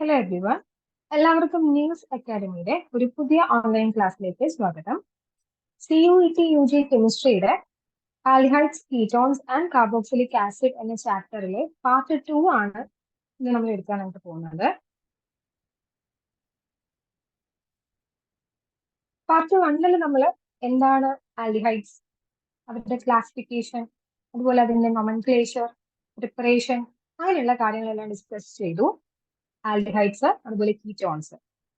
Hello everyone, എല്ലാവർക്കും news അക്കാഡമിയുടെ ഒരു പുതിയ ഓൺലൈൻ ക്ലാസ്സിലേക്ക് സ്വാഗതം. CUET-UG കെമിസ്ട്രിയുടെ aldehydes, ketones and carboxylic acid എന്ന ചാപ്റ്ററിലെ പാർട്ട് 2 ആണ് ഇന്ന് നമ്മൾ എടുക്കാനായിട്ട് പോകുന്നത്. പാർട്ട് 1 നമ്മൾ എന്താണ് ആൽഡിഹൈഡ്സ്, അവരുടെ ക്ലാസിഫിക്കേഷൻ, അതുപോലെ അതിന്റെ നൊമൻക്ലേച്ചർ, പ്രിപ്പറേഷൻ, അങ്ങനെയുള്ള കാര്യങ്ങളെല്ലാം ഡിസ്കസ് ചെയ്തു. ആൽഡിഹൈഡ്സ്, അതുപോലെ കീറ്റോൺസ്,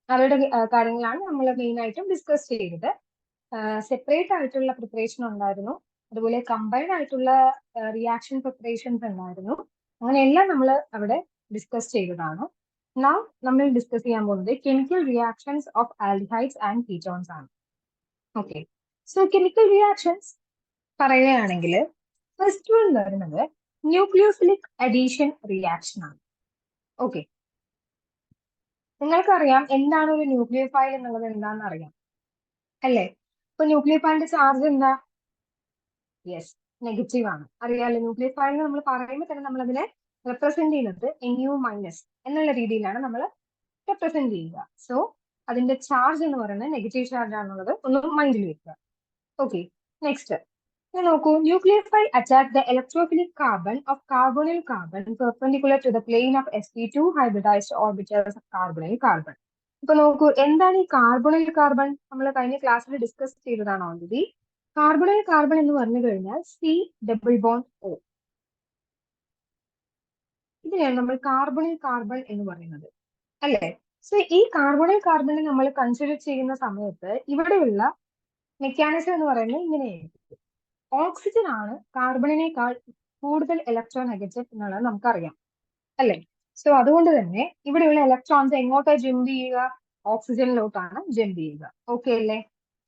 അവരുടെ കാര്യങ്ങളാണ് നമ്മൾ മെയിൻ ആയിട്ടും ഡിസ്കസ് ചെയ്തത്. സെപ്പറേറ്റ് ആയിട്ടുള്ള പ്രിപ്പറേഷൻ ഉണ്ടായിരുന്നു, അതുപോലെ കമ്പൈൻഡ് ആയിട്ടുള്ള റിയാക്ഷൻ പ്രിപ്പറേഷൻസ് ഉണ്ടായിരുന്നു. അങ്ങനെയെല്ലാം നമ്മൾ അവിടെ ഡിസ്കസ് ചെയ്തതാണ്. നാം നമ്മൾ ഡിസ്കസ് ചെയ്യാൻ പോകുന്നത് chemical reactions of aldehydes and ketones ആണ്. ഓക്കെ, സോ കെമിക്കൽ റിയാക്ഷൻസ് പറയുകയാണെങ്കിൽ ഫസ്റ്റ് വൺ വരുന്നത് ന്യൂക്ലിയോഫിലിക് അഡീഷൻ റിയാക്ഷൻ ആണ്. ഓക്കെ, നിങ്ങൾക്കറിയാം എന്താണ് ഒരു ന്യൂക്ലിയോഫൈൽ എന്നുള്ളത് എന്താണെന്ന് അറിയാം അല്ലേ? ഇപ്പൊ ന്യൂക്ലിയോഫൈലിന്റെ ചാർജ് എന്താ? യെസ്, നെഗറ്റീവ് ആണ്. അറിയാലോ, ന്യൂക്ലിയോഫൈൽ നമ്മൾ പറയുമ്പോൾ തന്നെ നമ്മൾ അതിനെ റെപ്രസെന്റ് ചെയ്യുന്നത് NU- എന്നുള്ള രീതിയിലാണ് നമ്മൾ റെപ്രസെന്റ് ചെയ്യുക. സോ അതിന്റെ ചാർജ് എന്ന് പറയുന്നത് നെഗറ്റീവ് ചാർജ് ആണെന്നുള്ളത് ഒന്ന് മൈൻഡിൽ വെക്കുക. ഓക്കെ, നെക്സ്റ്റ് നോക്കൂ. Nucleophile attack the electrophilic carbon of carbonyl carbon perpendicular to the plane of sp2 hybridised orbitals of carbonyl carbon. ഇപ്പൊ നോക്കൂ, എന്താണ് ഈ കാർബണിൽ കാർബൺ? നമ്മൾ കഴിഞ്ഞ ക്ലാസ്സിൽ ഡിസ്കസ് ചെയ്തതാണ് ഓൾറെഡി. കാർബണിൽ കാർബൺ എന്ന് പറഞ്ഞു കഴിഞ്ഞാൽ C∼O. ഇതിനെയാണ് നമ്മൾ കാർബണിൽ കാർബൺ എന്ന് പറയുന്നത്, അല്ലേ? സോ ഈ കാർബണിൽ കാർബണിനെ നമ്മൾ കൺസിഡർ ചെയ്യുന്ന സമയത്ത് ഇവിടെയുള്ള മെക്കാനിസം എന്ന് പറയുന്നത് ഇങ്ങനെയായിരിക്കും. ഓക്സിജൻ ആണ് കാർബണിനേക്കാൾ കൂടുതൽ ഇലക്ട്രോ നെഗറ്റീവ് എന്നുള്ളത് നമുക്കറിയാം, അല്ലേ? സോ അതുകൊണ്ട് തന്നെ ഇവിടെയുള്ള ഇലക്ട്രോൺസ് എങ്ങോട്ടാണ് ജമ്പ് ചെയ്യുക? ഓക്സിജനിലോട്ടാണ് ജമ്പ് ചെയ്യുക. ഓക്കെ അല്ലേ?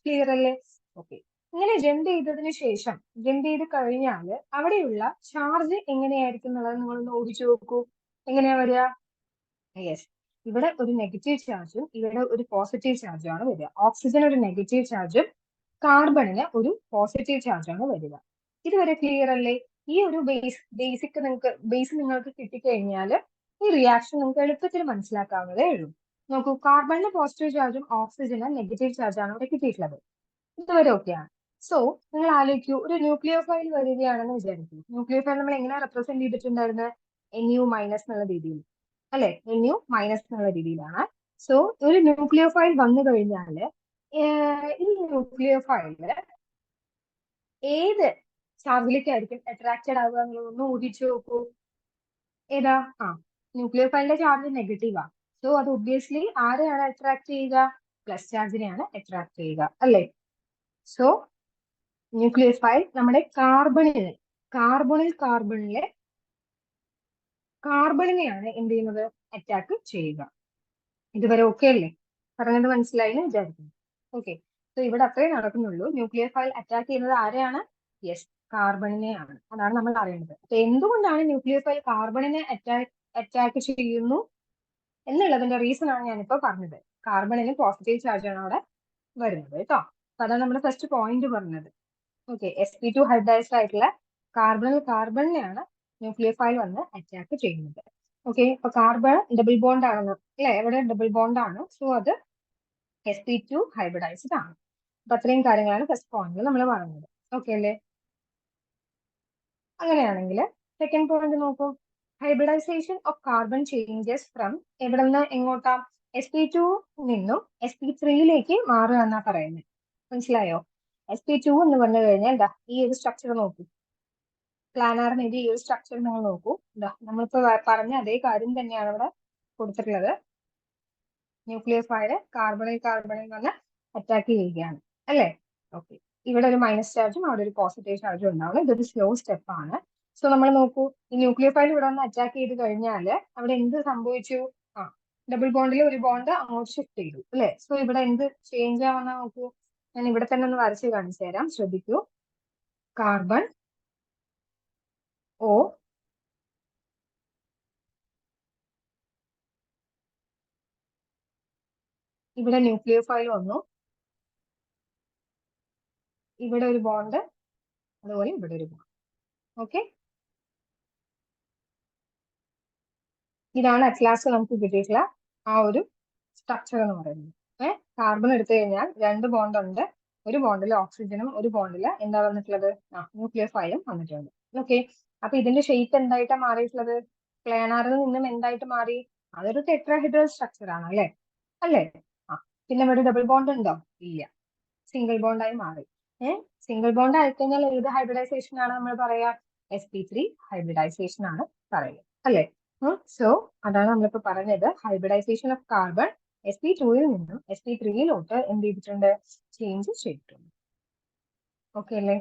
ക്ലിയർ അല്ലേ? ഓക്കെ, ഇങ്ങനെ ജമ്പ് ചെയ്തതിന് ശേഷം, ജമ്പ് ചെയ്ത് കഴിഞ്ഞാൽ അവിടെയുള്ള ചാർജ് എങ്ങനെയായിരിക്കും എന്നുള്ളത് നിങ്ങളൊന്ന് ഊഹിച്ചു നോക്കൂ. എങ്ങനെയാ വരിക? യെസ്, ഇവിടെ ഒരു നെഗറ്റീവ് ചാർജും ഇവിടെ ഒരു പോസിറ്റീവ് ചാർജും ആണ് വരിക. ഓക്സിജൻ ഒരു നെഗറ്റീവ് ചാർജും കാർബണിന് ഒരു പോസിറ്റീവ് ചാർജാണ് വരിക. ഇതുവരെ ക്ലിയർ അല്ലേ? ഈ ഒരു ബേസ് നിങ്ങൾക്ക് കിട്ടിക്കഴിഞ്ഞാൽ ഈ റിയാക്ഷൻ നിങ്ങൾക്ക് എളുപ്പത്തിൽ മനസ്സിലാക്കാവുന്നതേ ഉള്ളൂ. നോക്കൂ, കാർബണിന് പോസിറ്റീവ് ചാർജും ഓക്സിജന് നെഗറ്റീവ് ചാർജാണ് ഇവിടെ കിട്ടിയിട്ടുള്ളത്. ഇതുവരെ ഓക്കെയാണ്. സോ നിങ്ങൾ ആലോചിക്കൂ, ഒരു ന്യൂക്ലിയോഫൈൽ വരികയാണെന്ന് വിചാരിക്കൂ. ന്യൂക്ലിയോഫൈൽ നമ്മൾ എങ്ങനെ റെപ്രസെന്റ് ചെയ്തിട്ടുണ്ടായിരുന്നത്? NU- എന്നുള്ള രീതിയിൽ, അല്ലെ? NU- എന്നുള്ള രീതിയിലാണ്. സോ ഒരു ന്യൂക്ലിയോഫൈൽ വന്നു കഴിഞ്ഞാൽ ഈ ന്യൂക്ലിയോഫൈല് ഏത് ചാർജിലേക്കായിരിക്കും അട്രാക്റ്റഡ് ആവുക എന്നുള്ളതൊന്ന് ഊഹിച്ചു നോക്കൂ. ഏതാ? ന്യൂക്ലിയോഫൈലിന്റെ ചാർജ് നെഗറ്റീവാ. സോ അത് ഒബ്വിയസ്ലി ആരെയാണ് അട്രാക്ട് ചെയ്യുക? പ്ലസ് ചാർജിനെയാണ് അട്രാക്ട് ചെയ്യുക, അല്ലേ? സോ ന്യൂക്ലിയോഫൈൽ നമ്മുടെ കാർബണിനെയാണ് എന്ത് ചെയ്യുന്നത്? അറ്റാക്ക് ചെയ്യുക. ഇതുവരെ ഓക്കെ അല്ലേ? പറഞ്ഞത് മനസ്സിലായി എന്ന് വിചാരിക്കുന്നു. ഓക്കെ, സോ ഇവിടെ അത്രേ നടക്കുന്നുള്ളൂ. ന്യൂക്ലിയോഫൈൽ അറ്റാക്ക് ചെയ്യുന്നത് ആരെയാണ്? യെസ്, കാർബണിനെയാണ്. അതാണ് നമ്മൾ അറിയേണ്ടത്. അപ്പൊ എന്തുകൊണ്ടാണ് ന്യൂക്ലിയോഫൈൽ കാർബണിനെ അറ്റാക്ക് ചെയ്യുന്നു എന്നുള്ളതിന്റെ റീസൺ ആണ് ഞാനിപ്പോ പറഞ്ഞത്. കാർബണിന് പോസിറ്റീവ് ചാർജ് ആണ് അവിടെ വരുന്നത് കേട്ടോ. അപ്പൊ അതാണ് നമ്മുടെ ഫസ്റ്റ് പോയിന്റ് പറഞ്ഞത്. ഓക്കെ, sp2 ഹൈബ്രിഡൈസ്ഡ് ആയിട്ടുള്ള കാർബണിനെയാണ് ന്യൂക്ലിയോഫൈൽ വന്ന് അറ്റാക്ക് ചെയ്യുന്നത്. ഓക്കെ, അപ്പൊ കാർബൺ ഡബിൾ ബോണ്ട് ആണെന്ന്, അല്ലെ? എവിടെ ഡബിൾ ബോണ്ട് ആണ്. സോ അത് sp2 ഹൈബ്രിഡൈസ്ഡ് ആണ്. അപ്പൊ അത്രയും കാര്യങ്ങളാണ് ഫസ്റ്റ് പോയിന്റിൽ നമ്മൾ പറഞ്ഞത്. ഓക്കെ അല്ലേ? അങ്ങനെയാണെങ്കിൽ സെക്കൻഡ് പോയിന്റ് നോക്കൂ. Hybridisation of carbon changes from എവിടെ നിന്ന് എങ്ങോട്ടാ? sp2 നിന്നും sp3യിലേക്ക് മാറുക എന്നാ പറയുന്നത്. മനസ്സിലായോ? sp2 എന്ന് പറഞ്ഞു കഴിഞ്ഞാൽ എന്താ? ഈ ഒരു സ്ട്രക്ചർ നോക്കൂ. പ്ലാനാറിന്റെ ഈ ഒരു സ്ട്രക്ചർ നിങ്ങൾ നോക്കൂ. എന്താ, നമ്മളിപ്പോ പറഞ്ഞ അതേ കാര്യം തന്നെയാണ് ഇവിടെ കൊടുത്തിട്ടുള്ളത്. ന്യൂക്ലിയോഫൈൽ കാർബണിൽ വന്ന് അറ്റാക്ക് ചെയ്യുകയാണ്, അല്ലേ? ഓക്കെ, ഇവിടെ ഒരു മൈനസ് ചാർജും അവിടെ ഒരു പോസിറ്റീവ് ചാർജും ഉണ്ടാവണം. ഇതൊരു സ്ലോ സ്റ്റെപ്പ് ആണ്. സോ നമ്മൾ നോക്കൂ, ഈ ന്യൂക്ലിയോഫൈൽ ഇവിടെ വന്ന് അറ്റാക്ക് ചെയ്ത് കഴിഞ്ഞാൽ അവിടെ എന്ത് സംഭവിച്ചു? ഡബിൾ ബോണ്ടിൽ ഒരു ബോണ്ട് അങ്ങോട്ട് ഷിഫ്റ്റ് ചെയ്തു, അല്ലേ? സോ ഇവിടെ എന്ത് ചേഞ്ച് ആവുന്ന നോക്കൂ. ഞാൻ ഇവിടെ തന്നെ ഒന്ന് വരച്ച് കാണിച്ചു തരാം, ശ്രദ്ധിക്കൂ. കാർബൺ O, ഇവിടെ ന്യൂക്ലിയോഫൈൽ വന്നു, ഇവിടെ ഒരു ബോണ്ട്, അതുപോലെ ഇവിടെ ഒരു ബോണ്ട്. ഓക്കെ, ഇതാണ് അറ്റ്ലാസ് നമുക്ക് കിട്ടിയിട്ടുള്ള ആ ഒരു സ്ട്രക്ചർ എന്ന് പറയുന്നത്. കാർബൺ എടുത്തു കഴിഞ്ഞാൽ 2 ബോണ്ട് ഉണ്ട്. ഒരു ബോണ്ടിൽ ഓക്സിജനും ഒരു ബോണ്ടിൽ എന്താ വന്നിട്ടുള്ളത്, ന്യൂക്ലിയോഫൈലും വന്നിട്ടുണ്ട്. ഓക്കെ, അപ്പൊ ഇതിന്റെ ഷേപ്പ് എന്തായിട്ടാ മാറിയിട്ടുള്ളത്? പ്ലാനാറിൽ നിന്നും എന്തായിട്ട് മാറി? അതൊരു ടെട്രാഹെഡ്രൽ സ്ട്രക്ചർ ആണ് അല്ലേ? അല്ലേ? ആ, പിന്നെ ഇവിടെ ഡബിൾ ബോണ്ട് ഉണ്ടോ? ഇല്ല, സിംഗിൾ ബോണ്ട് ആയി മാറി. സിംഗിൾ ബോണ്ട് ആയിക്കഴിഞ്ഞാൽ ഏത് ഹൈബ്രിഡൈസേഷൻ ആണ് നമ്മൾ പറയാ? sp3 ഹൈബ്രിഡൈസേഷൻ ആണ് പറയുക അല്ലേ? സോ അതാണ് നമ്മളിപ്പോ പറഞ്ഞത്, ഹൈബ്രിഡൈസേഷൻ ഓഫ് കാർബൺ sp2ൽ നിന്നും sp3യിലോട്ട് എന്ത് ചെയ്തിട്ടുണ്ട്? ചേഞ്ച് ചെയ്തിട്ടുണ്ട്. ഓക്കെ അല്ലേ?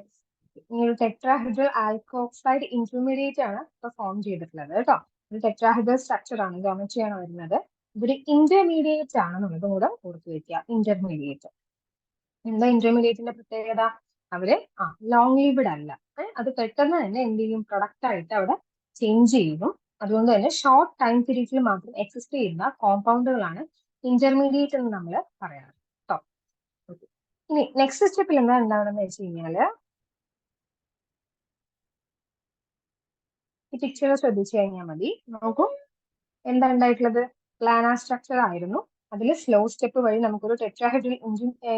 ഈ ഒരു ടെട്രാഹെഡ്രൽ ആൽക്കോക്സൈഡ് ഇന്റർമീഡിയറ്റ് ആണ് ഇപ്പൊ ഫോം ചെയ്തിട്ടുള്ളത് കേട്ടോ. ഒരു ടെട്രാഹെഡ്രൽ സ്ട്രക്ചർ ആണ്, ജോമെട്രി ആണ് വരുന്നത്. ഇതൊരു ഇന്റർമീഡിയറ്റ് ആണ്, നമ്മളതും കൂടെ ഓർത്ത് വെക്കുക. ഇന്റർമീഡിയറ്റ് എന്താ ഇന്റർമീഡിയറ്റിന്റെ പ്രത്യേകത? അവര് ലോങ് ലീവ്ഡ് അല്ല. അത് പെട്ടെന്ന് തന്നെ എന്ത് ചെയ്യും? പ്രൊഡക്റ്റ് ആയിട്ട് അവിടെ ചേഞ്ച് ചെയ്യും. അതുകൊണ്ട് തന്നെ ഷോർട്ട് ടൈം പീരീഡിൽ മാത്രം എക്സിസ്റ്റ് ചെയ്യുന്ന കോമ്പൗണ്ടുകളാണ് ഇന്റർമീഡിയറ്റ് എന്ന് നമ്മൾ പറയാറ് കേട്ടോ. ഇനി നെക്സ്റ്റ് സ്റ്റെപ്പിൽ എന്താണെന്ന് വെച്ച് കഴിഞ്ഞാല്, ഈ പിക്ചർ ശ്രദ്ധിച്ചു കഴിഞ്ഞാൽ മതി. നോക്കൂ, എന്താ ഉണ്ടായിട്ടുള്ളത്? പ്ലാനാർ സ്ട്രക്ചർ ആയിരുന്നു. അതിൽ സ്ലോ സ്റ്റെപ്പ് വഴി നമുക്കൊരു ടെട്രാഹെഡ്രൽ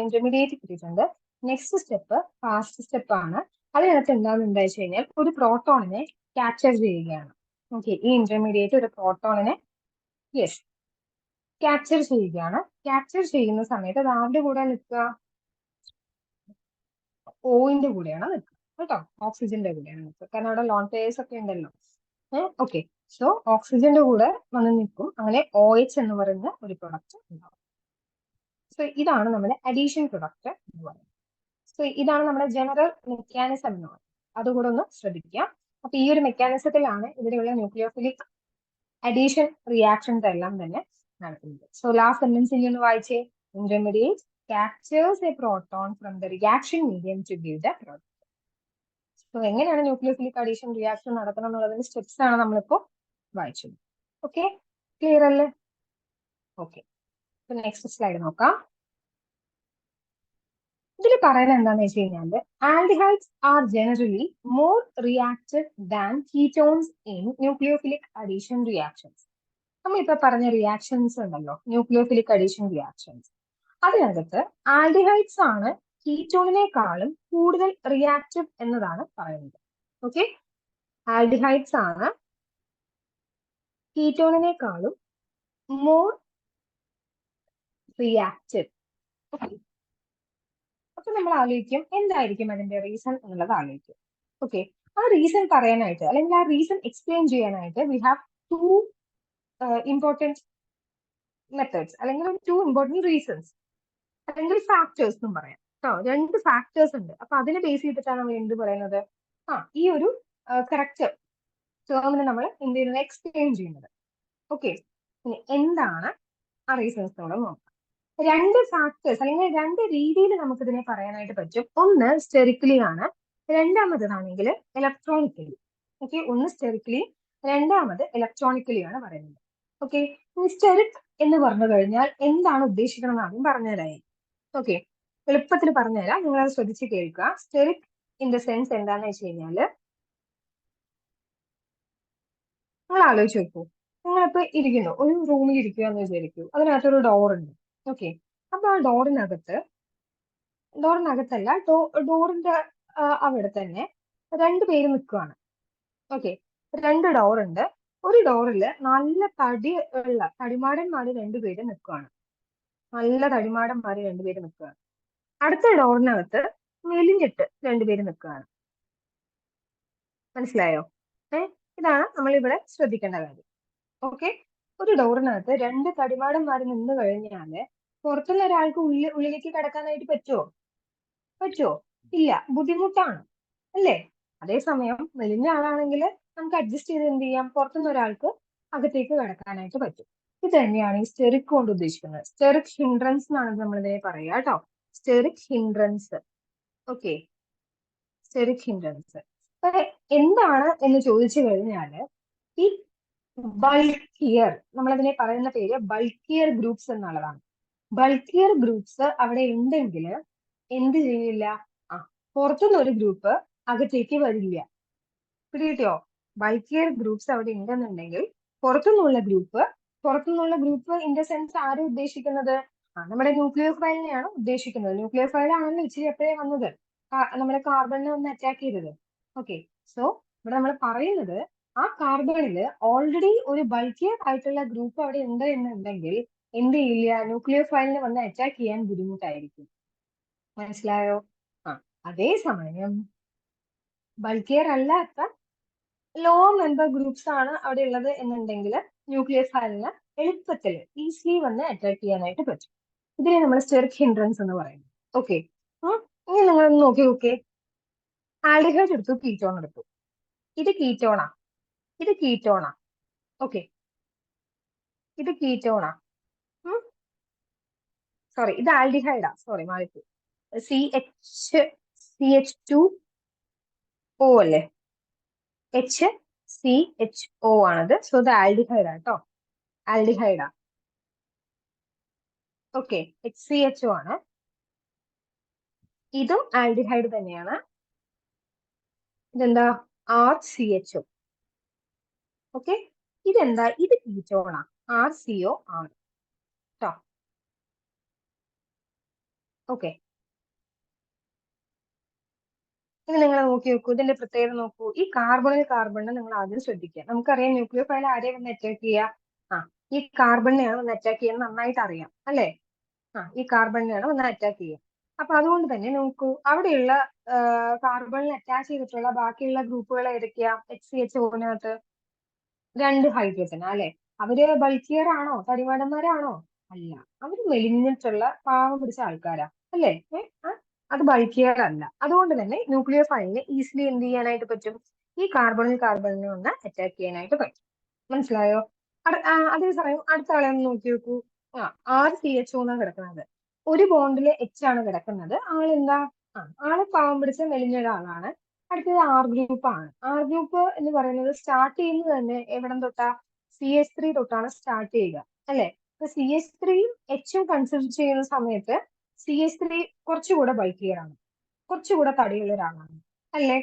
ഇന്റർമീഡിയറ്റ് കിട്ടിയിട്ടുണ്ട്. നെക്സ്റ്റ് സ്റ്റെപ്പ് ഫാസ്റ്റ് സ്റ്റെപ്പ് ആണ്. അതിനകത്ത് എന്താണെന്ന് വെച്ച് കഴിഞ്ഞാൽ ഒരു പ്രോട്ടോണിനെ ക്യാപ്ചർ ചെയ്യുകയാണ്. ഓക്കെ, ഈ ഇന്റർമീഡിയറ്റ് ഒരു പ്രോട്ടോണിനെ ക്യാപ്ചർ ചെയ്യുകയാണ്. ക്യാപ്ചർ ചെയ്യുന്ന സമയത്ത് അത് ആരുടെ കൂടെ നിൽക്കുക? ഓയിന്റെ കൂടെയാണ് നിൽക്കുക കേട്ടോ, ഓക്സിജന്റെ കൂടെയാണ് നിൽക്കുക. കാരണം അവിടെ ലോൺ പെയേഴ്സ് ഒക്കെ ഉണ്ടല്ലോ. ഓക്കെ, സോ ഓക്സിജന്റെ കൂടെ വന്ന് നിൽക്കും. അങ്ങനെ OH എന്ന് പറയുന്ന ഒരു പ്രൊഡക്റ്റ് ഉണ്ടാവും. സോ ഇതാണ് നമ്മുടെ അഡീഷൻ പ്രൊഡക്റ്റ് എന്ന് പറയുന്നത്. സോ ഇതാണ് നമ്മുടെ ജനറൽ മെക്കാനിസം എന്ന് പറയുന്നത്. അതുകൂടെ ഒന്ന് ശ്രദ്ധിക്കുക. അപ്പൊ ഈ ഒരു മെക്കാനിസത്തിലാണ് ഇവിടെയുള്ള ന്യൂക്ലിയോഫിലിക് അഡീഷൻ റിയാക്ഷൻസ് എല്ലാം തന്നെ നടക്കുന്നത്. സോ ലാസ്റ്റ് സെന്റൻസ് ഒന്ന് വായിച്ചേ. Intermediate captures a proton from the reaction medium to give the product. So എങ്ങനെയാണ് ന്യൂക്ലിയോഫിലിക് അഡീഷൻ റിയാക്ഷൻ നടക്കണം എന്നുള്ളതിന്റെ സ്റ്റെപ്സ് ആണ് നമ്മളിപ്പോ വായിച്ചത്. ഓക്കെ, ക്ലിയർ അല്ലേ? ഓക്കെ, നെക്സ്റ്റ് സ്ലൈഡ് നോക്കാം. ഇതിൽ പറയുന്നത് എന്താണെന്ന് വെച്ച് കഴിഞ്ഞാൽ, aldehydes are generally more reactive than ketones in nucleophilic addition reactions. നമ്മളിപ്പോ പറഞ്ഞ റിയാക്ഷൻസ് ഉണ്ടല്ലോ, ന്യൂക്ലിയോഫിലിക് അഡീഷൻ റിയാക്ഷൻസ്, അതിനകത്ത് ആൽഡിഹൈഡ്സ് ആണ് കീറ്റോണിനേക്കാളും കൂടുതൽ റിയാക്റ്റീവ് എന്നതാണ് പറയുന്നത്. ഓക്കെ, ആൽഡിഹൈഡ്സ് ആണ് കീറ്റോണിനേക്കാളും മോർ റിയാക്റ്റീവ്. ഓക്കെ, അപ്പൊ നമ്മൾ ആലോചിക്കും എന്തായിരിക്കും അതിന്റെ റീസൺ എന്നുള്ളത് ആലോചിക്കും. ഓക്കെ, ആ റീസൺ പറയാനായിട്ട് അല്ലെങ്കിൽ ആ റീസൺ എക്സ്പ്ലെയിൻ ചെയ്യാനായിട്ട് we have two important methods അല്ലെങ്കിൽ 2 ഇമ്പോർട്ടൻറ്റ് റീസൺസ് അല്ലെങ്കിൽ ഫാക്ടേഴ്സ് എന്നും പറയാം കേട്ടോ. 2 ഫാക്ടേഴ്സ് ഉണ്ട്. അപ്പൊ അതിനെ ബേസ് ചെയ്തിട്ടാണ് നമ്മൾ എന്ത് പറയുന്നത്? ഈ ഒരു കറക്റ്റ് ടേമിനെ നമ്മൾ എന്ത് ചെയ്യുന്നത്? എക്സ്പ്ലെയിൻ ചെയ്യുന്നത്. ഓക്കെ, ഇനി എന്താണ് ആ റീസൺസ് നമ്മൾ നോക്കാം. 2 ഫാക്ടേഴ്സ് അല്ലെങ്കിൽ 2 രീതിയിൽ നമുക്ക് ഇതിനെ പറയാനായിട്ട് പറ്റും. ഒന്ന് സ്റ്റെറിക്കലി ആണ്, രണ്ടാമതാണെങ്കിൽ ഇലക്ട്രോണിക്കലി. ഓക്കെ, ഒന്ന് സ്റ്റെറിക്കലി, രണ്ടാമത് ഇലക്ട്രോണിക്കലി ആണ് പറയുന്നത്. ഓക്കെ, സ്റ്റെറിക് എന്ന് പറഞ്ഞു കഴിഞ്ഞാൽ എന്താണ് ഉദ്ദേശിക്കുന്നത് ആദ്യം പറഞ്ഞുതരായി. ഓക്കെ, എളുപ്പത്തിൽ പറഞ്ഞുതരാം, നിങ്ങൾ അത് ശ്രദ്ധിച്ച് കേൾക്കുക. സ്റ്റെറിക് ഇൻ ദ സെൻസ് എന്താന്ന് വെച്ച് കഴിഞ്ഞാല്, നിങ്ങൾ ആലോചിച്ച് നോക്കൂ, നിങ്ങളിപ്പോ ഇരിക്കുന്നു, ഒരു റൂമിൽ ഇരിക്കുക എന്ന് വിചാരിക്കൂ. അതിനകത്തൊരു ഡോർ ഉണ്ട്. ഓക്കെ, അപ്പൊ ആ ഡോറിനകത്തല്ല, ഡോറിന്റെ അവിടെ തന്നെ 2 പേര് നിൽക്കുകയാണ്. ഓക്കെ, 2 ഡോറുണ്ട്. ഒരു ഡോറിൽ നല്ല തടിമാടന്മാര് 2 പേര് നിൽക്കുകയാണ്. നല്ല തടിമാടന്മാര് 2 പേര് നിൽക്കുകയാണ്. അടുത്ത ഡോറിനകത്ത് മെലിഞ്ഞിട്ട് 2 പേര് നിൽക്കുകയാണ്. മനസ്സിലായോ? ഇതാണ് നമ്മൾ ഇവിടെ ശ്രദ്ധിക്കേണ്ട കാര്യം. ഓക്കെ, ഒരു ഡോറിനകത്ത് 2 തടിമാടന്മാര് നിന്ന് കഴിഞ്ഞാല് പുറത്തുള്ള ഒരാൾക്ക് ഉള്ളിലേക്ക് കടക്കാനായിട്ട് പറ്റുമോ? ഇല്ല, ബുദ്ധിമുട്ടാണ് അല്ലേ? അതേസമയം മെലിഞ്ഞ ആളാണെങ്കിൽ നമുക്ക് അഡ്ജസ്റ്റ് ചെയ്ത് എന്ത് ചെയ്യാം? പുറത്തുനിന്ന് ഒരാൾക്ക് അകത്തേക്ക് കടക്കാനായിട്ട് പറ്റും. ഇത് തന്നെയാണ് ഈ സ്റ്റെറിക് കൊണ്ട് ഉദ്ദേശിക്കുന്നത്. സ്റ്റെറിക് ഹിൻഡ്രൻസ് എന്നാണ് നമ്മൾ ഇതിനെ പറയുക കേട്ടോ. Steric hindrance. Okay, steric hindrance എന്താണ് എന്ന് ചോദിച്ചു കഴിഞ്ഞാല്, ഈ ബൾക്കിയർ, നമ്മളതിനെ പറയുന്ന പേര് ബൾക്കിയർ ഗ്രൂപ്പ്സ് എന്നുള്ളതാണ്. ബൾക്കിയർ ഗ്രൂപ്പ്സ് അവിടെ ഉണ്ടെങ്കിൽ എന്ത് ചെയ്യില്ല? പുറത്തുനിന്ന് ഒരു ഗ്രൂപ്പ് അകത്തേക്ക് വരില്ല. പിടികിട്ടിയോ? ബൾക്കിയർ ഗ്രൂപ്പ്സ് അവിടെ ഉണ്ടെന്നുണ്ടെങ്കിൽ പുറത്തുനിന്നുള്ള ഗ്രൂപ്പ് പുറത്തുനിന്നുള്ള ഗ്രൂപ്പ് ഇൻ ദ സെൻസ് ആരും ഉദ്ദേശിക്കുന്നത് നമ്മുടെ ന്യൂക്ലിയർ ഫയലിനെയാണ് ഉദ്ദേശിക്കുന്നത്. ന്യൂക്ലിയർ ഫയൽ ആണല്ലോ ഇച്ചിരി എപ്പോഴേ വന്നത്, നമ്മുടെ കാർബണിനെ ഒന്ന് അറ്റാക്ക് ചെയ്തത്. ഓക്കെ, സോ ഇവിടെ നമ്മൾ പറയുന്നത് ആ കാർബണിൽ ഓൾറെഡി ഒരു ബൾക്കിയർ ആയിട്ടുള്ള ഗ്രൂപ്പ് അവിടെ ഉണ്ട് എന്നുണ്ടെങ്കിൽ എന്ത് ചെയ്യില്ല, ന്യൂക്ലിയർ ഫയലിനെ വന്ന് അറ്റാക്ക് ചെയ്യാൻ ബുദ്ധിമുട്ടായിരിക്കും. മനസ്സിലായോ? ആ, അതേസമയം ബൾക്കിയർ അല്ലാത്ത ലോ നമ്പർ ഗ്രൂപ്പ്സ് ആണ് അവിടെ ഉള്ളത് എന്നുണ്ടെങ്കിൽ ന്യൂക്ലിയർ ഫയലിന് എളുപ്പത്തിൽ ഈസിലി വന്ന് അറ്റാക്ക് ചെയ്യാനായിട്ട് പറ്റും. ഇതിനെ നമ്മൾ സ്റ്റെറിക് ഹിൻഡ്രൻസ് എന്ന് പറയുന്നത്. ഓക്കെ, ഇനി നിങ്ങളൊന്ന് നോക്കി നോക്കിയേ. ആൽഡിഹൈഡ് എടുത്തു, കീറ്റോൺ എടുത്തു. ഇത് കീറ്റോണാ, ഇത് കീറ്റോണാ. ഓക്കെ, ഇത് കീറ്റോണാ. സോറി, ഇത് ആൽഡിഹൈഡാ. സോറി, മാറിപ്പോ. CH2O അല്ലേ? HCHO ആണത്. സോ ഇത് ആൽഡിഹൈഡാ കേട്ടോ, ആൽഡിഹൈഡാ. ഓക്കെ, HCHO ആണ്. ഇതും ആൽഡിഹൈഡ് തന്നെയാണ്. ഇതെന്താ? RCHO. ഓക്കെ, ഇതെന്താ? ഇത് കീറ്റോണാ, RCO ആണ് കേട്ടോ. ഓക്കെ, ഇനി നിങ്ങൾ നോക്കി നോക്കൂ, ഇതിന്റെ പ്രത്യേകത നോക്കൂ. ഈ കാർബണിനെ നിങ്ങൾ ആദ്യം ശ്രദ്ധിക്കുക. നമുക്കറിയാം ന്യൂക്ലിയർ ഫയൽ ആരെയും വന്ന് അറ്റാക്ക് ചെയ്യുക, ഈ കാർബണിനെയാണ് വന്ന് അറ്റാക്ക് ചെയ്യാൻ നന്നായിട്ട് അറിയാം അല്ലേ? ഈ കാർബണിനെയാണ് വന്ന് അറ്റാക്ക് ചെയ്യുക. അപ്പൊ അതുകൊണ്ട് തന്നെ നോക്കൂ, അവിടെയുള്ള കാർബണിൽ അറ്റാച്ച് ചെയ്തിട്ടുള്ള ബാക്കിയുള്ള ഗ്രൂപ്പുകൾ ഏതൊക്കെയാ? HCHOനകത്ത് 2 ഹൈഡ്രജൻ അല്ലെ? അവര് ബൾക്കിയർ ആണോ, തടിമാടന്മാരാണോ? അല്ല, അവര് മെലിഞ്ഞിട്ടുള്ള പാവം പിടിച്ച ആൾക്കാരാ അല്ലേ? അത് ബൾക്കിയർ അല്ല. അതുകൊണ്ട് തന്നെ ന്യൂക്ലിയർ ഫയലിനെ ഈസിലി എന്ത് ചെയ്യാനായിട്ട് പറ്റും? ഈ കാർബണിനെ ഒന്ന് അറ്റാക്ക് ചെയ്യാനായിട്ട് പറ്റും. മനസ്സിലായോ? അതേസമയം അടുത്ത ആളെ ഒന്ന് നോക്കി നോക്കൂ. RCHO എന്നാണ് കിടക്കുന്നത്. ഒരു ബോണ്ടില് H ആണ് കിടക്കുന്നത്. ആളെന്താ? ആള് പാവം പിടിച്ച മെലിഞ്ഞ ഒരാളാണ്. അടുത്തത് R ഗ്രൂപ്പ് ആണ്. R ഗ്രൂപ്പ് എന്ന് പറയുന്നത് സ്റ്റാർട്ട് ചെയ്യുന്നത് തന്നെ എവിടം തൊട്ടാ? CH3 തൊട്ടാണ് സ്റ്റാർട്ട് ചെയ്യുക അല്ലെ? അപ്പൊ CH3യും Hഉം കൺസിഡർ ചെയ്യുന്ന സമയത്ത് CH3 കുറച്ചുകൂടെ ബൾക്കിയർ ആണ്, കുറച്ചുകൂടെ തടിയുള്ള ഒരാളാണ് അല്ലേ?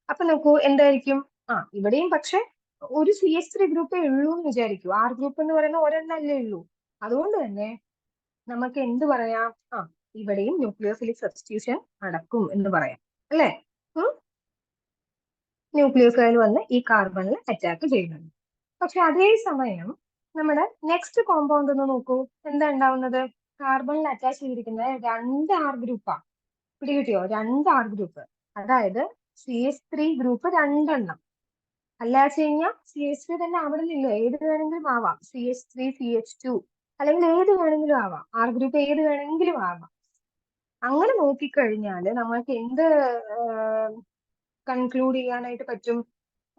അപ്പൊ നോക്കൂ, എന്തായിരിക്കും? ഇവിടെയും പക്ഷെ ഒരു CH3 ഗ്രൂപ്പേ ഉള്ളൂ എന്ന് വിചാരിക്കൂ. R ഗ്രൂപ്പ് എന്ന് പറയുന്ന ഒരെണ്ണല്ലേ ഉള്ളൂ. അതുകൊണ്ട് തന്നെ നമുക്ക് എന്ത് പറയാം? ഇവിടെയും ന്യൂക്ലിയോഫിലിക് സബ്സ്റ്റിറ്റ്യൂഷൻ നടക്കും എന്ന് പറയാം അല്ലേ? ന്യൂക്ലിയോഫൈൽ വന്ന് ഈ കാർബണിൽ അറ്റാക്ക് ചെയ്യുന്നുണ്ട്. പക്ഷെ അതേ സമയം നമ്മുടെ നെക്സ്റ്റ് കോമ്പൗണ്ട് ഒന്ന് നോക്കൂ. എന്താ ഉണ്ടാവുന്നത്? കാർബണിൽ അറ്റാച്ച് ചെയ്തിരിക്കുന്നത് 2 R ഗ്രൂപ്പാ. പിടികിട്ടിയോ? 2 R group. അതായത് CH3 ഗ്രൂപ്പ് 2 എണ്ണം. അല്ലാച്ച് കഴിഞ്ഞാൽ CH3 തന്നെ ആവണമെന്നില്ല, ഏത് വേണമെങ്കിലും ആവാം. CH3, CH2 അല്ലെങ്കിൽ ഏത് വേണമെങ്കിലും ആവാം. R ഗ്രൂപ്പ് ഏത് വേണമെങ്കിലും ആവാം. അങ്ങനെ നോക്കിക്കഴിഞ്ഞാൽ നമ്മൾക്ക് എന്ത് കൺക്ലൂഡ് ചെയ്യാനായിട്ട് പറ്റും?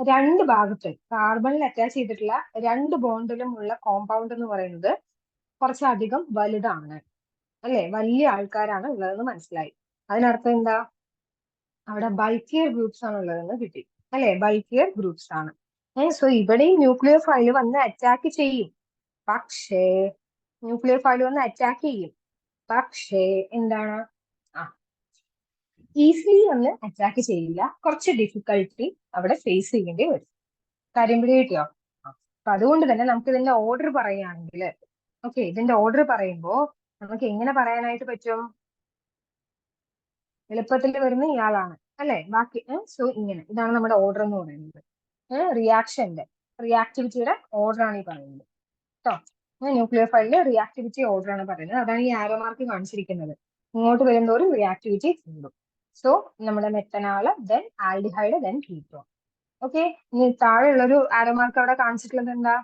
2 ഭാഗത്തും കാർബണിൽ അറ്റാച്ച് ചെയ്തിട്ടുള്ള 2 ബോണ്ടിലും ഉള്ള കോമ്പൗണ്ട് എന്ന് പറയുന്നത് കുറച്ചധികം വലുതാണ് അല്ലെ? വലിയ ആൾക്കാരാണ് ഉള്ളതെന്ന് മനസ്സിലായി. അതിനർത്ഥം എന്താ? അവിടെ ബൾക്കിയർ ഗ്രൂപ്പ്സ് ആണ് ഉള്ളതെന്ന് കിട്ടി അല്ലെ? ബൾക്കിയർ ഗ്രൂപ്പ്സ് ആണ്. സോ ഇവിടെയും ന്യൂക്ലിയർ ഫൈൽ വന്ന് അറ്റാക്ക് ചെയ്യും. പക്ഷേ ന്യൂക്ലിയർ ഫൈൽ വന്ന് അറ്റാക്ക് ചെയ്യും, പക്ഷേ എന്താണ്? ഈസിലി ഒന്ന് അറ്റാക്ക് ചെയ്യില്ല. കുറച്ച് ഡിഫിക്കൽട്ടി അവിടെ ഫേസ് ചെയ്യേണ്ടി വരും. കാര്യം പിടികിട്ടിയോ? അപ്പൊ അതുകൊണ്ട് തന്നെ നമുക്ക് ഇതിന്റെ ഓർഡർ പറയുകയാണെങ്കിൽ, ഓക്കെ, ഇതിന്റെ ഓർഡർ പറയുമ്പോൾ നമുക്ക് എങ്ങനെ പറയാനായിട്ട് പറ്റും? എളുപ്പത്തിൽ വരുന്ന ഇയാളാണ് അല്ലെ? ബാക്കി സോ ഇങ്ങനെ, ഇതാണ് നമ്മുടെ ഓർഡർ എന്ന് പറയുന്നത്. റിയാക്ഷന്റെ റിയാക്ടിവിറ്റിയുടെ ഓർഡർ ആണ് ഈ പറയുന്നത് കേട്ടോ. ന്യൂക്ലിയർ ഫൈലിന്റെ റിയാക്ടിവിറ്റി ഓർഡർ ആണ് പറയുന്നത്. അതാണ് ഈ ആരോ മാർക്ക് കാണിച്ചിരിക്കുന്നത്. ഇങ്ങോട്ട് വരുന്നതോറും റിയാക്ടിവിറ്റി കൂടും. സോ നമ്മുടെ methanal, then aldehyde, then ketone. Okay, ഇനി താഴെയുള്ളൊരു ആരോ മാർക്ക് അവിടെ കാണിച്ചിട്ടുള്ളത് എന്താ?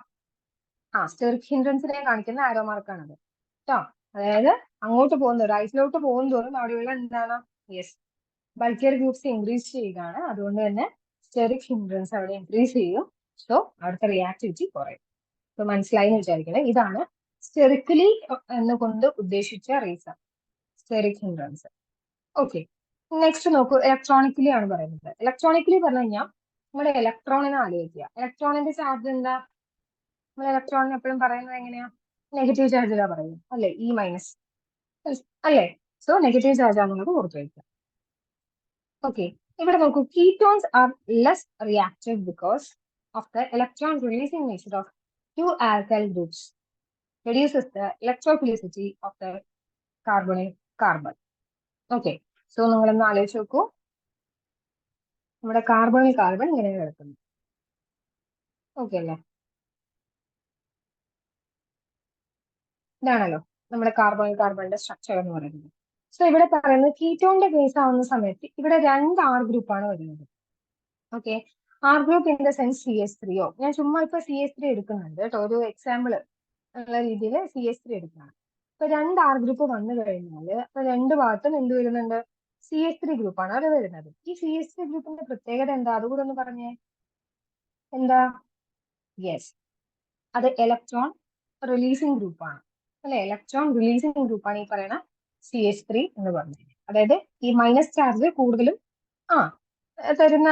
സ്റ്റെറിക് ഹിൻഡ്രൻസിനെ കാണിക്കുന്ന ആരോ മാർക്കാണത് കേട്ടോ. അതായത് അങ്ങോട്ട് പോകുന്നു, റൈറ്റിലോട്ട് പോകും തോറും അവിടെയുള്ള എന്താണ്? യെസ്, ബൾക്കിയർ ഗ്രൂപ്പ്സ് ഇൻക്രീസ് ചെയ്യുകയാണ്. അതുകൊണ്ട് തന്നെ സ്റ്റെറിക് ഹിൻഡ്രൻസ് അവിടെ ഇൻക്രീസ് ചെയ്യും. സോ അവിടുത്തെ റിയാക്ടിവിറ്റി കുറയും. ഇപ്പൊ മനസ്സിലായി എന്ന് വിചാരിക്കുന്നത്. ഇതാണ് സ്റ്റെറിക്കലി എന്നുകൊണ്ട് ഉദ്ദേശിച്ച reason, steric hindrance. Okay, next നോക്കൂ, ഇലക്ട്രോണിക്കലി ആണ് പറയുന്നത്. ഇലക്ട്രോണിക്കലി പറഞ്ഞു കഴിഞ്ഞാൽ നമ്മുടെ ഇലക്ട്രോണിനെ ആലോചിക്കുക. ഇലക്ട്രോണിന്റെ ചാർജ് എന്താ? നമ്മൾ ഇലക്ട്രോണിന് എപ്പോഴും പറയുന്നത് എങ്ങനെയാ? നെഗറ്റീവ് ചാർജിലാ പറയുന്നത് അല്ലെ? E- അല്ലേ? സോ നെഗറ്റീവ് ചാർജ് ആണെന്നുള്ളത് ഓർത്ത് വയ്ക്കുക. ഓക്കെ, ഇവിടെ നോക്കൂ, ketones are less reactive because of the electron releasing nature of two alkyl groups reduces the electrophilicity of the carbonyl carbon. Okay, so നിങ്ങളൊന്ന് ആലോചിച്ച് നോക്കൂ, നമ്മുടെ കാർബണിൽ കാർബൺ ഇങ്ങനെ കിടക്കുന്നു. ഓക്കെ അല്ലേ? ഇതാണല്ലോ നമ്മുടെ കാർബണിൽ കാർബണിന്റെ സ്ട്രക്ചർ എന്ന് പറയുന്നത്. സോ ഇവിടെ പറയുന്നത് കീറ്റോണിന്റെ കേസ് ആവുന്ന സമയത്ത് ഇവിടെ രണ്ട് ആർ ഗ്രൂപ്പാണ് വരുന്നത്. Okay, R group in the sense CH3O. ഞാൻ ചുമ്മാ ഇപ്പൊ CH3 എടുക്കുന്നുണ്ട് കേട്ടോ, ഒരു എക്സാമ്പിൾ ഉള്ള രീതിയിൽ CH3 എടുക്കുകയാണ്. ഇപ്പൊ രണ്ട് ആർ ഗ്രൂപ്പ് വന്നു കഴിഞ്ഞാൽ അപ്പൊ രണ്ട് ഭാഗത്തും എന്ത് വരുന്നുണ്ട്? CH3 ഗ്രൂപ്പാണ് അത് വരുന്നത്. ഈ CH3 ഗ്രൂപ്പിന്റെ പ്രത്യേകത എന്താ? അതുകൂടെ ഒന്ന് പറഞ്ഞേ. എന്താ? യെസ്, അത് ഇലക്ട്രോൺ റിലീസിങ് ഗ്രൂപ്പാണ് അല്ലെ? ഇലക്ട്രോൺ റിലീസിങ് ഗ്രൂപ്പാണ് ഈ പറയുന്ന CH3 എന്ന് പറഞ്ഞത്. അതായത് ഈ മൈനസ് ചാർജ് കൂടുതലും തരുന്ന,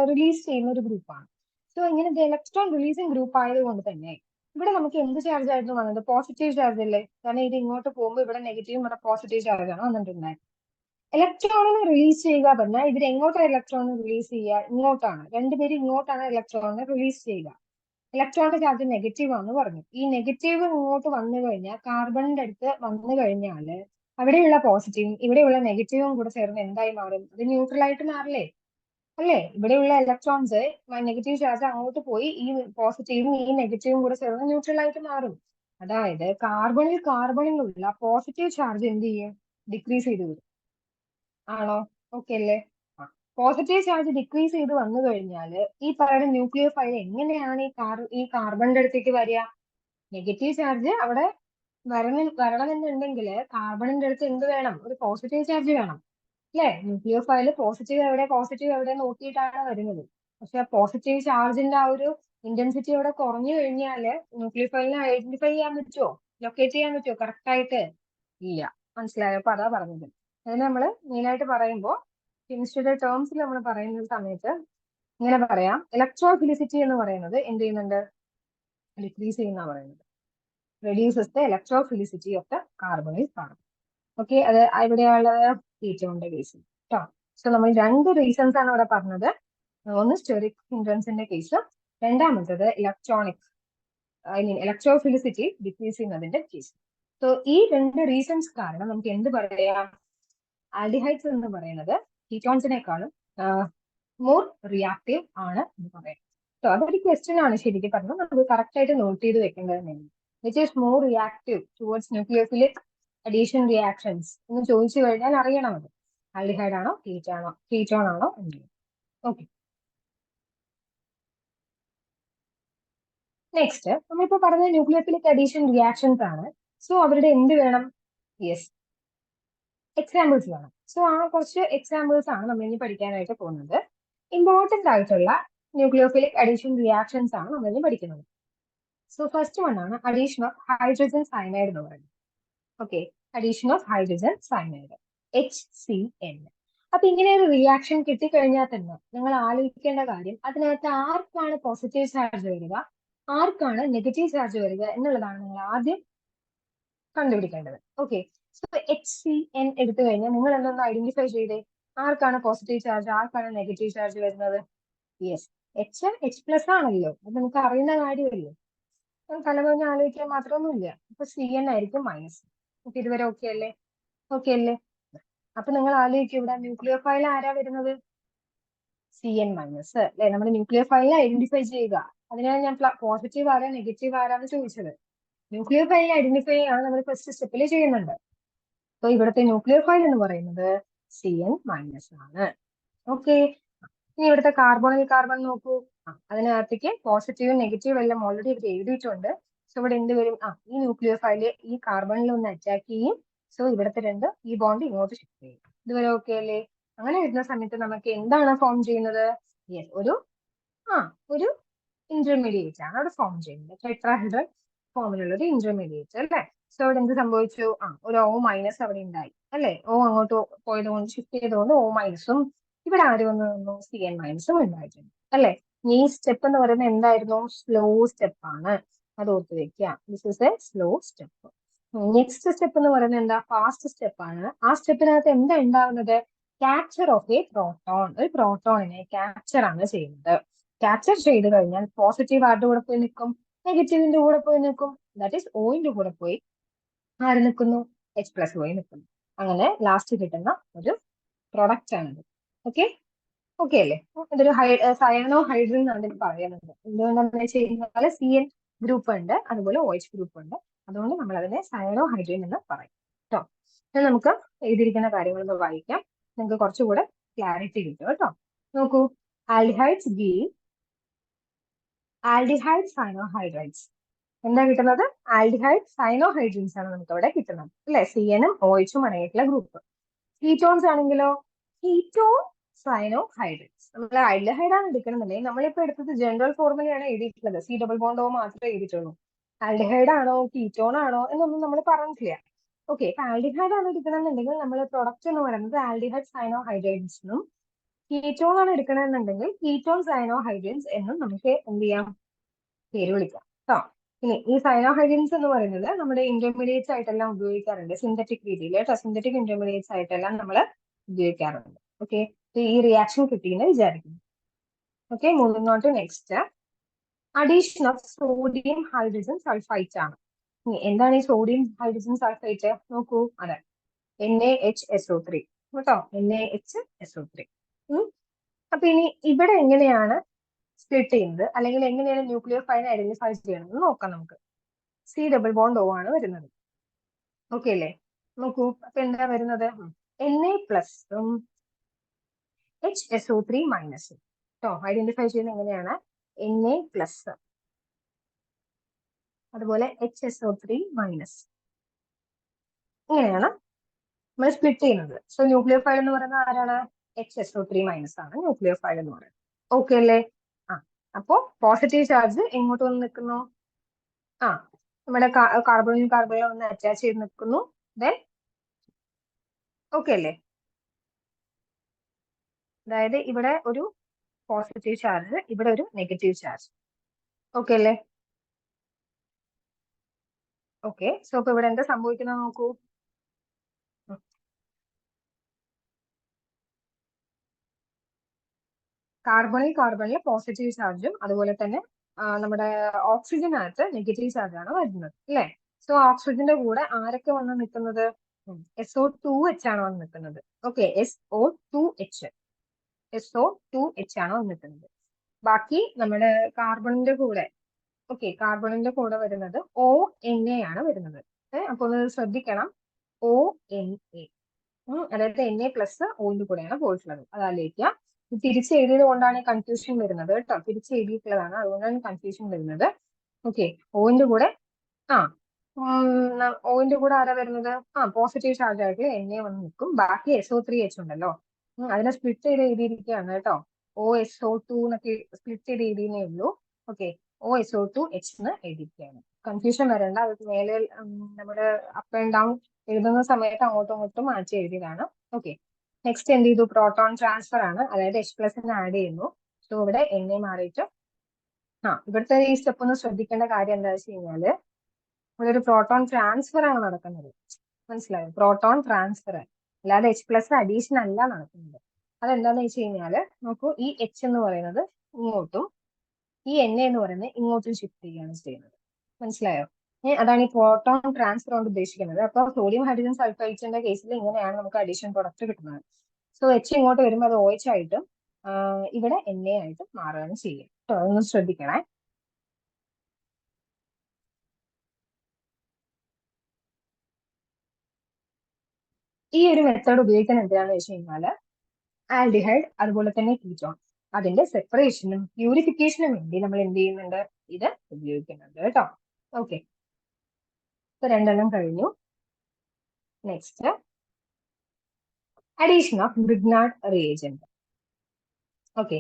റിലീസ് ചെയ്യുന്ന ഒരു ഗ്രൂപ്പാണ്. സോ ഇങ്ങനെ ഇലക്ട്രോൺ റിലീസിങ് ഗ്രൂപ്പ് ആയതുകൊണ്ട് തന്നെ ഇവിടെ നമുക്ക് എന്ത് ചാർജ് ആയിരുന്നു വന്നത്? പോസിറ്റീവ് ചാർജ് അല്ലേ? കാരണം ഇത് ഇങ്ങോട്ട് പോകുമ്പോൾ ഇവിടെ നെഗറ്റീവ്, ഇവിടെ പോസിറ്റീവ് ചാർജ് ആണ് വന്നിട്ടുണ്ടായത്. ഇലക്ട്രോണിനെ റിലീസ് ചെയ്യുക പറഞ്ഞാൽ ഇതിൽ എങ്ങോട്ടാണ് ഇലക്ട്രോണിനെ റിലീസ് ചെയ്യുക? ഇങ്ങോട്ടാണ്. രണ്ടുപേരും ഇങ്ങോട്ടാണ് ഇലക്ട്രോണിനെ റിലീസ് ചെയ്യുക. ഇലക്ട്രോണിന്റെ ചാർജ് നെഗറ്റീവ് ആണെന്ന് പറഞ്ഞു. ഈ നെഗറ്റീവ് ഇങ്ങോട്ട് വന്നു കഴിഞ്ഞാൽ, കാർബണിന്റെ അടുത്ത് വന്നു കഴിഞ്ഞാൽ അവിടെയുള്ള പോസിറ്റീവും ഇവിടെയുള്ള നെഗറ്റീവും കൂടെ ചേർന്ന് എന്തായി മാറും? അത് ന്യൂട്രൽ ആയിട്ട് മാറില്ലേ? അല്ലേ? ഇവിടെയുള്ള ഇലക്ട്രോൺസ്, നെഗറ്റീവ് ചാർജ് അങ്ങോട്ട് പോയി ഈ പോസിറ്റീവും ഈ നെഗറ്റീവും കൂടെ ചേർന്ന് ന്യൂട്രൽ ആയിട്ട് മാറും. അതായത് കാർബണിലുള്ള പോസിറ്റീവ് ചാർജ് എന്ത് ചെയ്യും? ഡിക്രീസ് ചെയ്ത് വരും. ആണോ? ഓക്കെ അല്ലേ? പോസിറ്റീവ് ചാർജ് ഡിക്രീസ് ചെയ്ത് വന്നു കഴിഞ്ഞാൽ ഈ പറയുന്ന ന്യൂക്ലിയർ ഫൈൽ എങ്ങനെയാണ് ഈ കാർബണിന്റെ അടുത്തേക്ക് വരിക? നെഗറ്റീവ് ചാർജ് അവിടെ വരണമെന്നുണ്ടെങ്കിൽ കാർബണിന്റെ അടുത്ത് എന്ത് വേണം? ഒരു പോസിറ്റീവ് ചാർജ് വേണം അല്ലേ? ന്യൂക്ലിയർ ഫയൽ പോസിറ്റീവ് എവിടെ നോക്കിയിട്ടാണ് വരുന്നത്. പക്ഷെ പോസിറ്റീവ് ചാർജിന്റെ ആ ഒരു ഇന്റൻസിറ്റി അവിടെ കുറഞ്ഞു കഴിഞ്ഞാൽ ന്യൂക്ലിയർ ഫയലിനെ ഐഡന്റിഫൈ ചെയ്യാൻ പറ്റുമോ? ലൊക്കേറ്റ് ചെയ്യാൻ പറ്റുമോ കറക്റ്റ് ആയിട്ട്? ഇല്ല. മനസ്സിലായോ? അപ്പൊ അതാ പറഞ്ഞത്. അതിന് നമ്മൾ മെയിൻ ആയിട്ട് പറയുമ്പോൾ കെമിസ്ട്രിയുടെ ടേംസിൽ നമ്മൾ പറയുന്ന സമയത്ത് ഇങ്ങനെ പറയാം, ഇലക്ട്രോഫിലിസിറ്റി എന്ന് പറയുന്നത് എന്ത് ചെയ്യുന്നുണ്ട്? ഡിക്രീസ് ചെയ്യുന്ന പറയുന്നത്. Reduces the electrophilicity of the carbonyl carbon. Okay, അത് ഇവിടെയുള്ള കീറ്റോണിന്റെ കേസ് കേട്ടോ. സോ നമ്മൾ രണ്ട് റീസൺസ് ആണ് ഇവിടെ പറഞ്ഞത്. ഒന്ന് സ്റ്റെറിക് ഹിൻഡ്രൻസിന്റെ കേസ്, രണ്ടാമത്തത് ഇലക്ട്രോഫിലിസിറ്റി ഡിക്രീസ് ചെയ്യുന്നതിന്റെ കേസ്. സോ ഈ രണ്ട് റീസൺസ് കാരണം നമുക്ക് എന്ത് പറയാം? ആൽഡിഹൈഡ്സ് എന്ന് പറയുന്നത് കീറ്റോൺസിനേക്കാളും മോർ റിയാക്റ്റീവ് ആണ് എന്ന് പറയാം. സോ അതൊരു ക്വസ്റ്റ്യൻ ആണ് ശരിക്കും പറഞ്ഞാൽ, നമുക്ക് കറക്റ്റ് ആയിട്ട് നോട്ട് ചെയ്ത് വെക്കേണ്ടത് തന്നെയാണ്. Which is more reactive towards nucleophilic addition reactions എന്ന് ചോദിച്ചു കഴിഞ്ഞാൽ അറിയണം അത് ആൽഡിഹൈഡ് ആണോ കീറ്റോൺ ആണോ എന്ന്. ഓക്കെ, നെക്സ്റ്റ് നമ്മളിപ്പോ പറഞ്ഞ ന്യൂക്ലിയോഫിലിക് അഡീഷൻ റിയാക്ഷൻസ് ആണ്. സോ അവരുടെ എന്ത് വേണം? യെസ്, എക്സാമ്പിൾസ് വേണം. സോ ആ കുറച്ച് എക്സാമ്പിൾസ് ആണ് നമ്മൾ ഇനി പഠിക്കാനായിട്ട് പോകുന്നത്. ഇമ്പോർട്ടന്റ് ആയിട്ടുള്ള ന്യൂക്ലിയോഫിലിക് അഡീഷൻ റിയാക്ഷൻസ് ആണ് നമ്മൾ ഇനി പഠിക്കുന്നത്. സോ ഫസ്റ്റ് വൺ ആണ് അഡീഷൻ ഓഫ് ഹൈഡ്രജൻ സയനൈഡ് എന്ന് പറയുന്നത്. Okay, addition of hydrogen cyanide, HCN. അപ്പൊ ഇങ്ങനെ ഒരു റിയാക്ഷൻ കിട്ടിക്കഴിഞ്ഞാൽ തന്നെ നിങ്ങൾ ആലോചിക്കേണ്ട കാര്യം, അതിനകത്ത് ആർക്കാണ് പോസിറ്റീവ് ചാർജ് വരിക, ആർക്കാണ് നെഗറ്റീവ് ചാർജ് വരിക എന്നുള്ളതാണ് നിങ്ങൾ ആദ്യം കണ്ടുപിടിക്കേണ്ടത്. ഓക്കെ, സോ HCN എടുത്തു കഴിഞ്ഞാൽ നിങ്ങൾ എന്തൊന്ന് ഐഡന്റിഫൈ ചെയ്തേ, ആർക്കാണ് പോസിറ്റീവ് ചാർജ്, ആർക്കാണ് നെഗറ്റീവ് ചാർജ് വരുന്നത്? യെസ്, H+ ആണല്ലോ, അത് നമുക്ക് അറിയുന്ന കാര്യമല്ലേ. തലമുറ ആലോചിക്കാൻ മാത്രമൊന്നുമില്ല. അപ്പൊ CN ആയിരിക്കും മൈനസ്. ഓക്കെ, ഇതുവരെ ഓക്കെ അല്ലേ? ഓക്കെ അല്ലേ? അപ്പൊ നിങ്ങൾ ആലോചിക്കും, ഇവിടെ ന്യൂക്ലിയർ ഫയൽ ആരാ വരുന്നത്? CN മൈനസ് അല്ലെ? നമ്മൾ ന്യൂക്ലിയർ ഫയൽ ഐഡന്റിഫൈ ചെയ്യുക. അതിനാണ് ഞാൻ പോസിറ്റീവ് ആരാ നെഗറ്റീവ് ആരാന്ന് ചോദിച്ചത്. ന്യൂക്ലിയർ ഫയൽ ഐഡന്റിഫൈ ആണ് നമ്മൾ ഫസ്റ്റ് സ്റ്റെപ്പിൽ ചെയ്യുന്നുണ്ട്. അപ്പൊ ഇവിടുത്തെ ന്യൂക്ലിയർ ഫയൽ എന്ന് പറയുന്നത് CN മൈനസ് ആണ്. ഓക്കെ, ഇനി ഇവിടുത്തെ കാർബണിൽ കാർബൺ നോക്കൂ. അതിനകത്തേക്ക് പോസിറ്റീവും നെഗറ്റീവും എല്ലാം ഓൾറെഡി ഇവിടെ എഴുതിയിട്ടുണ്ട്. സോ ഇവിടെ എന്ത് വരും? ഈ ന്യൂക്ലിയർ ഫയൽ ഈ കാർബണിൽ ഒന്ന് അറ്റാക്ക് ചെയ്യും. സോ ഇവിടുത്തെ ഈ ബോണ്ട് ഇങ്ങോട്ട് ഷിഫ്റ്റ് ചെയ്യും. ഇതുവരെ ഓക്കെ അല്ലേ? അങ്ങനെ വരുന്ന സമയത്ത് നമുക്ക് എന്താണ് ഫോം ചെയ്യുന്നത്? യെസ്, ഒരു ഇന്റർമീഡിയറ്റ് ആണ് അവിടെ ഫോം ചെയ്യുന്നത്. ടെട്രാഹെഡ്രൽ ഫോമിലുള്ള ഒരു ഇന്റർമീഡിയറ്റ് അല്ലേ? സോ ഇവിടെ എന്ത് സംഭവിച്ചു? ഒരു O മൈനസ് അവിടെ ഉണ്ടായി അല്ലേ? O അങ്ങോട്ട് പോയത് കൊണ്ട് ഷിഫ്റ്റ് ചെയ്തുകൊണ്ട് O മൈനസും ഇവിടെ ആര് വന്നു? CN മൈനസും ഉണ്ടായിട്ടുണ്ട് അല്ലേ? ഈ സ്റ്റെപ്പ് എന്ന് പറയുന്നത് എന്തായിരുന്നു? സ്ലോ സ്റ്റെപ്പ് ആണ്. അത് ഓർത്ത് വെക്കുക. This is A slow step. Next step എന്ന് പറയുന്നത് എന്താ? ഫാസ്റ്റ് സ്റ്റെപ്പ് ആണ്. ആ സ്റ്റെപ്പിനകത്ത് എന്താ ഉണ്ടാവുന്നത്? Capture of A proton. ഒരു പ്രോട്ടോണിനെ ക്യാപ്ചർ ആണ് ചെയ്യുന്നത്. ക്യാപ്ചർ ചെയ്ത് കഴിഞ്ഞാൽ പോസിറ്റീവ് ആരുടെ കൂടെ പോയി നിൽക്കും? നെഗറ്റീവിന്റെ കൂടെ പോയി നിൽക്കും. ദാറ്റ് ഈസ് ഓയിന്റെ കൂടെ പോയി ആര് നിൽക്കുന്നു? H+ പോയി നിൽക്കുന്നു. അങ്ങനെ ലാസ്റ്റ് കിട്ടുന്ന ഒരു പ്രൊഡക്റ്റ് ആണിത്. ഓക്കെ ഓക്കെ അല്ലേ? ഇതൊരു സയനോ ഹൈഡ്രജൻ എന്നാണ് ഇതിന് പറയുന്നത്. എന്തുകൊണ്ടാണെന്ന് വെച്ച് കഴിഞ്ഞാൽ CN ഗ്രൂപ്പ് ഉണ്ട്, അതുപോലെ OH ഗ്രൂപ്പ് ഉണ്ട്. അതുകൊണ്ട് നമ്മൾ അതിനെ സയനോ ഹൈഡ്രജൻ എന്ന് പറയും കേട്ടോ. ഇനി നമുക്ക് എഴുതിയിരിക്കുന്ന കാര്യങ്ങളൊന്ന് വായിക്കാം. നിങ്ങൾക്ക് കുറച്ചുകൂടെ ക്ലാരിറ്റി കിട്ടും കേട്ടോ. നോക്കൂ, ആൽഡിഹൈഡ്സ് ഗീവ് ആൽഡിഹൈഡ് സൈനോഹൈഡ്രൈഡ്സ്. എന്താ കിട്ടുന്നത്? ആൽഡിഹൈഡ് സൈനോഹൈഡ്രൻസ് ആണ് നമുക്ക് അവിടെ കിട്ടുന്നത് അല്ലെ? CN ഉം OH ഉം അടങ്ങിയിട്ടുള്ള ഗ്രൂപ്പ്. കീറ്റോൺസ് ആണെങ്കിലോ കീറ്റോൺ സൈനോഹൈഡ്രേറ്റ്സ്. നമ്മൾ ആൽഡിഹൈഡ് ആണ് എടുക്കണമെന്നുണ്ടെങ്കിൽ നമ്മളിപ്പോ എടുത്തത് ജനറൽ ഫോർമുലയാണ് എഴുതിയിട്ടുള്ളത്. C+O മാത്രമേ എഴുതിയിട്ടുള്ളൂ. ആൽഡിഹൈഡ് ആണോ കീറ്റോൺ ആണോ എന്നൊന്നും നമ്മൾ പറഞ്ഞിട്ടില്ല. ഓക്കെ, ഇപ്പൊ ആൽഡിഹൈഡ് ആണ് എടുക്കണമെന്നുണ്ടെങ്കിൽ നമ്മൾ പ്രൊഡക്റ്റ് എന്ന് പറയുന്നത് ആൽഡിഹൈഡ് സൈനോഹൈഡ്രേറ്റ്സ് എന്നും, കീറ്റോൺ ആണ് എടുക്കണമെന്നുണ്ടെങ്കിൽ കീറ്റോൺ സൈനോഹൈഡ്രേറ്റ്സ് എന്നും നമുക്ക് എന്ത് ചെയ്യാം, പേര് വിളിക്കാം കേട്ടോ. ഇനി ഈ സൈനോഹൈഡ്രൻസ് എന്ന് പറയുന്നത് നമ്മുടെ ഇന്റർമീഡിയറ്റ്സ് ആയിട്ടെല്ലാം ഉപയോഗിക്കാറുണ്ട്, സിന്തറ്റിക് രീതിയിൽ കേട്ടോ. സിന്തറ്റിക് ഇന്റർമീഡിയറ്റ്സ് ആയിട്ടെല്ലാം നമ്മൾ ഉപയോഗിക്കാറുണ്ട്. ഓക്കെ, ഈ റിയാക്ഷൻ കിട്ടിയെന്ന് വിചാരിക്കുന്നു. Okay, moving on to next. Addition of sodium hydrogen sulphite ആണ്. ഇനി എന്താണ് ഈ സോഡിയം ഹൈഡ്രജൻ സൾഫൈറ്റ്? നോക്കൂ, അതെ, NaHSO3 കേട്ടോ, NaHSO3. അപ്പൊ ഇനി ഇവിടെ എങ്ങനെയാണ് സ്പ്ലിറ്റ് ചെയ്യുന്നത്, അല്ലെങ്കിൽ എങ്ങനെയാണ് ന്യൂക്ലിയോഫൈൽ ഐഡന്റിഫൈ ചെയ്യണമെന്ന് നോക്കാം നമുക്ക്. C+O ആണ് വരുന്നത്. ഓക്കെ അല്ലേ? നോക്കൂ, അപ്പൊ എന്താ വരുന്നത്? Na+ഉം HSO3 മൈനസും കേട്ടോ. ഐഡന്റിഫൈ ചെയ്യുന്നത് എങ്ങനെയാണ്? Na+, അതുപോലെ HSO3 മൈനസ്, ഇങ്ങനെയാണ് നമ്മൾ സ്പ്ലിറ്റ് ചെയ്യുന്നത്. സോ ന്യൂക്ലിയോഫൈൽ എന്ന് പറയുന്നത് ആരാണ്? HSO3 മൈനസ് ആണ് ന്യൂക്ലിയോഫൈൽ എന്ന് പറയുന്നത്. ഓക്കെ അല്ലേ? അപ്പോ പോസിറ്റീവ് ചാർജ് എങ്ങോട്ട് വന്ന് നിൽക്കുന്നു? നമ്മുടെ കാർബണിൽ ഒന്ന് അറ്റാച്ച് ചെയ്ത് നിൽക്കുന്നു. ദെൻ ഓക്കെ അല്ലേ? അതായത് ഇവിടെ ഒരു പോസിറ്റീവ് ചാർജ്, ഇവിടെ ഒരു നെഗറ്റീവ് ചാർജ്. ഓക്കെ അല്ലേ? ഓക്കെ, സോ ഇപ്പൊ ഇവിടെ എന്താ സംഭവിക്കുന്നത് നോക്കൂ. കാർബണിൽ പോസിറ്റീവ് ചാർജും അതുപോലെ തന്നെ നമ്മുടെ ഓക്സിജനകത്ത് നെഗറ്റീവ് ചാർജാണ് വരുന്നത് അല്ലേ? സോ ഓക്സിജന്റെ കൂടെ ആരൊക്കെ വന്ന് നിൽക്കുന്നത്? SO2H ആണ് വന്ന് നിൽക്കുന്നത്. ഓക്കെ, SO2H ആണ് വന്ന് നിൽക്കുന്നത്. ബാക്കി നമ്മുടെ കാർബണിന്റെ കൂടെ, ഓക്കെ, കാർബണിന്റെ കൂടെ വരുന്നത് ONa ആണ് വരുന്നത്. അപ്പൊ ഒന്ന് ശ്രദ്ധിക്കണം, ONa, അതായത് Na+ ഓന്റെ കൂടെയാണ് പോയിട്ടുള്ളത്. അത് ആലോചിക്കുക. തിരിച്ച് എഴുതിയത് കൊണ്ടാണ് കൺഫ്യൂഷൻ വരുന്നത് കേട്ടോ. തിരിച്ച് എഴുതിയിട്ടുള്ളതാണ്, അതുകൊണ്ടാണ് കൺഫ്യൂഷൻ വരുന്നത്. ഓക്കെ, ഓന്റെ കൂടെ ഓന്റെ കൂടെ ആരാ വരുന്നത്? പോസിറ്റീവ് ചാർജ് ആയിട്ട് Na വന്ന് നിൽക്കും. ബാക്കി SO3H ഉണ്ടല്ലോ, അതിനെ സ്പ്ലിറ്റ് ചെയ്ത് എഴുതിയിരിക്കുകയാണ് കേട്ടോ. OSO2 എന്നൊക്കെ സ്പ്ലിറ്റ് ചെയ്ത് എഴുതിയേ ഉള്ളൂ. ഓക്കെ, OSO2H എന്ന് എഴുതിയിരിക്കുകയാണ്. കൺഫ്യൂഷൻ വരേണ്ട, അത് മേലെ നമ്മുടെ അപ്പ് ആൻഡ് ഡൗൺ എഴുതുന്ന സമയത്ത് അങ്ങോട്ടും ഇങ്ങോട്ടും മാറ്റി എഴുതിയതാണ്. ഓക്കെ, നെക്സ്റ്റ് എന്ത് ചെയ്തു? പ്രോട്ടോൺ ട്രാൻസ്ഫർ ആണ്, അതായത് H+ ആഡ് ചെയ്യുന്നു. സോ ഇവിടെ Na മാറിയിട്ട് ഇവിടുത്തെ ഈ സ്റ്റെപ്പ് ഒന്ന് ശ്രദ്ധിക്കേണ്ട കാര്യം എന്താ വെച്ച് കഴിഞ്ഞാല്, ഇവിടെ ഒരു പ്രോട്ടോൺ ട്രാൻസ്ഫർ ആണ് നടക്കുന്നത്. മനസ്സിലായോ? പ്രോട്ടോൺ ട്രാൻസ്ഫർ, അല്ലാതെ H+ അഡീഷൻ അല്ല നടക്കുന്നത്. അതെന്താന്ന് വെച്ച് കഴിഞ്ഞാല് നോക്കൂ, ഈ H എന്ന് പറയുന്നത് ഇങ്ങോട്ടും ഈ Na എന്ന് പറയുന്നത് ഇങ്ങോട്ടും ഷിഫ്റ്റ് ചെയ്യുകയാണ് ചെയ്യുന്നത്. മനസ്സിലായോ? അതാണ് ഈ പ്രോട്ടോൺ ട്രാൻസ്ഫർ കൊണ്ട് ഉദ്ദേശിക്കുന്നത്. അപ്പൊ സോഡിയം ഹൈഡ്രജൻ സൾഫൈറ്റിന്റെ കേസിൽ ഇങ്ങനെയാണ് നമുക്ക് അഡീഷൻ പ്രൊഡക്റ്റ് കിട്ടുന്നത്. സോ H ഇങ്ങോട്ട് വരുമ്പോൾ അത് OH ആയിട്ടും ഇവിടെ Na ആയിട്ടും മാറുകയാണ് ചെയ്യുക കേട്ടോ. അതൊന്ന് ശ്രദ്ധിക്കണേ. ഈ ഒരു മെത്തേഡ് ഉപയോഗിക്കുന്നത് എന്തിനാന്ന് വെച്ച് കഴിഞ്ഞാല് ആൽഡിഹൈഡ് അതുപോലെ തന്നെ കീറ്റോൺ അതിന്റെ സെപ്പറേഷനും പ്യൂരിഫിക്കേഷനും വേണ്ടി നമ്മൾ എന്ത് ചെയ്യുന്നുണ്ട്? ഇത് ഉപയോഗിക്കുന്നുണ്ട് കേട്ടോ. ഓക്കെ, ഇപ്പൊ രണ്ടെണ്ണം കഴിഞ്ഞു. Next, addition of Grignard reagent. Okay,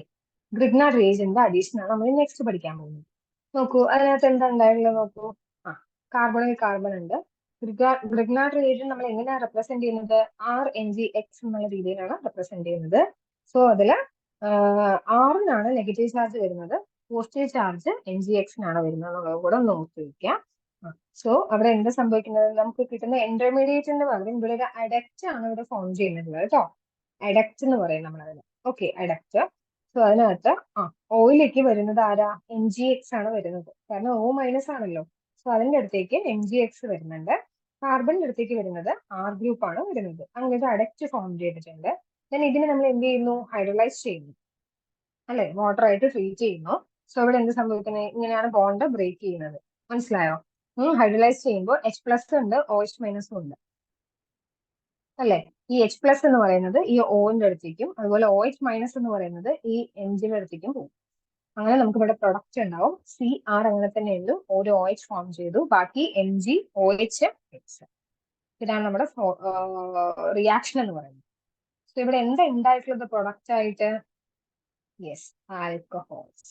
Grignard reagent addition ആണ് നമ്മൾ നെക്സ്റ്റ് പഠിക്കാൻ പോകുന്നത്. നോക്കൂ, അതിനകത്ത് എന്താ ഉണ്ടായിട്ടുള്ളത് നോക്കൂ. കാർബണിൽ കാർബൺ ഉണ്ട്. ഗ്രിഗ്നാർഡ് റിയേജന്റ് നമ്മൾ എങ്ങനെയാണ് റെപ്രസെന്റ് ചെയ്യുന്നത്? RNgX എന്നുള്ള രീതിയിലാണ് റെപ്രസെന്റ് ചെയ്യുന്നത്. സോ അതില് ആറിനാണ് നെഗറ്റീവ് ചാർജ് വരുന്നത്, പോസിറ്റീവ് ചാർജ് NgX-നാണ് വരുന്നത് എന്നുള്ളത് കൂടെ ഒന്ന് നോക്കി വയ്ക്കുക. സോ അവിടെ എന്താ സംഭവിക്കുന്നത്? നമുക്ക് കിട്ടുന്ന ഇന്റർമീഡിയറ്റിന്റെ പകരം ഇവിടെ ഒരു അഡക്റ്റ് ആണ് ഇവിടെ ഫോം ചെയ്യുന്നത് കേട്ടോ. അഡക്റ്റ് എന്ന് പറയും നമ്മളതിന്. Okay, adduct. സോ അതിനകത്ത് ഓയിലേക്ക് വരുന്നത് ആരാ, NgX ആണ് വരുന്നത്, കാരണം O മൈനസ് ആണല്ലോ. സോ അതിന്റെ അടുത്തേക്ക് NgX വരുന്നുണ്ട്. കാർബണിന്റെ അടുത്തേക്ക് വരുന്നത് R ഗ്രൂപ്പ് ആണ് വരുന്നത്. അങ്ങനെ ഒരു അഡക്റ്റ് ഫോം ചെയ്തിട്ടുണ്ട്. ദെൻ ഇതിനെ നമ്മൾ എന്ത് ചെയ്യുന്നു, ഹൈഡ്രലൈസ് ചെയ്യുന്നു, അല്ലെ, വാട്ടർ ആയിട്ട് ട്രീറ്റ് ചെയ്യുന്നു. സോ ഇവിടെ എന്ത് സംഭവിക്കുന്നത്, ഇങ്ങനെയാണ് ബോണ്ട് ബ്രേക്ക് ചെയ്യുന്നത്. മനസ്സിലായോ? ഹൈഡ്രലൈസ് ചെയ്യുമ്പോൾ H+ ഉണ്ട്, OH- ഉണ്ട്, അല്ലെ. ഈ H+ എന്ന് പറയുന്നത് ഈ ഓന്റെ അടുത്തേക്കും, അതുപോലെ OH- എന്ന് പറയുന്നത് ഈ എൻജിന്റെ അടുത്തേക്കും പോകും. അങ്ങനെ നമുക്ക് ഇവിടെ പ്രൊഡക്റ്റ് ഉണ്ടാവും. CR അങ്ങനെ തന്നെ ഉണ്ട്, ഒരു OH ഫോം ചെയ്തു, ബാക്കി MgOH X. ഇതാണ് നമ്മുടെ റിയാക്ഷൻ എന്ന് പറയുന്നത്. സോ ഇവിടെ എന്താ ഉണ്ടായിട്ടുള്ളത് പ്രൊഡക്റ്റ് ആയിട്ട്? Yes, alcohols.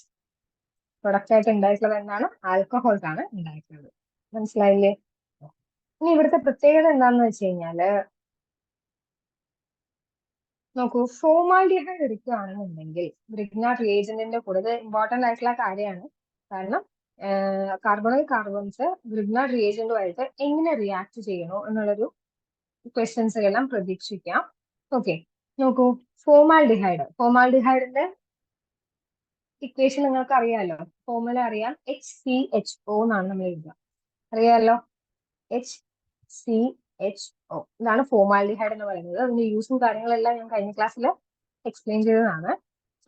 പ്രൊഡക്റ്റ് ആയിട്ട് ഉണ്ടായിട്ടുള്ളത് എന്താണ്? ആൽക്കഹോൾസ് ആണ് ഉണ്ടായിട്ടുള്ളത്. മനസ്സിലായില്ലേ? ഇനി ഇവിടുത്തെ പ്രത്യേകത എന്താണെന്ന് വെച്ച് കഴിഞ്ഞാല്, നോക്കൂ, ഫോമാൽഡിഹൈഡ് എടുക്കുകയാണെന്നുണ്ടെങ്കിൽ ബ്രിഗ്നാർഡ് റിയേജന്റിന്റെ കൂടെ, ഇത് ഇമ്പോർട്ടന്റ് ആയിട്ടുള്ള കാര്യമാണ്. കാരണം കാർബണൽ കാർബൺസ് ബ്രിഗ്നാർഡ് റിയേജന്റുമായിട്ട് എങ്ങനെ റിയാക്ട് ചെയ്യണോ എന്നുള്ളൊരു ക്വസ്റ്റ്യൻസ് എല്ലാം പ്രതീക്ഷിക്കാം. ഓക്കെ, നോക്കൂ, ഫോമാൽഡിഹൈഡിന്റെ ഇക്വേഷൻ നിങ്ങൾക്ക് അറിയാലോ, ഫോർമുല അറിയാം, HCHO എന്നാണ് നമ്മൾ എഴുതുക, അറിയാലോ, HCHO. ഇതാണ് ഫോമാൽഡിഹൈഡ് എന്ന് പറയുന്നത്. അതിന്റെ യൂസും കാര്യങ്ങളെല്ലാം ഞാൻ കഴിഞ്ഞ ക്ലാസ്സിൽ എക്സ്പ്ലെയിൻ ചെയ്തതാണ്.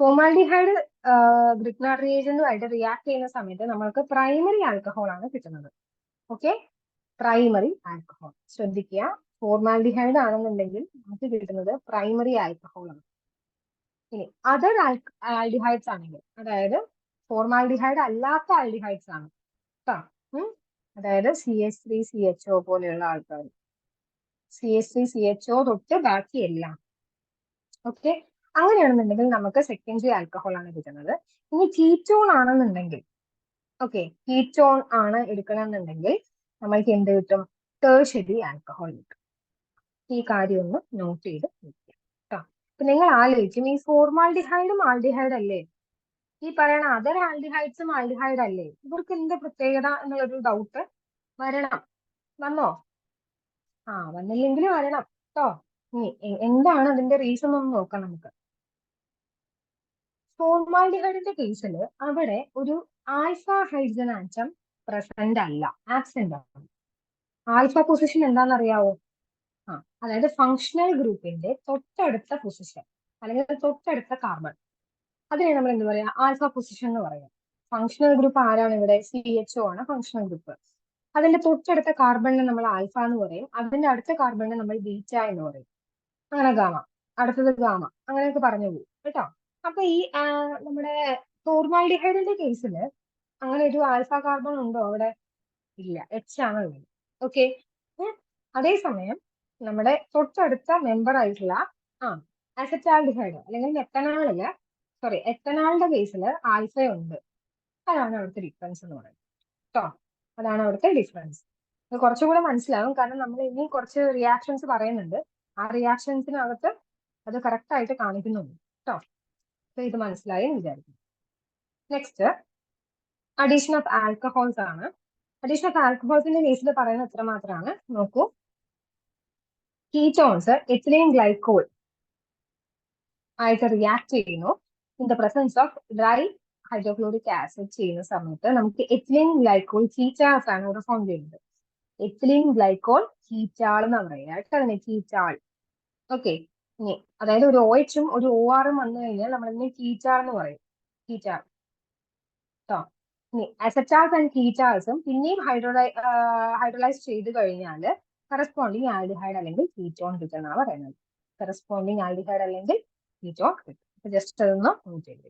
ഫോമാൽഡിഹൈഡ് ഗ്രിഗ്നാർഡ് റിയേജന്റുമായിട്ട് റിയാക്ട് ചെയ്യുന്ന സമയത്ത് നമ്മൾക്ക് പ്രൈമറി ആൽക്കഹോൾ ആണ് കിട്ടുന്നത്. ഓക്കെ, പ്രൈമറി ആൽക്കഹോൾ ശ്രദ്ധിക്കുക. ഫോർമാൽഡിഹൈഡ് ആണെന്നുണ്ടെങ്കിൽ നമുക്ക് കിട്ടുന്നത് പ്രൈമറി ആൽക്കഹോൾ ആണ്. ഇനി അതർ ആൽഡിഹൈഡ്സ് ആണെങ്കിൽ, അതായത് ഫോർമാൽഡിഹൈഡ് അല്ലാത്ത ആൽഡിഹൈഡ്സ് ആണ് കേട്ടോ, അതായത് CH3CHO പോലെയുള്ള ആൾക്കാർ, CH3CHO തൊട്ട് ബാക്കി എല്ലാം. ഓക്കെ, അങ്ങനെയാണെന്നുണ്ടെങ്കിൽ നമുക്ക് സെക്കൻഡറി ആൽക്കഹോൾ ആണ് കിട്ടുന്നത്. ഇനി കീറ്റോൺ ആണെന്നുണ്ടെങ്കിൽ, ഓക്കെ, കീറ്റോൺ ആണ് എടുക്കണമെന്നുണ്ടെങ്കിൽ നമ്മൾക്ക് എന്ത് കിട്ടും, ടേഴ്ഷ്യറി ആൽക്കഹോൾ കിട്ടും. ഈ കാര്യം ഒന്ന് നോട്ട് ചെയ്ത് വെക്കുക കേട്ടോ. അപ്പൊ നിങ്ങൾ ആലോചിക്കും, ഈ ഫോർമാൽഡിഹൈഡും ആൽഡിഹൈഡ് അല്ലേ, ഈ പറയണ അതർ ആൽഡിഹൈഡ്സും ആൽഡിഹൈഡ് അല്ലേ, ഇവർക്ക് എന്ത് പ്രത്യേകത എന്നുള്ളൊരു ഡൗട്ട് വരണം. വന്നോ? വന്നില്ലെങ്കിൽ വരണം കേട്ടോ. ഇനി എന്താണ് അതിന്റെ റീസൺ ഒന്ന് നോക്കാം നമുക്ക്. ഫോർമാൽഡിഹൈഡിന്റെ കേസിൽ അവിടെ ഒരു ആൽഫ ഹൈഡ്രജൻ ആറ്റം പ്രസന്റ് അല്ല, ആബ്സെന്റ് ആണ്. ആൽഫ പൊസിഷൻ എന്താണെന്നറിയാവോ? അതായത് ഫങ്ഷണൽ ഗ്രൂപ്പിന്റെ തൊട്ടടുത്ത പൊസിഷൻ അല്ലെങ്കിൽ തൊട്ടടുത്ത കാർബൺ, അതിനെ നമ്മൾ എന്ത് പറയാ, ആൽഫ പൊസിഷൻ എന്ന് പറയാം. ഫങ്ഷണൽ ഗ്രൂപ്പ് ആരാണ് ഇവിടെ? CHO ആണ് ഫങ്ഷണൽ ഗ്രൂപ്പ്. അതിന്റെ തൊട്ടടുത്ത കാർബണിനെ നമ്മൾ ആൽഫ എന്ന് പറയും, അതിന്റെ അടുത്ത കാർബണിനെ നമ്മൾ ബീറ്റ എന്ന് പറയും, അങ്ങനെ ഗാമ, അടുത്തത് ഗാമ, അങ്ങനെയൊക്കെ പറഞ്ഞു പോകും കേട്ടോ. അപ്പൊ ഈ നമ്മുടെ ഫോർമാൽഡിഹൈഡിന്റെ കേസിൽ അങ്ങനെ ഒരു ആൽഫ കാർബൺ ഉണ്ടോ അവിടെ? ഇല്ല, H ആണ് ഉള്ളത്. ഓക്കെ, അതേസമയം നമ്മുടെ തൊട്ടടുത്ത മെമ്പർ ആയിട്ടുള്ള അസറ്റാൽഡിഹൈഡ് അല്ലെങ്കിൽ എത്തനാളിന്റെ കേസിൽ ആൽഫ ഉണ്ട്. അതാണ് അവിടുത്തെ ഡിഫറൻസ് എന്ന് പറയുന്നത് കേട്ടോ. അതാണ് അവിടുത്തെ ഡിഫറൻസ്. കുറച്ചുകൂടെ മനസ്സിലാവും, കാരണം നമ്മൾ ഇനി കുറച്ച് റിയാക്ഷൻസ് പറയുന്നുണ്ട്. ആ റിയാക്ഷൻസിനകത്ത് അത് കറക്റ്റ് ആയിട്ട് കാണിക്കുന്നുണ്ട് കേട്ടോ. അപ്പൊ ഇത് മനസ്സിലായി എന്ന് വിചാരിക്കുന്നു. നെക്സ്റ്റ്, അഡീഷൻ ഓഫ് ആൽക്കഹോൾസ് ആണ്. അഡീഷൻ ഓഫ് ആൽക്കഹോൾസിന്റെ കേസിൽ പറയുന്നത് എത്ര മാത്രമാണ് നോക്കൂ. കീറ്റോൺസ് എത്തിലീൻ ഗ്ലൈക്കോൾ ആയിട്ട് റിയാക്ട് ചെയ്യുന്നു in the presence of dry hydrochloric acid ചെയ്യുന്ന സമയത്ത് നമുക്ക് എത്തിലീൻ ഗ്ലൈക്കോൾ കീറ്റാൾസ് ആണ് ഇവിടെ ഫോം ചെയ്യുന്നത്. എത്തിലീൻ ഗ്ലൈക്കോൾ കീറ്റാൾ എന്ന് പറയുക കേട്ടോ, അതിനെ കീറ്റാൾ. ഓക്കെ, ഇനി അതായത് ഒരു OH-ഉം ഒരു OR-ഉം വന്നു കഴിഞ്ഞാൽ നമ്മൾ ഇതിനെ കീറ്റാൾ എന്ന് പറയും, കീറ്റാൾ കേട്ടോ. ഇനി അസറ്റാൾസ് ആൻഡ് കീറ്റാൾസും പിന്നെയും ഹൈഡ്രോളൈസ് ചെയ്ത് കഴിഞ്ഞാൽ കറസ്പോണ്ടിങ് ആൽഡിഹൈഡ് അല്ലെങ്കിൽ കീറ്റോൺ കിട്ടുന്നതാണ് പറയുന്നത്. കറസ്പോണ്ടിങ് ആൽഡിഹൈഡ് അല്ലെങ്കിൽ കീറ്റോൺ കിട്ടും. ജസ്റ്റ് അതൊന്ന് നോട്ട് ചെയ്ത്.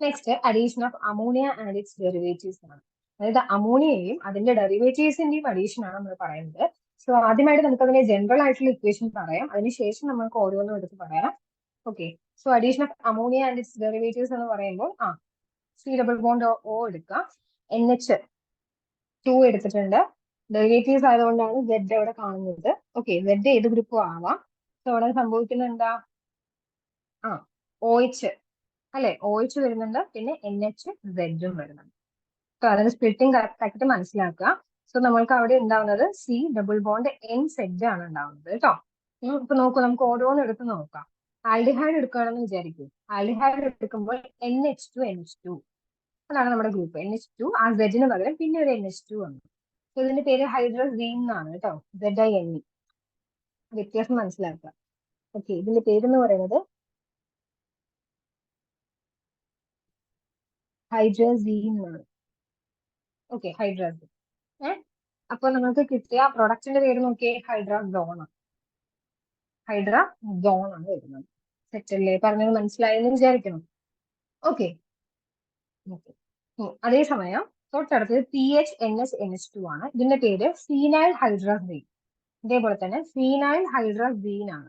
Next, addition of ammonia and its derivatives ആണ്. അതായത് അമോണിയയും അതിന്റെ ഡെറിവേറ്റീവ്സിന്റെയും അഡീഷൻ ആണ് നമ്മൾ പറയുന്നത്. സോ ആദ്യമായിട്ട് നമുക്ക് അതിന്റെ ജനറൽ ആയിട്ടുള്ള ഇക്വേഷൻ പറയാം, അതിനുശേഷം നമുക്ക് ഓരോന്നും എടുത്ത് പറയാം. Okay, so addition of ammonia and its derivatives എന്ന് പറയുമ്പോൾ C ഡബിൾ ബോണ്ട് O എടുക്കാം, NH2 എടുത്തിട്ടുണ്ട്. ഡെറിവേറ്റീവ്സ് ആയതുകൊണ്ടാണ് Z അവിടെ കാണുന്നത്. ഓക്കെ, Z ഏത് ഗ്രൂപ്പും ആവാം. സോ അവിടെ സംഭവിക്കുന്നത് എന്താ, OH അല്ലെ, OH വരുന്നുണ്ട്, പിന്നെ NH-Z വരുന്നുണ്ട്. സോ അതിന്റെ സ്പ്ലിറ്റിംഗ് കറക്റ്റ് ആയിട്ട് മനസ്സിലാക്കുക. സോ നമ്മൾക്ക് അവിടെ ഉണ്ടാവുന്നത് C ഡബിൾ ബോണ്ട് NZ ആണ് ഉണ്ടാവുന്നത് കേട്ടോ. ഇപ്പൊ നോക്കൂ, നമുക്ക് ഓരോന്നും എടുത്ത് നോക്കാം. ആൽഡിഹൈഡ് എടുക്കുകയാണെന്ന് വിചാരിക്കും. ആൽഡിഹൈഡ് എടുക്കുമ്പോൾ NH2 അതാണ് നമ്മുടെ ഗ്രൂപ്പ്. NH2 ആ സെഡിന് പകരം പിന്നെ ഒരു NH2 വന്നു. ഇതിന്റെ പേര് ഹൈഡ്രസീൻ എന്നാണ് കേട്ടോ. ZINE. വ്യത്യാസം മനസ്സിലാക്കുക. ഓക്കെ, ഇതിന്റെ പേരെന്ന് പറയുന്നത് ഹൈഡ്രസീൻ ആണ്. Okay, hydrazine. അപ്പൊ നമുക്ക് കിട്ടിയ പ്രൊഡക്റ്റിന്റെ പേര് നോക്കിയേ, ഹൈഡ്രാസോൺ ആണ് വരുന്നത്. സെറ്റല്ലേ? പറഞ്ഞത് മനസ്സിലായെന്ന് വിചാരിക്കണം. ഓക്കെ. അതേസമയം തൊട്ടടുത്തത് PHNSNH2 ആണ്. ഇതിന്റെ പേര് ഫീനൈൽ ഹൈഡ്രസീൻ. ഇതേപോലെ തന്നെ ഫീനൈൽ ഹൈഡ്രസീൻ ആണ്.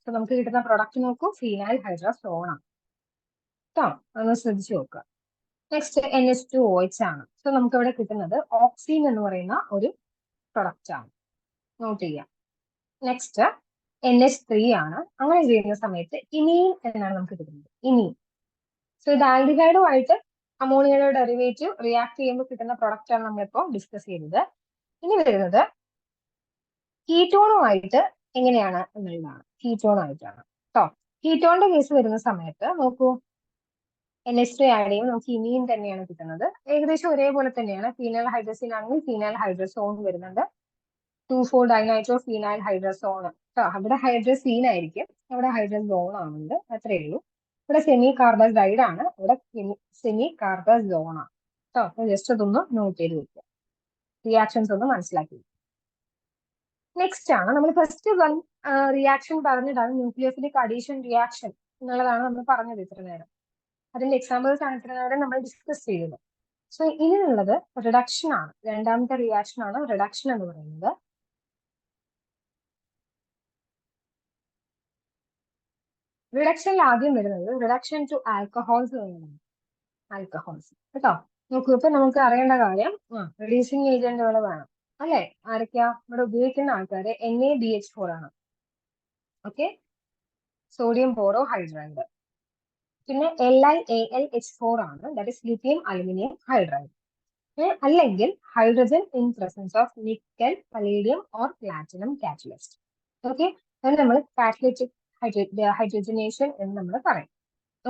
സോ നമുക്ക് കിട്ടുന്ന പ്രൊഡക്റ്റ് നോക്കൂ, ഫീനൈൽ ഹൈഡ്രസോൺ ആണ് കേട്ടോ. അതൊന്ന് ശ്രദ്ധിച്ചു നോക്കുക. നെക്സ്റ്റ് NH2OH ആണ്. സോ നമുക്ക് ഇവിടെ കിട്ടുന്നത് ഓക്സീൻ എന്ന് പറയുന്ന ഒരു പ്രൊഡക്റ്റ് ആണ്. നോട്ട് ചെയ്യാം. നെക്സ്റ്റ് NH3 ആണ്. അങ്ങനെ ചെയ്യുന്ന സമയത്ത് ഇമീൻ എന്നാണ് നമുക്ക് കിട്ടുന്നത്. ഇമീൻ. സോ ഇത് ആൽഡിഹൈഡുമായിട്ട് അമോണിയയുടെ ഡെറിവേറ്റീവ് റിയാക്ട് ചെയ്യുമ്പോൾ കിട്ടുന്ന പ്രൊഡക്റ്റ് ആണ് നമ്മളിപ്പോൾ ഡിസ്കസ് ചെയ്തത്. ഇനി വരുന്നത് കീറ്റോണുമായിട്ട് എങ്ങനെയാണ് എന്നുള്ളതാണ്. കീറ്റോണുമായിട്ടാണ് കേട്ടോ. കീറ്റോണിന്റെ കേസ് വരുന്ന സമയത്ത് നോക്കൂ, NH3 ആഡ് ചെയ്യുമ്പോൾ നമുക്ക് ഇമീൻ തന്നെയാണ് കിട്ടുന്നത്. ഏകദേശം ഒരേപോലെ തന്നെയാണ്. ഫീനൈൽ ഹൈഡ്രസീൻ ആണെങ്കിൽ ഫീനൈൽ ഹൈഡ്രസോൺ വരുന്നുണ്ട്. 2,4 ഡൈനൈട്രോ ഫീനൈൽ ഹൈഡ്രസോൺ കേട്ടോ. അവിടെ ഹൈഡ്രസീൻ ആയിരിക്കും, അവിടെ ഹൈഡ്രസോൺ ആണുണ്ട്. അത്രയേ ഉള്ളൂ. ഇവിടെ സെമി കാർബസൈഡ് ആണ്, ഇവിടെ സെമി കാർബസോൺ ആണ് കേട്ടോ. അപ്പൊ ജസ്റ്റ് അതൊന്ന് നോട്ട് ചെയ്ത് വെക്കുക. റിയാക്ഷൻസ് ഒന്ന് മനസ്സിലാക്കി. നെക്സ്റ്റ് ആണ് നമ്മൾ ഫസ്റ്റ് വൺ റിയാക്ഷൻ പറഞ്ഞതാണ് ന്യൂക്ലിയോഫിലിക് അഡീഷൻ റിയാക്ഷൻ എന്നുള്ളതാണ് നമ്മൾ പറഞ്ഞത് ഇത്ര നേരം. അതിന്റെ എക്സാമ്പിൾസ് ആണ് ഇത്ര നേരം നമ്മൾ ഡിസ്കസ് ചെയ്തത്. സോ ഇതിനുള്ളത് റിഡക്ഷൻ ആണ്. രണ്ടാമത്തെ റിയാക്ഷൻ ആണ് റിഡക്ഷൻ എന്ന് പറയുന്നത്. റിഡക്ഷനിൽ ആദ്യം വരുന്നത് റിഡക്ഷൻ ടു ആൽക്കഹോൾസ് എന്നാണ്. ആൽക്കഹോൾസ് കേട്ടോ. നോക്കൂ, ഇപ്പൊ നമുക്ക് അറിയേണ്ട കാര്യം റെഡ്യൂസിങ് ഏജന്റുകൾ വേണം അല്ലെ. ആരൊക്കെയാ ഇവിടെ ഉപയോഗിക്കുന്ന ആൾക്കാർ? NaBH4 ആണ്. Okay, sodium borohydride. പിന്നെ LiAlH4 ആണ്, that is lithium aluminium hydride. അല്ലെങ്കിൽ hydrogen in presence of nickel, palladium or platinum catalyst. Okay, അത് നമ്മൾ കാറ്റലിറ്റിക് ഹൈഡ്രജനേഷൻ എന്ന് നമ്മൾ പറയും.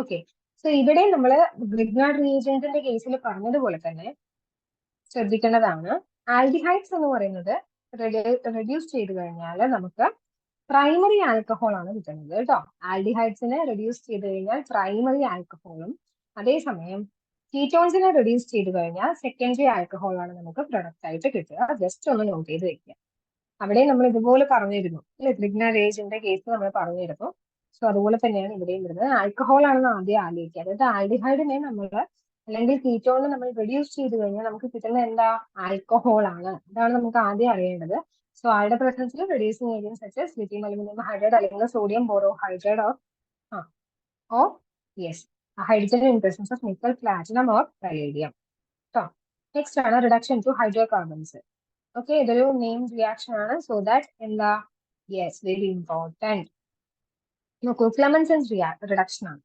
ഓക്കെ, സോ ഇവിടെ നമ്മൾ ഗ്രിഗ്നാർഡ് റിയേജന്റിന്റെ കേസിൽ പറഞ്ഞതുപോലെ തന്നെ ശ്രദ്ധിക്കേണ്ടതാണ്, ആൽഡിഹൈഡ്സ് എന്ന് പറയുന്നത് റെഡ്യൂസ് ചെയ്ത് കഴിഞ്ഞാൽ നമുക്ക് പ്രൈമറി ആൽക്കഹോൾ ആണ് കിട്ടുന്നത് കേട്ടോ. ആൽഡിഹൈഡ്സിനെ റെഡ്യൂസ് ചെയ്ത് കഴിഞ്ഞാൽ പ്രൈമറി ആൽക്കഹോളും, അതേസമയം കീറ്റോൺസിനെ റെഡ്യൂസ് ചെയ്ത് കഴിഞ്ഞാൽ സെക്കൻഡറി ആൽക്കഹോൾ ആണ് നമുക്ക് പ്രൊഡക്റ്റ് ആയിട്ട് കിട്ടുക. ജസ്റ്റ് ഒന്ന് നോട്ട് ചെയ്ത് വെക്കുക. അവിടെ നമ്മൾ ഇതുപോലെ പറഞ്ഞിരുന്നു അല്ലെ, ഗ്രിഗ്നാർഡ് റിയേജന്റിന്റെ കേസ് നമ്മൾ പറഞ്ഞിരുന്നു. സോ അതുപോലെ തന്നെയാണ് ഇവിടെയും വരുന്നത്. ആൽക്കഹോൾ ആണെന്ന് ആദ്യം ആലോചിക്കുക. അതായത് ആൽഡിഹൈഡിനെ നമ്മൾ അല്ലെങ്കിൽ കീറ്റോണിനെ നമ്മൾ റെഡ്യൂസ് ചെയ്ത് കഴിഞ്ഞാൽ നമുക്ക് കിട്ടുന്ന എന്താ? ആൽക്കഹോൾ ആണ്. അതാണ് നമുക്ക് ആദ്യം അറിയേണ്ടത്. സോ ആളുടെ പ്രസൻസിൽ reducing agent such as lithium aluminium hydride അല്ലെങ്കിൽ sodium borohydride or yes hydrogen in presence of nickel, platinum or palladium കേട്ടോ. നെക്സ്റ്റ് ആണ് reduction to hydrocarbons. Okay, ഇതൊരു നെയിം റിയാക്ഷൻ ആണ്. സോ ദാറ്റ് എന്താ? Yes, very important. നോക്കൂ, Clemmensen's reduction ആണ്.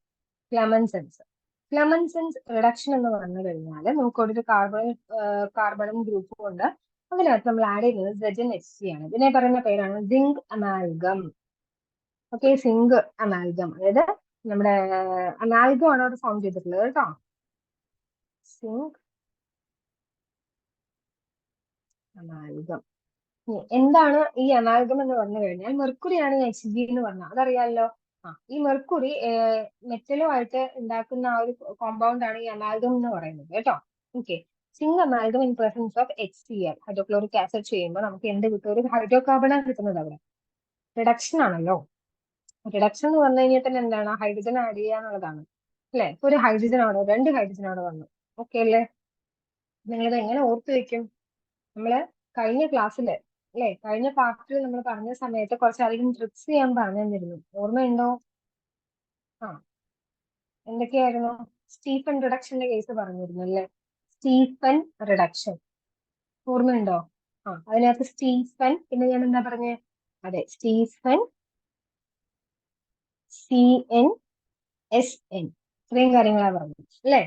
ക്ലെമൻസൻസ് reduction എന്ന് പറഞ്ഞു കഴിഞ്ഞാൽ നമുക്ക് ഒരു കാർബണും ഗ്രൂപ്പും ഉണ്ട്. അതിനകത്ത് നമ്മൾ ആഡ് ചെയ്യുന്നത് ZnHC ആണ്. ഇതിനെ പറയുന്ന പേരാണ് zinc amalgam. Okay, zinc amalgam, അതായത് നമ്മുടെ അമാൽഗം ആണ് അവിടെ ഫോം ചെയ്തിട്ടുള്ളത് കേട്ടോ. Zinc amalgam. എന്താണ് ഈ അമാൽഗം എന്ന് പറഞ്ഞു കഴിഞ്ഞാൽ മെർക്കുറിയാണ് HG എന്ന് പറഞ്ഞാൽ അതറിയാമല്ലോ. ഈ മെർക്കുറി മെറ്റലുമായിട്ട് ഉണ്ടാക്കുന്ന ആ ഒരു കോമ്പൗണ്ട് ആണ് ഈ അമാൽഗം എന്ന് പറയുന്നത് കേട്ടോ. Okay, zinc amalgam in presence of HCl, hydrochloric acid ചെയ്യുമ്പോൾ നമുക്ക് എന്ത് കിട്ടും? ഒരു ഹൈഡ്രോ കാർബണാണ് കിട്ടുന്നത്. അവിടെ റിഡക്ഷൻ ആണല്ലോ. റിഡക്ഷൻ എന്ന് പറഞ്ഞു കഴിഞ്ഞാൽ തന്നെ എന്താണ്? ഹൈഡ്രജൻ ആഡ് ചെയ്യുക എന്നുള്ളതാണ് അല്ലെ. ഇപ്പൊ ഒരു ഹൈഡ്രജൻ അവിടെ, 2 ഹൈഡ്രജൻ അവിടെ വന്നു. ഓക്കെ അല്ലേ? നിങ്ങളിത് എങ്ങനെ ഓർത്ത് വെക്കും? നമ്മള് കഴിഞ്ഞ ക്ലാസ്സിൽ അല്ലെ, കഴിഞ്ഞ പാർട്ടിൽ നമ്മൾ പറഞ്ഞ സമയത്ത് കുറച്ചധികം ട്രിക്സ് ഞാൻ പറഞ്ഞു തന്നിരുന്നു. ഓർമ്മയുണ്ടോ? എന്തൊക്കെയായിരുന്നു? സ്റ്റീഫൻ റിഡക്ഷന്റെ കേസ് പറഞ്ഞിരുന്നു അല്ലേ. സ്റ്റീഫൻ റിഡക്ഷൻ ഓർമ്മയുണ്ടോ? അതിനകത്ത് സ്റ്റീഫൻ, പിന്നെ ഞാൻ എന്താ പറഞ്ഞേ? അതെ, സ്റ്റീഫൻ CnSn, ഇത്രയും കാര്യങ്ങളാണ് പറഞ്ഞത് അല്ലേ.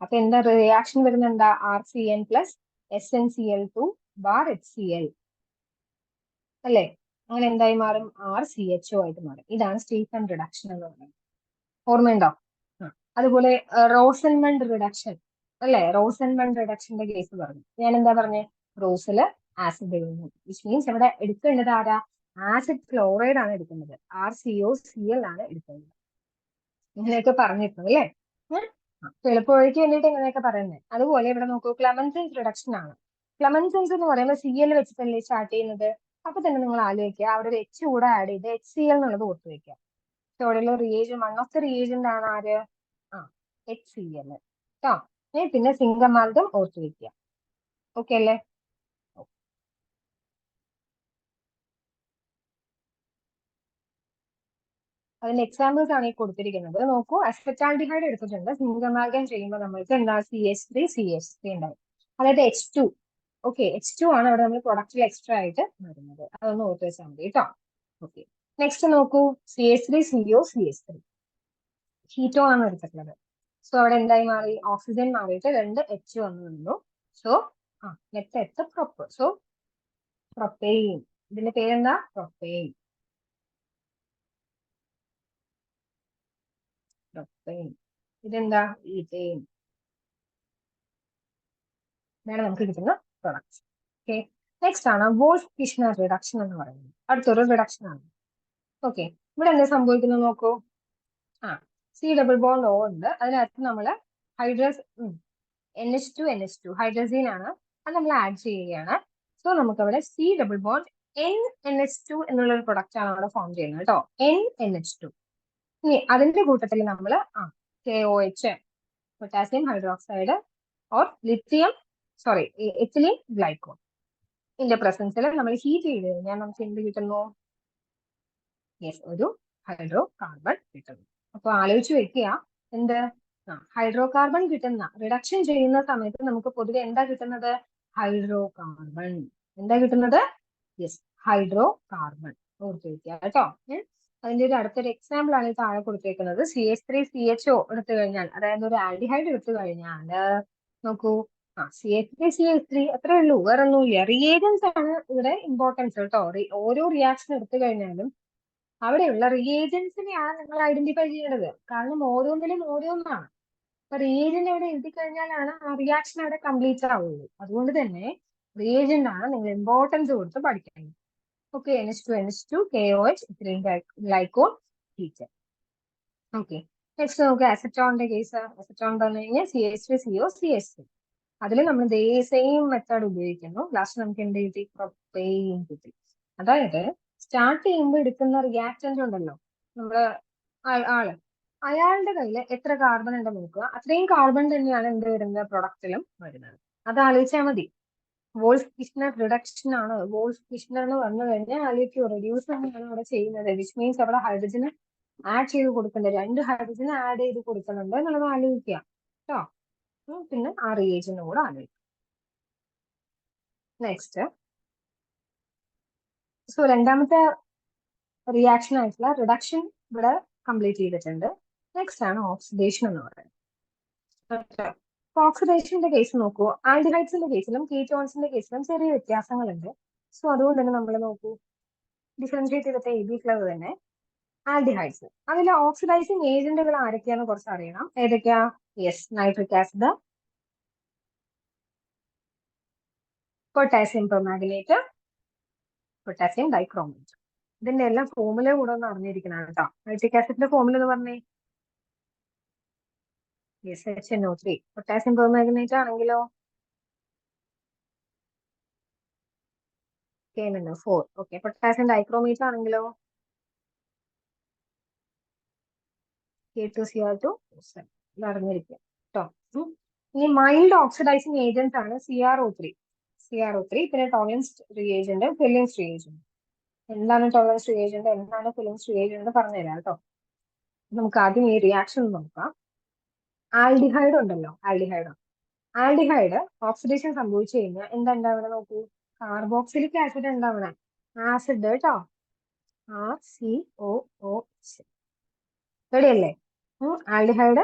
അപ്പൊ എന്താ റിയാക്ഷൻ വരുന്നത്? എന്താ? RCn plus SnCl2 bar HCl അല്ലേ. അങ്ങനെ എന്തായി മാറും? RCHO ആയിട്ട് മാറും. ഇതാണ് സ്റ്റീഫൻ റിഡക്ഷൻ എന്ന് പറയുന്നത്. ഓർമ്മയുണ്ടോ? അതുപോലെ റോസൻമണ്ട് റിഡക്ഷൻ അല്ലെ? റോസൻമണ്ട് റിഡക്ഷന്റെ കേസ് പറഞ്ഞു. ഞാൻ എന്താ പറഞ്ഞേ? റോസില് ആസിഡ് എഴുതുന്നു, വിച്ച് മീൻസ് ഇവിടെ എടുക്കേണ്ടത് ആരാ? ആസിഡ് ക്ലോറൈഡ് ആണ് എടുക്കുന്നത്. RCOCl ആണ് എടുക്കുന്നത്. ഇങ്ങനെയൊക്കെ പറഞ്ഞിരുന്നു അല്ലേ? എളുപ്പവഴിക്ക് വേണ്ടിയിട്ട് ഇങ്ങനെയൊക്കെ പറയുന്നത്. അതുപോലെ ഇവിടെ നോക്കൂ, ക്ലെമൻസൻസ് റിഡക്ഷൻ ആണ്. ക്ലെമൻസൻസ് എന്ന് പറയുമ്പോൾ Cl വെച്ചിട്ടല്ലേ സ്റ്റാർട്ട് ചെയ്യുന്നത്. അപ്പൊ തന്നെ നിങ്ങൾ ആലോചിക്കുക, അവിടെ ഒരു H കൂടെ ആഡ് ചെയ്ത് HCl എന്നുള്ളത് ഓർത്ത് വെക്കുക. ഇവിടെയുള്ള reagent, one of the reagent ആണ് ആര്? HCl കേട്ടോ. പിന്നെ സിങ്ക് അമാൽഗം ഓർത്ത് വെക്കുക. ഓക്കെ അല്ലേ? അതിന്റെ എക്സാമ്പിൾസ് ആണ് ഈ കൊടുത്തിരിക്കുന്നത്. നോക്കൂ, അസറ്റാൽഡിഹൈഡ് എടുത്തിട്ടുണ്ട്. സിങ്ക് അമാൽഗം ചെയ്യുമ്പോൾ നമ്മൾക്ക് എന്താ? CH3 ഉണ്ടാവും. അതായത് H2. ഓക്കെ, H2 ആണ് അവിടെ നമ്മൾ പ്രൊഡക്റ്റിൽ എക്സ്ട്രാ ആയിട്ട് വരുന്നത്. അതൊന്ന് ഓർത്ത് വെച്ചാൽ മതി കേട്ടോ. ഓക്കെ, നെക്സ്റ്റ് നോക്കൂ, CH3CO CH3 ഹീറ്റോ ആണ് എടുത്തിട്ടുള്ളത്. സോ അവിടെ എന്തായി മാറി? ഓക്സിജൻ മാറിയിട്ട് 2 H വന്നു. So net prop. So propane. ഇതിന്റെ പേരെന്താ? പ്രൊപ്പെയിൻ. പ്രൊപ്പെയിൻ. ഇതെന്താ? ഈഥെയിൻ. ഇതാണ് നമുക്ക് കിട്ടുന്ന പ്രൊഡക്ട്സ്. ഓക്കെ, നെക്സ്റ്റ് ആണ് വോൾഫ് കിഷ്നർ റിഡക്ഷൻ എന്ന് പറയുന്നത്. അടുത്തൊരു റിഡക്ഷൻ ആണ്. ഓക്കെ, ഇവിടെ എന്താ സംഭവിക്കുന്നത് നോക്കൂ. C ഡബിൾ ബോണ്ട് O ഉണ്ട്. അതിനകത്ത് നമ്മൾ ഹൈഡ്രസ് NH2 ഹൈഡ്രസീൻ ആണ്. അത് നമ്മൾ ആഡ് ചെയ്യുകയാണ്. സോ നമുക്ക് അവിടെ C ഡബിൾ ബോണ്ട് NH2 എന്നുള്ള ഒരു പ്രൊഡക്റ്റ് ആണ് അവിടെ ഫോം ചെയ്യുന്നത് കേട്ടോ. NH2. ഇനി അതിന്റെ കൂട്ടത്തിൽ നമ്മൾ KOH, potassium hydroxide or ethylene glycol ഇതിന്റെ പ്രസൻസിൽ നമ്മൾ ഹീറ്റ് ചെയ്ത് കഴിഞ്ഞാൽ നമുക്ക് എന്ത് കിട്ടുന്നു? യെസ്, ഒരു ഹൈഡ്രോ കാർബൺ കിട്ടുന്നു. അപ്പൊ ആലോചിച്ച് വെക്കുക, എന്ത്? ഹൈഡ്രോ കാർബൺ കിട്ടുന്ന, റിഡക്ഷൻ ചെയ്യുന്ന സമയത്ത് നമുക്ക് പൊതുവെ എന്താ കിട്ടുന്നത്? Hydro carbon. എന്താ കിട്ടുന്നത്? Yes, hydro carbon. ഓർത്ത് വെക്കുക കേട്ടോ. അതിന്റെ ഒരു അടുത്തൊരു എക്സാമ്പിൾ ആണ് താഴെ കൊടുത്തേക്കുന്നത്. CH3CHO എടുത്തു കഴിഞ്ഞാൽ, അതായത് ഒരു ആൽഡിഹൈഡ് എടുത്തു കഴിഞ്ഞാൽ നോക്കൂ, CH3CH3 അത്രേ ഉള്ളൂ, വേറെ ഒന്നുമില്ല. റിയേജൻസ് ആണ് ഇവിടെ ഇമ്പോർട്ടൻസ് കേട്ടോ. ഓരോ റിയാക്ഷൻ എടുത്തു കഴിഞ്ഞാലും അവിടെയുള്ള റിയേജൻസിനെയാണ് നിങ്ങൾ ഐഡന്റിഫൈ ചെയ്യേണ്ടത്. കാരണം ഓരോന്നിലും ഓരോന്നാണ്. അപ്പൊ റിയേജന്റ് അവിടെ എഴുതി കഴിഞ്ഞാലാണ് ആ റിയാക്ഷൻ അവിടെ കംപ്ലീറ്റ് ആവുള്ളൂ. അതുകൊണ്ട് തന്നെ റിയേജന്റ് ആണ് നിങ്ങൾ ഇമ്പോർട്ടൻസ് കൊടുത്ത് പഠിക്കുന്നത്. ഓക്കെ, NH2 KOH ഇത്രയും ഗ്ലൈക്കോൾ ഹീറ്റ്. ഓക്കെ, നെക്സ്റ്റ് നമുക്ക് അസറ്റോണിന്റെ കേസ്. അസറ്റോൺ പറഞ്ഞു കഴിഞ്ഞാൽ CH3CO CH3. അതിൽ നമ്മൾ ഇതേ സെയിം മെത്തേഡ് ഉപയോഗിക്കുന്നു. ലാസ്റ്റ് നമുക്ക് എന്ത് കിട്ടി? പ്രൊപ്പെയിൻ കിട്ടി. അതായത് സ്റ്റാർട്ട് ചെയ്യുമ്പോൾ എടുക്കുന്ന റിയാക്ടന്റ് ഉണ്ടല്ലോ, നമ്മള് അയാളുടെ കയ്യിൽ എത്ര കാർബൺ ഉണ്ടെന്ന് നോക്കുക. അത്രയും കാർബൺ തന്നെയാണ് എന്ത് വരുന്നത്? പ്രൊഡക്റ്റിലും വരുന്നത്. അത് ആലോചിച്ചാൽ മതി. വോൾഫ് കിഷ്നർ റിഡക്ഷൻ ആണ്. വോൾഫ് കിഷ്നർ എന്ന് പറഞ്ഞു കഴിഞ്ഞാൽ ആലോചിക്കൂ, റെഡ്യൂസ് തന്നെയാണ് അവിടെ ചെയ്യുന്നത്. വിച്ച് മീൻസ് അവിടെ ഹൈഡ്രജന് ആഡ് ചെയ്ത് കൊടുക്കുന്നുണ്ട്. 2 ഹൈഡ്രജൻ ആഡ് ചെയ്ത് കൊടുക്കുന്നുണ്ട് എന്നുള്ളത് ആലോചിക്കുക കേട്ടോ. പിന്നെ ആ റിയേജന്റ് കൂടെ ആലോചിക്കുക. നെക്സ്റ്റ്, സോ രണ്ടാമത്തെ റിയാക്ഷൻ ആയിട്ടുള്ള റിഡക്ഷൻ ഇവിടെ കംപ്ലീറ്റ് ചെയ്തിട്ടുണ്ട്. നെക്സ്റ്റ് ആണ് ഓക്സിഡേഷൻ എന്ന് പറയുന്നത്. ഓക്സിഡേഷന്റെ കേസ് നോക്കൂ, ആൽഡിഹൈഡ്സിന്റെ കേസിലും കീറ്റോൺസിന്റെ കേസിലും ചെറിയ വ്യത്യാസങ്ങളുണ്ട്. സോ അതുകൊണ്ട് തന്നെ നമ്മൾ നോക്കൂ, ഡിഫറൻഷിയേറ്റ് ചെയ്തിട്ട് എഴുതിയിട്ടുള്ളത് തന്നെ ആൽഡിഹൈഡ്സ്. അതിൽ ഓക്സിഡൈസിങ് ഏജന്റുകൾ ആരൊക്കെയാന്ന് കുറച്ച് അറിയണം. ഏതൊക്കെയാ? Yes, nitric acid, potassium permanganate, potassium dichromate. ഇതിന്റെ എല്ലാം ഫോമുല കൂടെ ഒന്ന് അറിഞ്ഞിരിക്കണം കേട്ടോ. നൈട്രിക് ആസിഡിന്റെ ഫോമുല എന്ന് പറഞ്ഞേ? Yes, HNO3. പൊട്ടാസ്യം പെർമാംഗനേറ്റ് ആണെങ്കിലോ? KMnO4. ഓക്കെ, പൊട്ടാസ്യം ഡൈക്രോമേറ്റ് ആണെങ്കിലോ? K2Cr2. ഇത് അറിഞ്ഞിരിക്കുക കേട്ടോ. ഇനി മൈൽഡ് ഓക്സിഡൈസിങ് ഏജൻസ് ആണ് CrO3. പിന്നെ ടോളറൻസ് റിയേജന്റ്, ഫില്ലിംഗ് റിയേജന്റ്. എന്താണ് ടോളറൻസ് റിയേജന്റ്, എന്താണ് ഫില്ലിംഗ് റിയേജന്റ് പറഞ്ഞുതരാം കേട്ടോ. നമുക്ക് ആദ്യം ഈ റിയാക്ഷൻ നോക്കാം. ആൽഡിഹൈഡ് ഉണ്ടല്ലോ, ആൽഡിഹൈഡ് ഓക്സിഡേഷൻ സംഭവിച്ചു കഴിഞ്ഞാൽ എന്താ ഉണ്ടാവണം നോക്കൂ? കാർബോക്സിലിക് ആസിഡ് ഉണ്ടാവണം. ആസിഡ് കേട്ടോ, RCOOH. റെഡിയല്ലേ? ആൽഡിഹൈഡ്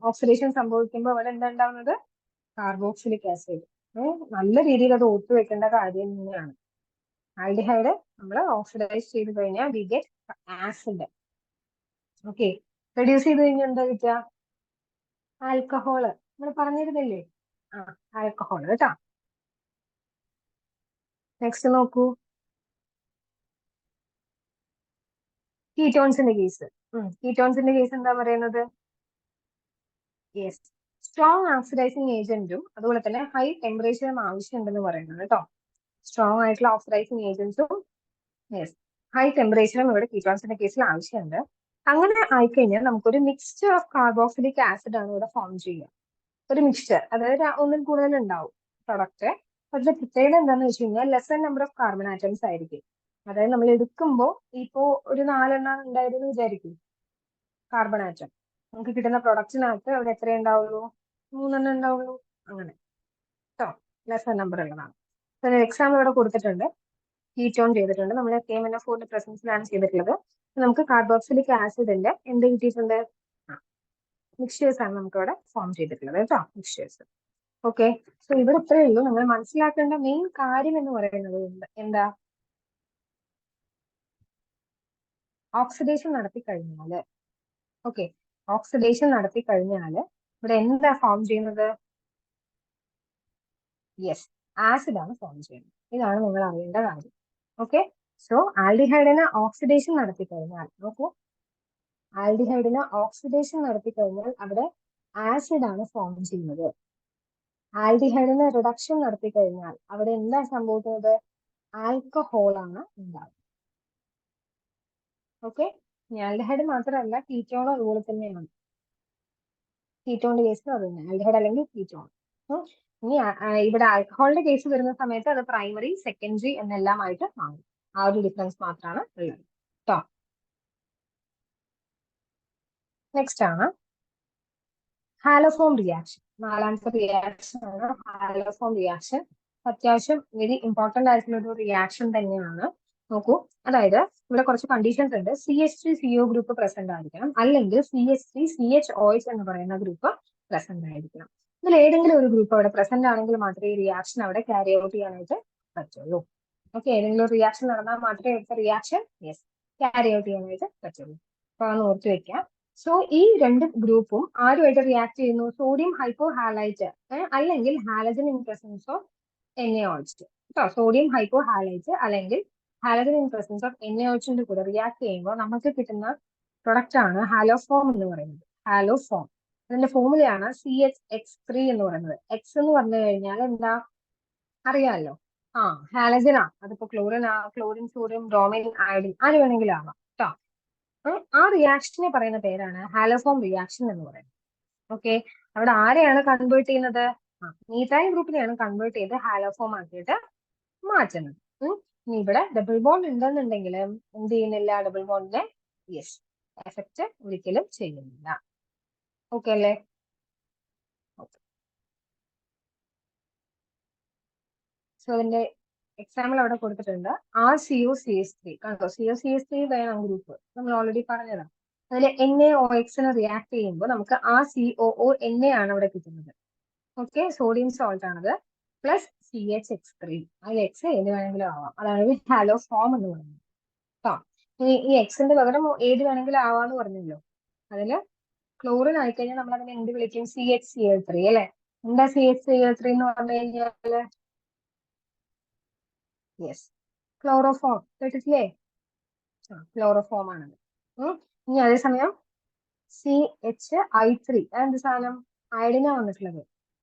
ഓക്സിഡേഷൻ സംഭവിക്കുമ്പോൾ അവിടെ എന്താ ഉണ്ടാവുന്നത്? Carboxylic acid. നല്ല രീതിയിൽ അത് ഓർത്തു വെക്കേണ്ട കാര്യം തന്നെയാണ്. ആൽഡിഹൈഡ് നമ്മൾ ഓക്സിഡൈസ് ചെയ്ത് കഴിഞ്ഞാൽ we get acid. Okay, reduce ചെയ്ത് കഴിഞ്ഞാൽ എന്താ കിട്ടുക? ആൽക്കഹോള്. നമ്മൾ പറഞ്ഞിരുന്നില്ലേ? ആൽക്കഹോൾ കേട്ടോ. നെക്സ്റ്റ് നോക്കൂ, കീറ്റോൺസിന്റെ കേസ്. കീറ്റോൺസിന്റെ കേസ് എന്താ പറയുന്നത്? യെസ്, സ്ട്രോങ് ഓക്സിഡൈസിങ് ഏജന്റും അതുപോലെ തന്നെ ഹൈ ടെമ്പറേച്ചറും ആവശ്യമുണ്ടെന്ന് പറയുന്നത് കേട്ടോ. സ്ട്രോങ് ആയിട്ടുള്ള ഓക്സിഡൈസിങ് ഏജൻസും യെസ് ഹൈ ടെമ്പറേച്ചറും ഇവിടെ കീറ്റോൺസിന്റെ കേസിൽ ആവശ്യമുണ്ട്. അങ്ങനെ ആയിക്കഴിഞ്ഞാൽ നമുക്കൊരു മിക്സ്ചർ ഓഫ് കാർബോക്സിലിക് ആസിഡ് ആണ് ഇവിടെ ഫോം ചെയ്യുക. ഒരു മിക്സ്ചർ, അതായത് ഒന്നിൽ കൂടുതൽ ഉണ്ടാവും പ്രൊഡക്റ്റ്. പക്ഷെ പ്രത്യേകത എന്താണെന്ന് വെച്ച് കഴിഞ്ഞാൽ lesson number of carbon atoms ആയിരിക്കും. അതായത് നമ്മൾ എടുക്കുമ്പോൾ ഇപ്പോ ഒരു 4 ഉണ്ടായിരുന്നു വിചാരിക്കും കാർബൺ ആറ്റം. നമുക്ക് കിട്ടുന്ന പ്രൊഡക്റ്റിനകത്ത് അവിടെ എത്ര ഉണ്ടാവുള്ളൂ? 3 ഉണ്ടാവുള്ളൂ. അങ്ങനെ കേട്ടോ, ലെസൺ നമ്പർ ഉള്ളതാണ്. എക്സാമ്പിൾ ഇവിടെ കൊടുത്തിട്ടുണ്ട്, കീറ്റോൺ ചെയ്തിട്ടുണ്ട്. നമ്മൾ KMnO4 പ്രസൻസിലാണ് ചെയ്തിട്ടുള്ളത്. നമുക്ക് കാർബോക്സിലിക് ആസിഡിന്റെ എന്ത് കിട്ടിയിട്ടുണ്ട്? മിക്സ്ചേഴ്സ് ആണ് നമുക്ക് ഇവിടെ ഫോം ചെയ്തിട്ടുള്ളത് കേട്ടോ, മിക്സ്ചേഴ്സ്. ഓക്കെ, സോ ഇവിടെ ഇത്രയേ ഉള്ളൂ. നമ്മൾ മനസ്സിലാക്കേണ്ട മെയിൻ കാര്യം എന്ന് പറയുന്നത് എന്താ? ഓക്സിഡേഷൻ നടത്തി കഴിഞ്ഞാല്, ഓക്കെ, ഓക്സിഡേഷൻ നടത്തി കഴിഞ്ഞാല് ഇവിടെ എന്താ ഫോം ചെയ്യുന്നത്? യെസ്, ആസിഡ് ആണ് ഫോം ചെയ്യുന്നത്. ഇതാണ് നിങ്ങൾ അറിയേണ്ട കാര്യം. ഓക്കെ, സോ ആൽഡിഹൈഡിന് ഓക്സിഡേഷൻ നടത്തി കഴിഞ്ഞാൽ, നോക്കൂ, ആൽഡിഹൈഡിന് ഓക്സിഡേഷൻ നടത്തി കഴിഞ്ഞാൽ അവിടെ ആസിഡ് ആണ് ഫോം ചെയ്യുന്നത്. ആൽഡിഹൈഡിന് റിഡക്ഷൻ നടത്തി കഴിഞ്ഞാൽ അവിടെ എന്താ സംഭവിക്കുന്നത്? ആൽക്കഹോൾ ആണ് ഉണ്ടാവുന്നത്. ഓക്കെ, ആൽഡിഹൈഡ് മാത്രമല്ല കീറ്റോണും അതുപോലെ തന്നെയാണ്. കീറ്റോണിന്റെ കേസിൽ അത് തന്നെ, ആൽഡിഹൈഡ് അല്ലെങ്കിൽ കീറ്റോൺ. ഇനി ഇവിടെ ആൽക്കഹോളിന്റെ കേസ് വരുന്ന സമയത്ത് അത് പ്രൈമറി, സെക്കൻഡറി എന്നെല്ലാമായിട്ട് മാറും. ആ ഒരു ഡിഫറൻസ് മാത്രമാണ് ഉള്ളത് കേട്ടോ. നെക്സ്റ്റ് ആണ് ഹാലോഫോം റിയാക്ഷൻ. 4ാമത്തെ റിയാക്ഷൻ ആണ് ഹാലോഫോം റിയാക്ഷൻ. അത്യാവശ്യം വെരി ഇമ്പോർട്ടന്റ് ആയിട്ടുള്ള ഒരു റിയാക്ഷൻ തന്നെയാണ്. നോക്കൂ, അതായത് ഇവിടെ കുറച്ച് കണ്ടീഷൻസ് ഉണ്ട്. CH3CO ഗ്രൂപ്പ് പ്രസന്റ് ആയിരിക്കണം, അല്ലെങ്കിൽ CH3CHOH എന്ന് പറയുന്ന ഗ്രൂപ്പ് പ്രസന്റ് ആയിരിക്കണം. ഇതിൽ ഏതെങ്കിലും ഒരു ഗ്രൂപ്പ് അവിടെ പ്രസന്റ് ആണെങ്കിൽ മാത്രമേ ഈ റിയാക്ഷൻ അവിടെ ക്യാരി ഔട്ട് ചെയ്യാനായിട്ട് പറ്റുള്ളൂ. ഓക്കെ, ഏതെങ്കിലും ഒരു റിയാക്ഷൻ നടന്നാൽ മാത്രമേ അടുത്ത റിയാക്ഷൻ ക്യാരി ഔട്ട് ചെയ്യാനായിട്ട് പറ്റുള്ളൂ. അപ്പൊ അതൊന്ന് ഓർത്ത് വെക്കാം. സോ ഈ രണ്ട് ഗ്രൂപ്പും ആരുമായിട്ട് റിയാക്ട് ചെയ്യുന്നു? സോഡിയം ഹൈപ്പോ ഹാലൈറ്റ് അല്ലെങ്കിൽ halogen in presence of NaOH കേട്ടോ. സോഡിയം ഹൈപ്പോ ഹാലൈറ്റ് അല്ലെങ്കിൽ ഹാലജൻ ഇൻ പ്രസൻസ് ഓഫ് NaOHന്റെ കൂടെ റിയാക്ട് ചെയ്യുമ്പോൾ നമുക്ക് കിട്ടുന്ന പ്രൊഡക്റ്റ് ആണ് ഹാലോഫോം എന്ന് പറയുന്നത്. ഹാലോഫോം, അതിന്റെ ഫോമുലയാണ് CHX3 എന്ന് പറയുന്നത്. എക്സ് എന്ന് പറഞ്ഞു കഴിഞ്ഞാൽ എന്താ അറിയാമല്ലോ? ഹാലജൻ ആണ്. അതിപ്പോ ക്ലോറിൻ, സോഡിയം, ബ്രോമിൻ, അയഡിൻ ആര് വേണമെങ്കിലും ആവാം കേട്ടോ. ആ റിയാക്ഷനെ പറയുന്ന പേരാണ് ഹാലോഫോം റിയാക്ഷൻ എന്ന് പറയുന്നത്. ഓക്കെ, അവിടെ ആരെയാണ് കൺവേർട്ട് ചെയ്യുന്നത്? മീഥൈൽ ഗ്രൂപ്പിനെയാണ് കൺവേർട്ട് ചെയ്ത് ഹാലോഫോം ആക്കിയിട്ട് മാറ്റുന്നത്. ഇനി ഇവിടെ ഡബിൾ ബോണ്ട് ഉണ്ടെന്നുണ്ടെങ്കിൽ എന്ത് ചെയ്യുന്നില്ല? ഡബിൾ ബോണ്ടിനെ എഫക്റ്റ് ഒരിക്കലും ചെയ്യുന്നില്ല. ഓക്കെ അല്ലേ? സോ അതിന്റെ എക്സാമ്പിൾ അവിടെ കൊടുത്തിട്ടുണ്ട്. RCOCH3 കണ്ടോ? COCH3 വേണം ഗ്രൂപ്പ്, നമ്മൾ ഓൾറെഡി പറഞ്ഞതാണ്. അതിൽ NaOX റിയാക്ട് ചെയ്യുമ്പോൾ നമുക്ക് COO ആണ് അവിടെ കിട്ടുന്നത്. ഓക്കെ, സോഡിയം സോൾട്ട് ആണത്, പ്ലസ് CHX3. അതിൽ എക്സ് ഏത് വേണമെങ്കിലും ആവാം. അതാണ് ഹാലോഫോം എന്ന് പറയുന്നത് കേട്ടോ. ഈ എക്സിന്റെ പകരം ഏത് വേണമെങ്കിലും ആവാന്ന് പറഞ്ഞല്ലോ. അതില് ക്ലോറിൻ ആയിക്കഴിഞ്ഞാൽ നമ്മൾ അതിനെ എന്ത് വിളിക്കും? CHCl3 അല്ലെ? എന്താ CHCl3 എന്ന് പറഞ്ഞു കഴിഞ്ഞാല്? ക്ലോറോഫോം കേട്ടിട്ടില്ലേ? ക്ലോറോഫോം ആണത്. ഇനി അതേസമയം CHI3 എന്ത് സാധനം? അയഡിനാ വന്നിട്ടുള്ളത്.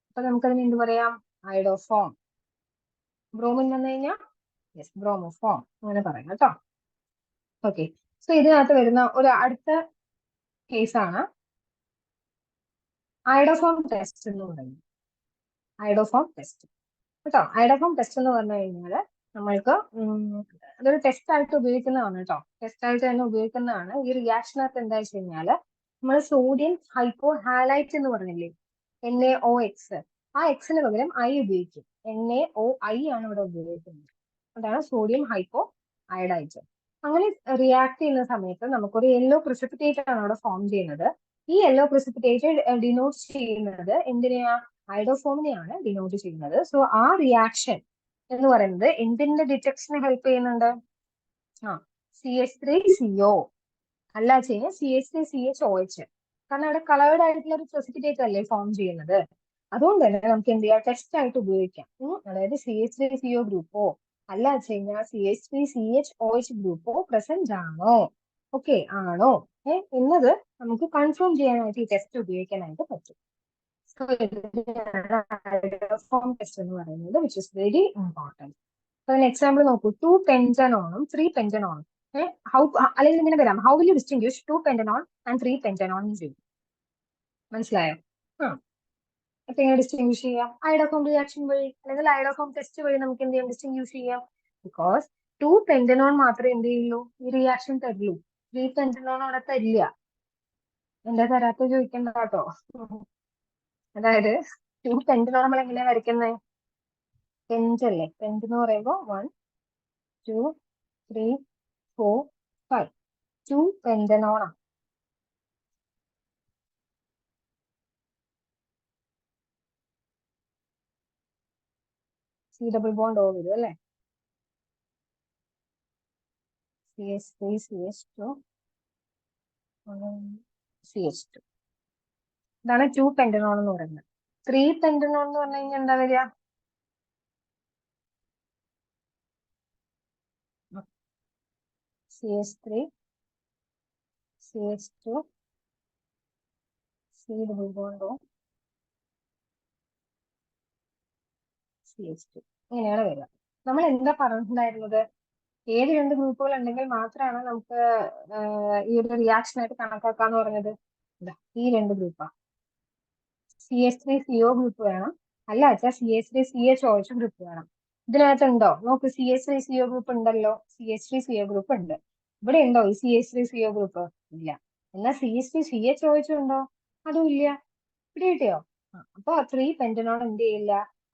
അപ്പൊ നമുക്കതിന് എന്ത് പറയാം? അയഡോഫോം. ബ്രോമിൻ വന്നു കഴിഞ്ഞാൽ ബ്രോമോഫോം, അങ്ങനെ പറയാം കേട്ടോ. ഓക്കെ, സോ ഇതിനകത്ത് വരുന്ന ഒരു അടുത്ത കേസാണ് അയഡോഫോം ടെസ്റ്റ് എന്ന് പറയുന്നത്. അയഡോഫോം ടെസ്റ്റ് കേട്ടോ. അയഡോഫോം ടെസ്റ്റ് എന്ന് പറഞ്ഞു കഴിഞ്ഞാൽ നമ്മൾക്ക് അതൊരു ടെസ്റ്റ് ആയിട്ട് ഉപയോഗിക്കുന്നതാണ് കേട്ടോ. ടെസ്റ്റ് ആയിട്ട് തന്നെ ഉപയോഗിക്കുന്നതാണ്. ഈ റിയാക്ഷനകത്ത് എന്താ വെച്ച് കഴിഞ്ഞാൽ നമ്മൾ സോഡിയം ഹൈപ്പോ ഹാലൈറ്റ് എന്ന് പറഞ്ഞില്ലേ, NaOX, ആ എക്സിന് പകരം I ഉപയോഗിക്കും. NaOI ആണ് ഇവിടെ ഉപയോഗിക്കുന്നത്. അതാണ് സോഡിയം ഹൈപ്പോ അയഡൈറ്റ്. അങ്ങനെ റിയാക്ട് ചെയ്യുന്ന സമയത്ത് നമുക്കൊരു യെല്ലോ പ്രിസിപ്പിറ്റേറ്റ് ആണ് അവിടെ ഫോം ചെയ്യുന്നത്. ഈ യെല്ലോ പ്രിസിപ്പിറ്റേറ്റ് ഡിനോട്ട് ചെയ്യുന്നത് എന്തിനെയാ? അയഡോഫോമിനെയാണ് ഡിനോട്ട് ചെയ്യുന്നത്. സോ ആ റിയാക്ഷൻ എന്ന് പറയുന്നത് എന്തിന്റെ ഡിറ്റക്ഷന് ഹെൽപ്പ് ചെയ്യുന്നുണ്ട്? ആ CH3CO അല്ല ചെയ്യുന്നത് CH3CHOH. കാരണം അവിടെ കളേർഡ് ആയിട്ടുള്ള ഒരു പ്രസിപ്പിറ്റേറ്റ് അല്ലേ ഫോം ചെയ്യുന്നത്. അതുകൊണ്ട് തന്നെ നമുക്ക് എന്ത് ചെയ്യാം, ടെസ്റ്റ് ആയിട്ട് ഉപയോഗിക്കാം. അതായത് CH3CO ഗ്രൂപ്പോ അല്ല കഴിഞ്ഞാൽ CH3CHOH ഗ്രൂപ്പോ പ്രസന്റ് ആണോ, ഓക്കെ ആണോ എന്നത് നമുക്ക് കൺഫേം ചെയ്യാനായിട്ട് ഈ ടെസ്റ്റ് ഉപയോഗിക്കാനായിട്ട് പറ്റും. സോ ഹൈഡ്രോഫോം ടെസ്റ്റ് എന്ന് പറയുന്നത് വിച്ച് ഇസ് വെരി ഇമ്പോർട്ടൻറ്റ്. അതിന് എക്സാമ്പിൾ നോക്കൂ, 2 പെന്റനോണും 3 പെന്റനോണും. ഹൗ അല്ലെങ്കിൽ ഇങ്ങനെ വരാം, how will you distinguish 2 pentanone and 3 pentanone ചെയ്യും. മനസ്സിലായോ? ആ അപ്പൊ എങ്ങനെ ഡിസ്റ്റിംഗ്വിഷ് ചെയ്യാം? ഐഡോഫോം റിയാക്ഷൻ വഴി അല്ലെങ്കിൽ ഐഡോഫോം ടെസ്റ്റ് വഴി നമുക്ക് എന്ത് ചെയ്യാം, ഡിസ്റ്റിംഗ്വിഷ് ചെയ്യാം. ബിക്കോസ് 2 പെന്റനോൺ മാത്രമേ എന്ത് ചെയ്യുള്ളൂ, ഈ റിയാക്ഷൻ തരുള്ളൂ. 3 പെന്റനോൺ അവിടെ തരില്ല. എന്താ തരാത്ത ചോദിക്കണ്ട കേട്ടോ. അതായത് 2 പെന്റനോൺ നമ്മൾ എങ്ങനെയാ വരയ്ക്കുന്നത്? പെൻസ് അല്ലേ, പെൻസ് എന്ന് പറയുമ്പോൾ 1 2 3 4 5 2 പെന്റനോൺ ആണ്. C ഡബിൾ ബോണ്ട് O വരും അല്ലേ, CH3 CH2 CH2. ഇതാണ് 2 പെന്റനോൺ എന്ന് പറയുന്നത്. 3 പെന്റനോൺ എന്ന് പറഞ്ഞു കഴിഞ്ഞാൽ എന്താ വരിക? CH3 CH2 C double bond O CH2 ഇങ്ങനെയാണ് വരിക. നമ്മൾ എന്താ പറഞ്ഞിട്ടുണ്ടായിരുന്നത്? ഏത് രണ്ട് ഗ്രൂപ്പുകൾ ഉണ്ടെങ്കിൽ മാത്രമാണ് നമുക്ക് ഈ ഒരു റിയാക്ഷൻ ആയിട്ട് കണക്കാക്കാന്ന് പറഞ്ഞത്. ഈ രണ്ട് ഗ്രൂപ്പാ. CH3CO ഗ്രൂപ്പ് വേണം, അല്ല വെച്ചാൽ CH3CHOH ഗ്രൂപ്പ് വേണം. ഇതിനകത്ത് ഉണ്ടോ നോക്ക്, CH3CO ഗ്രൂപ്പ് ഉണ്ടല്ലോ, CH3CO ഗ്രൂപ്പ് ഉണ്ട്. ഇവിടെ ഉണ്ടോ ഈ CH3CO ഗ്രൂപ്പ്? ഇല്ല. എന്നാൽ CH3CHOH ഉണ്ടോ? അതും ഇല്ല. ഇവിടെ കിട്ടിയോ? അപ്പൊ 3 പെന്റനോൺ എന്ത് ചെയ്യില്ല,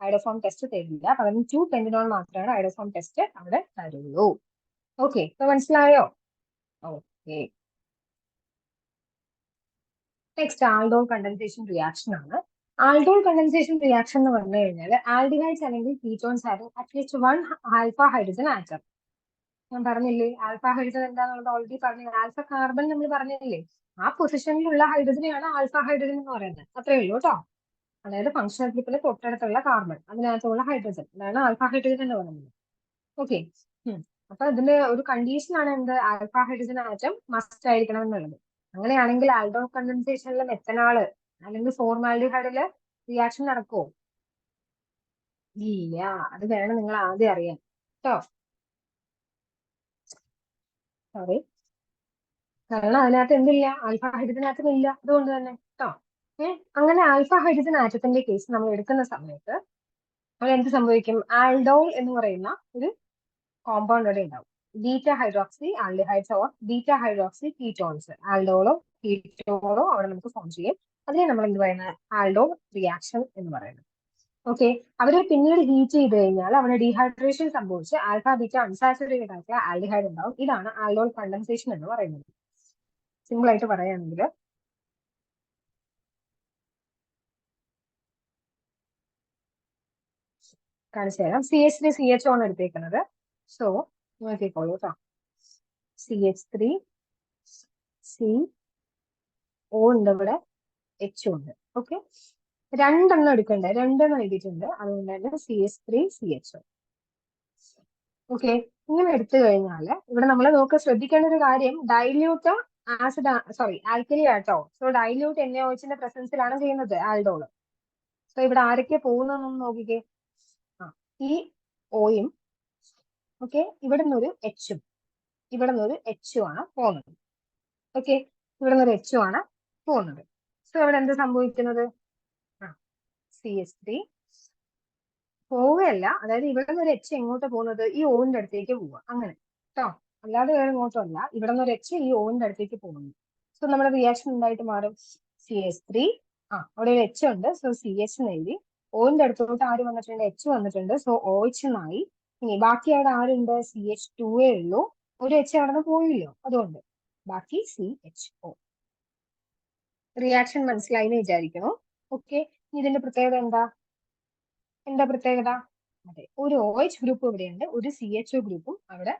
ഐഡോഫോം ടെസ്റ്റ് തരില്ല. പകരം 2 പെന്റനോൺ മാത്രമാണ് ഐഡോഫോം ടെസ്റ്റ് അവിടെ തരുള്ളൂ. ഓക്കെ, ഇപ്പൊ മനസ്സിലായോ? Okay. Next aldol condensation reaction ആണ്. ആൽഡോൾ കണ്ടൻസേഷൻ റിയാക്ഷൻ എന്ന് പറഞ്ഞു കഴിഞ്ഞാൽ ആൽഡിഹൈഡ്സ് അല്ലെങ്കിൽ ketones having at least 1 alpha hydrogen atom. ഞാൻ പറഞ്ഞില്ലേ ആൽഫ ഹൈഡ്രജൻ എന്താണെന്നുള്ളത് ഓൾറെഡി പറഞ്ഞു. ആൽഫ കാർബൺ നമ്മൾ പറഞ്ഞില്ലേ, ആ പൊസിഷനിലുള്ള ഹൈഡ്രജനെയാണ് ആൽഫ ഹൈഡ്രജൻ എന്ന് പറയുന്നത്. അത്രേ ഉള്ളൂ കേട്ടോ. അതായത് ഫംഗ്ഷണൽ ഗ്രൂപ്പിലെ തൊട്ടടുത്തുള്ള കാർബൺ അതിനകത്തുള്ള ഹൈഡ്രജൻ, അതാണ് ആൽഫ ഹൈഡ്രജൻ എന്ന് പറയുന്നത്. ഓക്കെ. അപ്പൊ ഇതിന്റെ ഒരു കണ്ടീഷൻ ആണ് എന്ത്, ആൽഫ ഹൈഡ്രജൻ ആറ്റം മസ്റ്റ് ആയിരിക്കണം എന്നുള്ളത്. അങ്ങനെയാണെങ്കിൽ ആൽഡോൾ കണ്ടൻസേഷനിൽ മെത്തനാള് അല്ലെങ്കിൽ ഫോർമാൽഡിഹൈഡില് റിയാക്ഷൻ നടക്കുമോ? ഇല്ല. അത് വേണം നിങ്ങൾ ആദ്യം അറിയാൻ കേട്ടോ. സോറി, കാരണം അതിനകത്ത് എന്തില്ല, ആൽഫ ഹൈഡ്രജൻ ആറ്റം ഇല്ല. അതുകൊണ്ട് തന്നെ കേട്ടോ. അങ്ങനെ ആൽഫ ഹൈഡ്രജൻ ആറ്റത്തിന്റെ കേസ് നമ്മൾ എടുക്കുന്ന സമയത്ത് നമ്മൾ എന്ത് സംഭവിക്കും, ആൽഡോൾ എന്ന് പറയുന്ന ഒരു കോമ്പൗണ്ട് അവിടെ ഉണ്ടാവും. Beta hydroxy aldehydes or beta hydroxy ketones, ആൽഡോളോ കീറ്റോളോ അവിടെ നമുക്ക് ഫോം ചെയ്യും. അതിനെ നമ്മൾ എന്ത് പറയുന്നത്, ആൽഡോൾ റിയാക്ഷൻ എന്ന് പറയുന്നത്. ഓക്കെ. അവര് പിന്നീട് ഹീറ്റ് ചെയ്ത് കഴിഞ്ഞാൽ അവിടെ ഡീഹൈഡ്രേഷൻ സംഭവിച്ച് ആൽഫ ബീറ്റ അൺസാച്ചുറേറ്റഡ് ആക്കിയ ആൽഡിഹൈഡ് ഉണ്ടാവും. ഇതാണ് ആൽഡോൾ കണ്ടൻസേഷൻ എന്ന് പറയുന്നത്. സിമ്പിൾ ആയിട്ട് പറയുകയാണെങ്കിൽ കാണിച്ചു തരാം. CH3CHO ആണ് എടുത്തേക്കുന്നത്. സോ നോക്കിക്കോളൂ കേട്ടോ. CH3CO ഉണ്ട് ഇവിടെ, H ഉണ്ട്. ഓക്കെ, രണ്ടെണ്ണം എടുക്കണ്ടേ, രണ്ടെണ്ണം എഴുതിയിട്ടുണ്ട്. അതുകൊണ്ട് തന്നെ CH3CHO. ഓക്കെ, ഇങ്ങനെ എടുത്തു കഴിഞ്ഞാൽ ഇവിടെ നമ്മൾ നോക്കുക, ശ്രദ്ധിക്കേണ്ട ഒരു കാര്യം, ഡൈല്യൂട്ട് ആസിഡ് സോറി ആൽക്കലി ആട്ടോ. സോ ഡൈല്യൂട്ട് NaOHന്റെ പ്രസൻസിലാണ് ചെയ്യുന്നത് ആൽഡോള്. സോ ഇവിടെ ആരൊക്കെ പോകുന്നതെന്ന് നോക്കിക്കേ. ഈ ഓയും ഓക്കെ, ഇവിടെ നിന്നൊരു എച്ചും ഇവിടെ നിന്നൊരു എച്ചും ആണ് പോകുന്നത്. ഓക്കെ, ഇവിടെ നിന്നൊരു എച്ചും ആണ് പോകുന്നത്. സോ ഇവിടെ എന്ത് സംഭവിക്കുന്നത്, CH3 പോവുകയല്ല, അതായത് ഇവിടെ നിന്ന് ഒരു എച്ച് എങ്ങോട്ട് പോകുന്നത്, ഈ ഓവിന്റെ അടുത്തേക്ക് പോവുക, അങ്ങനെ കേട്ടോ. അല്ലാതെ വേറെ എങ്ങോട്ടും അല്ല, ഇവിടെ നിന്ന് ഒരു എച്ച് ഈ ഓവിന്റെ അടുത്തേക്ക് പോകുന്നു. സോ നമ്മുടെ റിയാക്ഷൻ എന്തായിട്ട് മാറും, CH3 അവിടെ ഒരു എച്ച് ഉണ്ട്. സോ CH എഴുതി. ഓവിന്റെ അടുത്തോട്ട് ആര് വന്നിട്ടുണ്ട്, എച്ച് വന്നിട്ടുണ്ട്. സോ OH എന്നായി. ഇനി ബാക്കി അവിടെ ആരുണ്ട്, CH2 ഉള്ളൂ. ഒരു എച്ച് അവിടെ നിന്ന് പോയില്ലോ, അതുകൊണ്ട് ബാക്കി CHO. റിയാക്ഷൻ മനസ്സിലായി എന്ന് വിചാരിക്കുന്നു. ഓക്കെ, ഇതിന്റെ പ്രത്യേകത എന്താ, എന്താ പ്രത്യേകത? അതെ, ഒരു OH ഗ്രൂപ്പ് ഇവിടെയുണ്ട്, ഒരു CHO ഗ്രൂപ്പും അവിടെ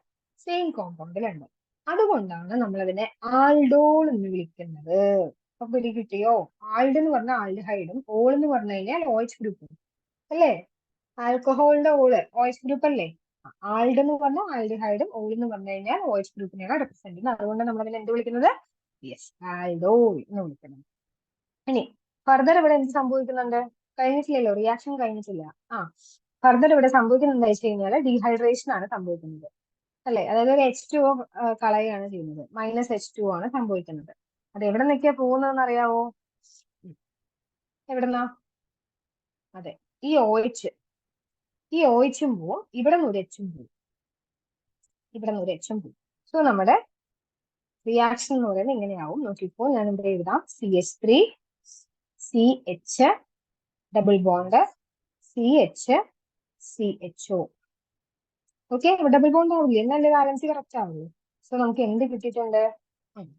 സെയിം കോമ്പൗണ്ടിലുണ്ട്. അതുകൊണ്ടാണ് നമ്മൾ അതിനെ ആൽഡോൾ എന്ന് വിളിക്കുന്നത്. അപ്പൊ പിടി കിട്ടിയോ? ആൽഡ് എന്ന് പറഞ്ഞാൽ ആൽഡിഹൈഡും, ഓൾ എന്ന് പറഞ്ഞു കഴിഞ്ഞാൽ OH ഗ്രൂപ്പും അല്ലേ? ആൽക്കഹോളിന്റെ ഓള് OH ഗ്രൂപ്പ് അല്ലേ? ആൽഡ് എന്ന് പറഞ്ഞാൽ ആൽഡിഹൈഡും, ഓൾ എന്ന് പറഞ്ഞു കഴിഞ്ഞാൽ OH ഗ്രൂപ്പിനെയാണ് റെപ്രസെന്റ് ചെയ്യുന്നത്. അതുകൊണ്ട് നമ്മൾ അതിനെ എന്ത് വിളിക്കുന്നത്? യെസ്, ആൽഡോൾ എന്ന് വിളിക്കുന്നത്. ഇനി ഫർദർ ഇവിടെ എന്ത് സംഭവിക്കുന്നുണ്ട്? കഴിഞ്ഞിട്ടില്ലല്ലോ, റിയാക്ഷൻ കഴിഞ്ഞിട്ടില്ല. ഫർദർ ഇവിടെ സംഭവിക്കുന്നത് എന്താ വെച്ച് കഴിഞ്ഞാൽ ഡീഹൈഡ്രേഷൻ ആണ് സംഭവിക്കുന്നത് അല്ലെ? അതായത് ഒരു H2O കളയുകയാണ് ചെയ്യുന്നത്, -H2O ആണ് സംഭവിക്കുന്നത്. അത് എവിടെ നിന്നൊക്കെയാ പോകുന്നതെന്ന് അറിയാവോ? എവിടെന്നാ? അതെ, ഈ OHും പോവും, ഇവിടെ നിന്ന് ഒരു Hഉം പോവും, ഇവിടെ നിന്ന് ഒരു Hഉം പോവും. സോ നമ്മുടെ റിയാക്ഷൻ എന്ന് പറയുന്നത് ഇങ്ങനെയാവും. നോക്കിപ്പോ, ഞാൻ ഇവിടെ എഴുതാം. CH3 CH double bond CH CHO. Okay, double bond ആവില്ലേ? എന്നാലേ ബാലൻസ് കറക്റ്റ് ആവുള്ളൂ. സോ നമുക്ക് എന്ത് കിട്ടിയിട്ടുണ്ട്?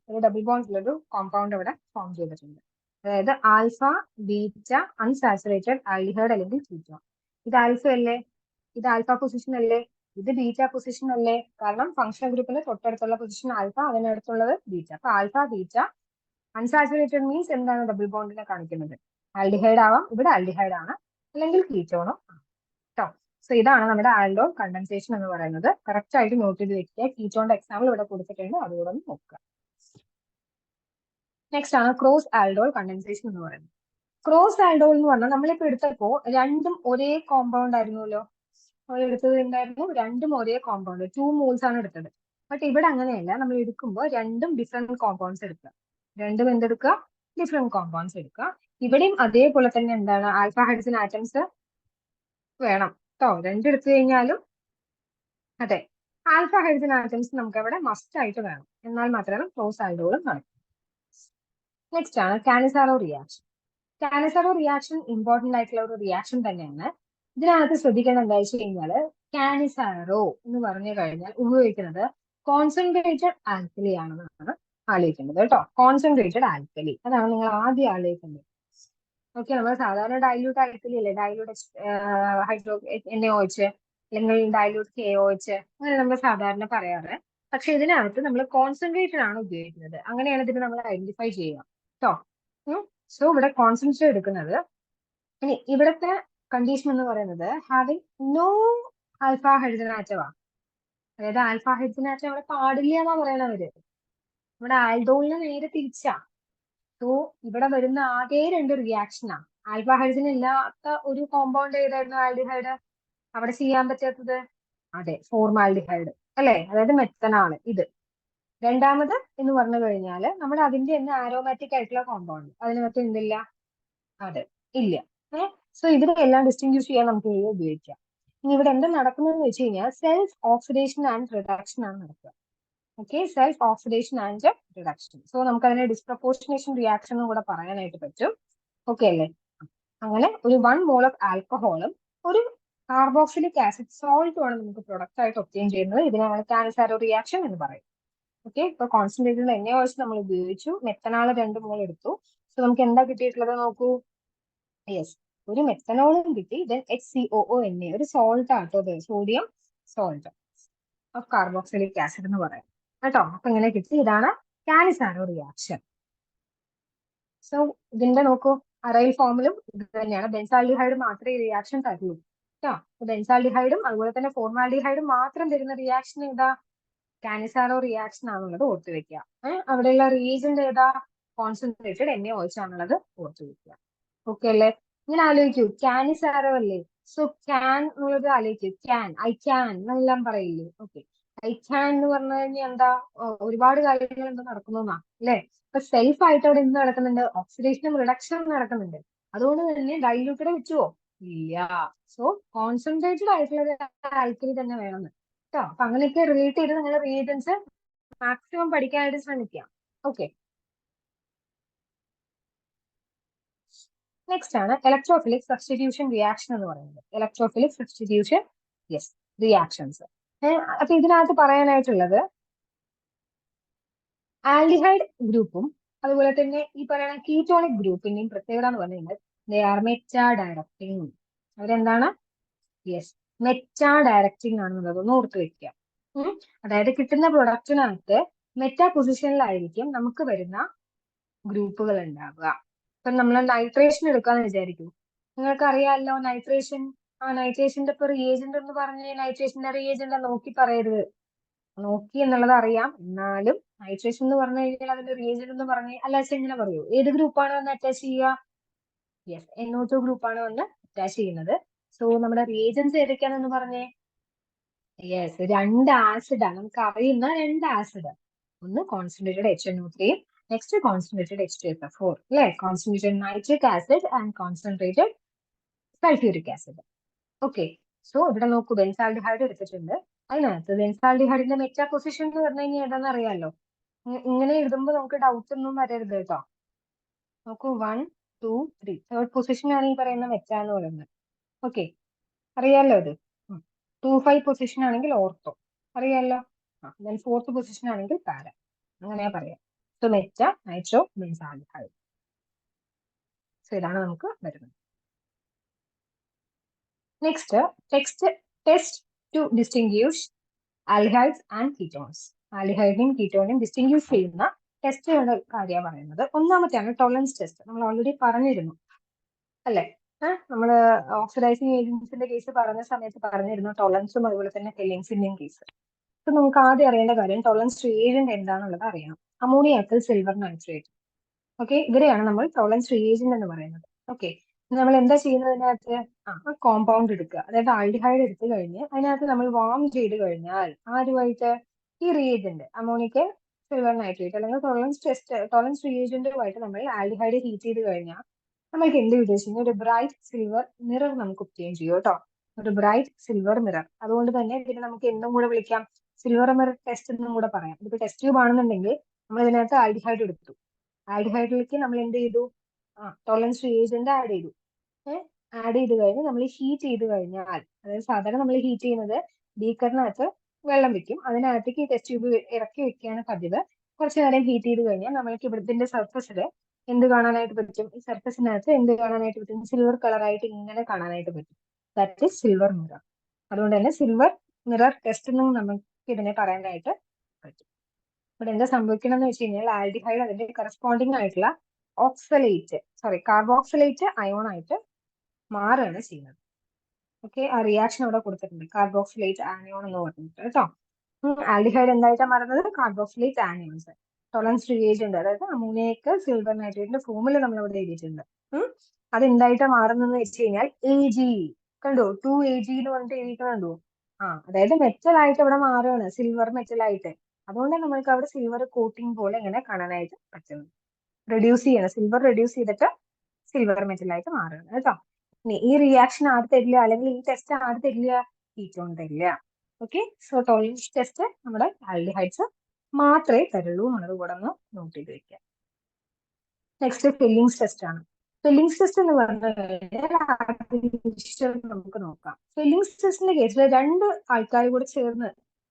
ഒരു ഡബിൾ ബോണ്ടിലൊരു കോമ്പൗണ്ട് ഇവിടെ ഫോം ചെയ്തിട്ടുണ്ട്. അതായത് ആൽഫ ബീറ്റ അൺസാച്ചുറേറ്റഡ് ആൽഡിഹൈഡ് അല്ലെങ്കിൽ കീറ്റോൺ. ഇത് ആൽഫ അല്ലേ? ഇത് ആൽഫ പൊസിഷൻ അല്ലേ? ഇത് ബീറ്റ പൊസിഷൻ അല്ലേ? കാരണം ഫംഗ്ഷണൽ ഗ്രൂപ്പിന് തൊട്ടടുത്തുള്ള പൊസിഷൻ ആൽഫ, അതിനടുത്തുള്ളത് ബീറ്റ. അപ്പൊ ആൽഫ ബീറ്റ അൺസാച്ചുറേറ്റഡ് മീൻസ് എന്താണ് ഡബിൾ ബോണ്ടിനെ കാണിക്കുന്നത്? ആൽഡിഹൈഡ് ആവാം, ഇവിടെ ആൽഡിഹൈഡ് ആണ്, അല്ലെങ്കിൽ കീറ്റോണും കേട്ടോ. സോ ഇതാണ് നമ്മുടെ ആൽഡോൾ കണ്ടൻസേഷൻ എന്ന് പറയുന്നത്. കറക്റ്റ് ആയിട്ട് നോട്ട് ചെയ്ത് വെക്കുക. കീറ്റോണിന്റെ എക്സാമ്പിൾ ഇവിടെ കൊടുത്തിട്ടുണ്ട്, അതുകൂടെ ഒന്ന് നോക്കുക. നെക്സ്റ്റ് ആണ് ക്രോസ് ആൽഡോൾ കണ്ടൻസേഷൻ എന്ന് പറയുന്നത്. ക്രോസ് ആൽഡോൾ എന്ന് പറഞ്ഞാൽ നമ്മളിപ്പോ എടുത്തപ്പോ രണ്ടും ഒരേ കോമ്പൗണ്ട് ആയിരുന്നല്ലോ. നമ്മൾ എടുത്തത് എന്തായിരുന്നു? രണ്ടും ഒരേ കോമ്പൗണ്ട്, 2 മോൾസ് ആണ് എടുത്തത്. ബട്ട് ഇവിടെ അങ്ങനെയല്ല, നമ്മൾ എടുക്കുമ്പോൾ രണ്ടും ഡിഫറെന്റ് കോമ്പൗണ്ട്സ് എടുക്കുക. രണ്ടും എന്തെടുക്കുക? ഡിഫറെന്റ് കോമ്പൗണ്ട്സ് എടുക്കുക. ഇവിടെയും അതേപോലെ തന്നെ എന്താണ്, ആൽഫ ഹൈഡ്രജൻ ആറ്റംസ് വേണം കേട്ടോ. രണ്ടെടുത്തു കഴിഞ്ഞാലും അതെ, ആൽഫ ഹൈഡ്രജൻ ആറ്റംസ് നമുക്ക് അവിടെ മസ്റ്റ് ആയിട്ട് വേണം, എന്നാൽ മാത്രമേ ക്രോസ് ആൽഡോളും നടക്കൂ. നെക്സ്റ്റ് ആണ് കാനിസാറോ റിയാക്ഷൻ. കാനിസാറോ റിയാക്ഷൻ ഇമ്പോർട്ടന്റ് ആയിട്ടുള്ള ഒരു റിയാക്ഷൻ തന്നെയാണ്. ഇതിനകത്ത് ശ്രദ്ധിക്കേണ്ട എന്താ വെച്ച് കഴിഞ്ഞാല്, കാനിസാറോ എന്ന് പറഞ്ഞു കഴിഞ്ഞാൽ ഉപയോഗിക്കുന്നത് കോൺസെൻട്രേറ്റഡ് ആൽക്കലി ആണെന്നാണ് ആലോചിക്കേണ്ടത് കേട്ടോ. കോൺസെൻട്രേറ്റഡ് ആൽക്കലി, അതാണ് നിങ്ങൾ ആദ്യം ആലോചിക്കേണ്ടത്. ഓക്കെ, നമ്മൾ സാധാരണ ഡൈല്യൂട്ട് ആൽക്കലി അല്ലേ, ഡൈല്യൂട്ട് ഹൈഡ്രോ NaOH അല്ലെങ്കിൽ ഡൈല്യൂട്ട് KOH, അങ്ങനെ നമ്മൾ സാധാരണ പറയാറ്. പക്ഷെ ഇതിനകത്ത് നമ്മൾ കോൺസെൻട്രേറ്റഡ് ആണ് ഉപയോഗിക്കുന്നത്. അങ്ങനെയാണ് ഇതിന് നമ്മൾ ഐഡന്റിഫൈ ചെയ്യുക കേട്ടോ. സോ ഇവിടെ കോൺസെൻട്രേറ്റ് എടുക്കുന്നത്. ഇനി ഇവിടുത്തെ കണ്ടീഷൻ എന്ന് പറയുന്നത് ഹാവിങ് നോ ആൽഫ ഹൈഡ്രജൻ ആറ്റമാ. അതായത് ആൽഫ ഹൈഡ്രജൻ ആറ്റം അവിടെ പാടില്ല എന്നാ പറയണവര്. ഇവിടെ ആൽഡോളിന് നേരെ തിരിച്ചാ. സോ ഇവിടെ വരുന്ന ആകെ 2 റിയാക്ഷനാ. ആൽഫ ഹൈഡ്രജൻ ഇല്ലാത്ത ഒരു കോമ്പൗണ്ട് ഏതായിരുന്നു ആൽഡിഹൈഡ് അവിടെ ചെയ്യാൻ പറ്റാത്തത്? അതെ, ഫോർമാൽഡിഹൈഡ് അല്ലെ? അതായത് മെത്തനാള്. ഇത് രണ്ടാമത് എന്ന് പറഞ്ഞു കഴിഞ്ഞാൽ നമ്മുടെ അതിന്റെ തന്നെ ആരോമാറ്റിക് ആയിട്ടുള്ള കോമ്പൗണ്ട്, അതിനകത്ത് എന്തില്ല? അതെ, ഇല്ല. സോ ഇതിനെല്ലാം ഡിസ്റ്റിങ്ക്വിഷ് ചെയ്യാൻ നമുക്ക് ഉപയോഗിക്കാം. ഇനി ഇവിടെ എന്താ നടക്കുന്നതെന്ന് വെച്ച് കഴിഞ്ഞാൽ സെൽഫ് ഓക്സിഡേഷൻ ആൻഡ് റിഡക്ഷൻ ആണ് നടക്കുക. Okay, self oxidation and reduction. So നമുക്ക് അതിനെ ഡിസ്പ്രപ്പോർഷനേഷൻ റിയാക്ഷൻ എന്നും കൂടെ പറയാനായിട്ട് പറ്റും. ഓക്കെ അല്ലേ? അങ്ങനെ ഒരു 1 മോൾ ഓഫ് ആൽക്കഹോളും ഒരു കാർബോക്സിലിക് ആസിഡ് സോൾട്ടുമാണ് നമുക്ക് പ്രൊഡക്റ്റ് ആയിട്ട് ഒബ്റ്റെയിൻ ചെയ്യുന്നത്. ഇതിനാണ് കാനിസാരോ റിയാക്ഷൻ എന്ന് പറയും. ഓക്കെ, ഇപ്പൊ കോൺസെൻട്രേറ്റഡ് NaOH നമ്മൾ ഉപയോഗിച്ചു, മെത്തനാൾ 2 മോൾ എടുത്തു. സോ നമുക്ക് എന്താ കിട്ടിയിട്ടുള്ളത് നോക്കൂ. യെസ്, ഒരു മെത്തനോളും കിട്ടി. ദെൻ HCOONA, ഒരു സോൾട്ട് ആട്ടോ, sodium salt of carboxylic acid എന്ന് പറയാം കേട്ടോ. അപ്പൊ ഇങ്ങനെ കിട്ടി. ഇതാണ് കാനിസാരോ റിയാക്ഷൻ. സോ ഇതിന്റെ നോക്കൂ, അറൈൽ ഫോമിലും ഇത് തന്നെയാണ്. ബെൻസാൽഡിഹൈഡ് മാത്രമേ ഈ റിയാക്ഷൻ തരുള്ളൂ കേട്ടോ. ബെൻസാൽഡിഹൈഡും അതുപോലെ തന്നെ ഫോർമാൽഡിഹൈഡും മാത്രം തരുന്ന റിയാക്ഷൻ ഏതാ? കാനിസാരോ റിയാക്ഷൻ ആണുള്ളത്, ഓർത്തു വെക്കുക. അവിടെയുള്ള റീജന്റ് ഏതാ? കോൺസെൻട്രേറ്റഡ് NaOH ആണുള്ളത്, ഓർത്തു വെക്കുക. ഓക്കെ അല്ലേ? ഇങ്ങനെ ആലോചിക്കൂ, കാനിസാരോ അല്ലേ? സോ ക്യാൻ എന്നുള്ളത് ആലോചിക്കൂ. ഐ ക്യാൻ എന്നെല്ലാം പറയില്ലേ? ഓക്കെ, ഐ ക്യാൻ എന്ന് പറഞ്ഞു കഴിഞ്ഞാൽ എന്താ? ഒരുപാട് കാര്യങ്ങൾ എന്താ നടക്കുന്നതാ അല്ലേ? ഇപ്പൊ സെൽഫ് ആയിട്ട് അവിടെ എന്ത് നടക്കുന്നുണ്ട്? ഓക്സിഡേഷനും റിഡക്ഷനും നടക്കുന്നുണ്ട്. അതുകൊണ്ട് തന്നെ ഡൈല്യൂട്ടഡ് വെച്ചുവോ? ഇല്ല. സോ കോൺസെൻട്രേറ്റഡ് ആയിട്ടുള്ള ആൽക്കലി തന്നെ വേണമെന്ന് കേട്ടോ. അപ്പൊ അങ്ങനെയൊക്കെ റിലേറ്റ് ചെയ്ത് നിങ്ങൾ റിയേജൻസ് മാക്സിമം പഠിക്കാനായിട്ട് ശ്രമിക്കാം. ഓക്കെ, നെക്സ്റ്റ് ആണ് ഇലക്ട്രോഫിലിക് സബ്സ്റ്റിറ്റ്യൂഷൻ റിയാക്ഷൻ എന്ന് പറയുന്നത്. Electrophilic substitution yes reactions. അപ്പൊ ഇതിനകത്ത് പറയാനായിട്ടുള്ളത് ആൽഡിഹൈഡ് ഗ്രൂപ്പും അതുപോലെ തന്നെ ഈ പറയുന്ന കീറ്റോണിക് ഗ്രൂപ്പിന്റെയും പ്രത്യേകത എന്ന് പറഞ്ഞു കഴിഞ്ഞാൽ ദേ ആർ മെറ്റാ ഡയറക്റ്റിംഗ്. അവരെന്താണ്? യെസ്, മെറ്റാ ഡയറക്റ്റിംഗ് ആണെന്നുള്ളത് ഒന്ന് ഓർത്ത് വെക്കുക. അതായത് കിട്ടുന്ന പ്രൊഡക്റ്റിനകത്ത് മെറ്റാ പൊസിഷനിലായിരിക്കും നമുക്ക് വരുന്ന ഗ്രൂപ്പുകൾ ഉണ്ടാവുക. ഇപ്പൊ നമ്മൾ നൈട്രേഷൻ എടുക്കാന്ന് വിചാരിക്കും. നിങ്ങൾക്ക് അറിയാമല്ലോ നൈട്രേഷൻ. ആ നൈട്രേഷന്റെ ഇപ്പൊ റിയേജന്റ് എന്ന് പറഞ്ഞ് നൈട്രേഷന്റെ റിയേജന്റ് നോക്കി പറയരുത്. നോക്കി എന്നുള്ളത് അറിയാം, എന്നാലും നൈട്രേഷൻ എന്ന് പറഞ്ഞു കഴിഞ്ഞാൽ അതിന്റെ റിയേജന്റ് എന്ന് പറഞ്ഞ് അല്ലാതെ എങ്ങനെ പറയൂ? ഏത് ഗ്രൂപ്പാണ് വന്ന് അറ്റാച്ച് ചെയ്യുക? യെസ്, NO2 ഗ്രൂപ്പാണ് വന്ന് അറ്റാച്ച് ചെയ്യുന്നത്. സോ നമ്മുടെ റിയേജൻസ് ഏതൊക്കെയാണെന്ന് പറഞ്ഞേ? യെസ്, രണ്ട് ആസിഡാണ്, നമുക്ക് അറിയുന്ന രണ്ട് ആസിഡ്. ഒന്ന് concentrated HNO3, next concentrated H2SO4 അല്ലെ? Concentrated nitric acid and concentrated sulphuric acid. Okay, so ഇവിടെ നോക്കൂ, ബെൻസാൽഡിഹൈഡ് എടുത്തിട്ടുണ്ട്. അതിനകത്ത് ബെൻസാൽഡിഹൈഡിന്റെ മെറ്റാ പൊസിഷൻ എന്ന് പറഞ്ഞു കഴിഞ്ഞാൽ ഏതാണെന്ന് അറിയാലോ. ഇങ്ങനെ എഴുതുമ്പോൾ നമുക്ക് ഡൗട്ട് ഒന്നും വരരുത് കേട്ടോ. നോക്കൂ, 1, 2, 3 തേർഡ് പൊസിഷൻ ആണ് ഈ പറയുന്ന മെറ്റാ എന്ന് പറയുന്നത്. ഓക്കെ, അറിയാലോ ഇത്. 2, 5 പൊസിഷൻ ആണെങ്കിൽ ഓർത്തോ, അറിയാലോ. ദെൻ ഫോർത്ത് പൊസിഷൻ ആണെങ്കിൽ പാര, അങ്ങനെയാ പറയാം. So meta nitro benzaldehyde. So ഇതാണ് നമുക്ക് വരുന്നത്. Next test to distinguish aldehydes and ketones. ആൽഡിഹൈഡിനെയും കീറ്റോണിനെയും ഡിസ്റ്റിങ്ക്യൂഷ് ചെയ്യുന്ന ടെസ്റ്റുകളുടെ കാര്യമാണ് പറയുന്നത്. ഒന്നാമത്തെയാണ് ടോളറൻസ് ടെസ്റ്റ്. നമ്മൾ ഓൾറെഡി പറഞ്ഞിരുന്നു അല്ലെ? നമ്മള് ഓക്സിഡൈസിങ് ഏജൻസിന്റെ കേസ് പറഞ്ഞ സമയത്ത് പറഞ്ഞിരുന്നു ടോളറൻസും അതുപോലെ തന്നെ ഫില്ലിങ്സിന്റെയും കേസ്. ഇപ്പൊ നമുക്ക് ആദ്യം അറിയേണ്ട കാര്യം ടോളറൻസ് റിയേജന്റ് എന്താണെന്നുള്ളത് അറിയണം. Ammoniacal silver nitrate. ഓക്കെ, ഇവരെയാണ് നമ്മൾ ടോളറൻസ് റിയേജന്റ് എന്ന് പറയുന്നത്. ഓക്കെ, നമ്മൾ എന്താ ചെയ്യുന്നതിനകത്ത് കോമ്പൗണ്ട് എടുക്കുക, അതായത് ആൽഡിഹൈഡ് എടുത്തു കഴിഞ്ഞ് അതിനകത്ത് നമ്മൾ വാം ചെയ്ത് കഴിഞ്ഞാൽ ആരുമായിട്ട് ഈ റിയേജന്റ് അമോണിക്കൽ സിൽവർ നൈട്രേറ്റ് അല്ലെങ്കിൽ ടോളറൻസ് റിയേജന്റുമായിട്ട് നമ്മൾ ആൽഡിഹൈഡ് ഹീറ്റ് ചെയ്ത് കഴിഞ്ഞാൽ നമ്മൾക്ക് എന്ത് വിചാരിച്ചു ഒരു ബ്രൈറ്റ് സിൽവർ മിറർ നമുക്ക് ഒബ്റ്റെയിൻ ചെയ്യും കേട്ടോ. ഒരു ബ്രൈറ്റ് സിൽവർ മിറർ. അതുകൊണ്ട് തന്നെ ഇതിനെ നമുക്ക് എന്തും കൂടെ വിളിക്കാം, സിൽവർ മിറർ ടെസ്റ്റ് എന്നും കൂടെ പറയാം. ഇതിപ്പോ ടെസ്റ്റ് ട്യൂബ് ആണെന്നുണ്ടെങ്കിൽ നമ്മൾ ഇതിനകത്ത് ആൽഡിഹൈഡ് എടുത്തു, ആൽഡിഹൈഡിലേക്ക് നമ്മൾ എന്ത് ചെയ്തു, ടോളറൻസ് റിയേജന്റ് ആഡ് ചെയ്തു. ആഡ് ചെയ്ത് കഴിഞ്ഞ് നമ്മൾ ഹീറ്റ് ചെയ്ത് കഴിഞ്ഞാൽ, അതായത് സാധാരണ നമ്മൾ ഹീറ്റ് ചെയ്യുന്നത് ബീക്കറിനകത്ത് വെള്ളം വെക്കും, അതിനകത്തേക്ക് ഈ ടെസ്റ്റ് ട്യൂബ് ഇറക്കി വെക്കുകയാണ് പതിവ്. കുറച്ച് നേരം ഹീറ്റ് ചെയ്ത് കഴിഞ്ഞാൽ നമ്മൾക്ക് ഇവിടത്തിന്റെ സർഫസിൽ എന്ത് കാണാനായിട്ട് പറ്റും? ഈ സർഫസിനകത്ത് എന്ത് കാണാനായിട്ട് പറ്റും? സിൽവർ കളറായിട്ട് ഇങ്ങനെ കാണാനായിട്ട് പറ്റും. That is silver mirror. അതുകൊണ്ട് തന്നെ സിൽവർ മിറർ ടെസ്റ്റ് എന്നും നമുക്ക് ഇതിനെ പറയാനായിട്ട് പറ്റും. ഇവിടെ എന്താ സംഭവിക്കണം എന്ന് വെച്ച് കഴിഞ്ഞാൽ ആൽഡിഹൈഡ് അതിന്റെ കറസ്പോണ്ടിങ് ആയിട്ടുള്ള കാർബോക്സിലേറ്റ് അയോൺ ആയിട്ട് മാറുകയാണ് ചെയ്യുന്നത്. ഓക്കെ, ആ റിയാക്ഷൻ അവിടെ കൊടുത്തിട്ടുണ്ട്, കാർബോക്സിലേറ്റ് ആനിയോൺ എന്ന് പറഞ്ഞിട്ട് കേട്ടോ. ആൽഡിഹൈഡ് എന്തായിട്ടാണ് മാറുന്നത്? Carboxylate anions. ടോളറൻസ് റിയേജന്റ്, അതായത് അമോണിയക്ക് സിൽവർ നൈട്രേറ്റിന്റെ ഫോമിൽ നമ്മൾ ഇവിടെ എഴുതിയിട്ടുണ്ട്. അത് എന്തായിട്ടാണ് മാറുന്നതെന്ന് വെച്ച് കഴിഞ്ഞാൽ AG. കണ്ടോ, 2AG എന്ന് പറഞ്ഞിട്ട് എഴുതിയിട്ടുണ്ടോ? അതായത് മെറ്റൽ ആയിട്ട് ഇവിടെ മാറുകയാണ്, സിൽവർ മെറ്റൽ ആയിട്ട്. അതുകൊണ്ട് നമ്മൾക്ക് അവിടെ സിൽവർ കോട്ടിംഗ് പോലെ ഇങ്ങനെ കാണാനായിട്ട് പറ്റുന്നു. സിൽവർ റെഡ്യൂസ് ചെയ്തിട്ട് സിൽവർ മെറ്റൽ ആയിട്ട് മാറുകയാണ് കേട്ടോ. ഈ റിയാക്ഷൻ ആര് തരില്ല, അല്ലെങ്കിൽ ഈ ടെസ്റ്റ് ആര് തരില്ല? കീറ്റോൺ തരില്ല. ഓക്കെ, സോ ടോളറൻസ് ടെസ്റ്റ് നമ്മുടെ ആൽഡിഹൈഡ്സ് മാത്രമേ തരുള്ളൂ എന്നുള്ളത് കൂടെ ഒന്ന് നോട്ട് ചെയ്ത് വെക്കുക. നെക്സ്റ്റ് ഫില്ലിങ്സ് ടെസ്റ്റ് ആണ്. ഫില്ലിങ്സ് ടെസ്റ്റ് എന്ന് പറഞ്ഞു കഴിഞ്ഞാൽ നമുക്ക് നോക്കാം. ഫില്ലിങ്സ് ടെസ്റ്റിന്റെ കേസിൽ രണ്ട് ആൾക്കാർ കൂടെ ചേർന്ന്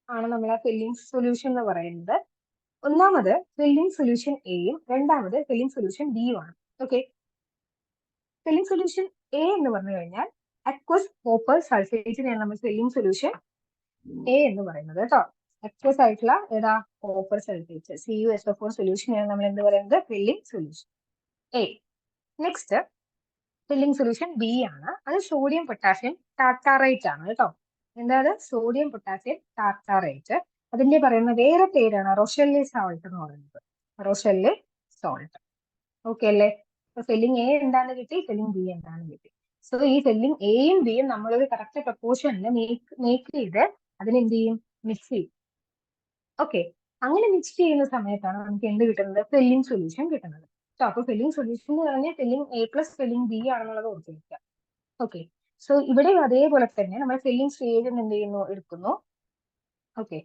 ആണ് നമ്മൾ ആ ഫില്ലിങ്സ് സൊല്യൂഷൻ എന്ന് പറയുന്നത്. ഒന്നാമത് ഫില്ലിംഗ് സൊല്യൂഷൻ എയും രണ്ടാമത് ഫില്ലിംഗ് സൊല്യൂഷൻ ബിയും ആണ്. ഓക്കെ, ഫില്ലിംഗ് സൊല്യൂഷൻ എ എന്ന് പറഞ്ഞു കഴിഞ്ഞാൽ അക്വസ് കോപ്പർ സൾഫേറ്റിനെയാണ് നമ്മൾ ഫില്ലിംഗ് സൊല്യൂഷൻ എ എന്ന് പറയുന്നത് കേട്ടോ. അക്വസ് ആയിട്ടുള്ള ഏതാ? കോപ്പർ സൾഫേറ്റ്, CuSO4 സൊല്യൂഷനെയാണ് നമ്മൾ എന്ത് പറയുന്നത്? Fehling solution A. Next Fehling solution B ആണ്. അത് സോഡിയം പൊട്ടാസ്യം ടാർട്ടാറേറ്റ് ആണ് കേട്ടോ. എന്താണ്? Sodium potassium tartrate. അതിന്റെ പറയുന്ന വേറെ പേരാണ് റോഷെല്ലെ സോൾട്ട് എന്ന് പറയുന്നത്. Rochelle salt. ഓക്കെ അല്ലേ? ഫില്ലിംഗ് എ എന്താന്ന് കിട്ടി, ഫില്ലിംഗ് ബി എന്താന്ന് കിട്ടി. സോ ഈ ഫില്ലിംഗ് എയും ബിയും നമ്മളൊരു കറക്റ്റ് പ്രപ്പോർഷനിൽ മേക്ക് ചെയ്ത് അതിനെന്ത് ചെയ്യും? മിക്സ് ചെയ്യും. ഓക്കെ, അങ്ങനെ മിക്സ് ചെയ്യുന്ന സമയത്താണ് നമുക്ക് എന്ത് കിട്ടുന്നത്? ഫില്ലിംഗ് സൊല്യൂഷൻ കിട്ടുന്നത്. അപ്പൊ ഫില്ലിംഗ് സൊല്യൂഷൻ എന്ന് പറഞ്ഞാൽ filling A plus filling B ആണെന്നുള്ളത് ഓർത്തിരിക്കുക. ഓക്കെ, സോ ഇവിടെ അതേപോലെ തന്നെ നമ്മൾ ഫില്ലിംഗ് സ്റ്റേജ് എന്ത് ചെയ്യുന്നു? എടുക്കുന്നു. ഓക്കെ,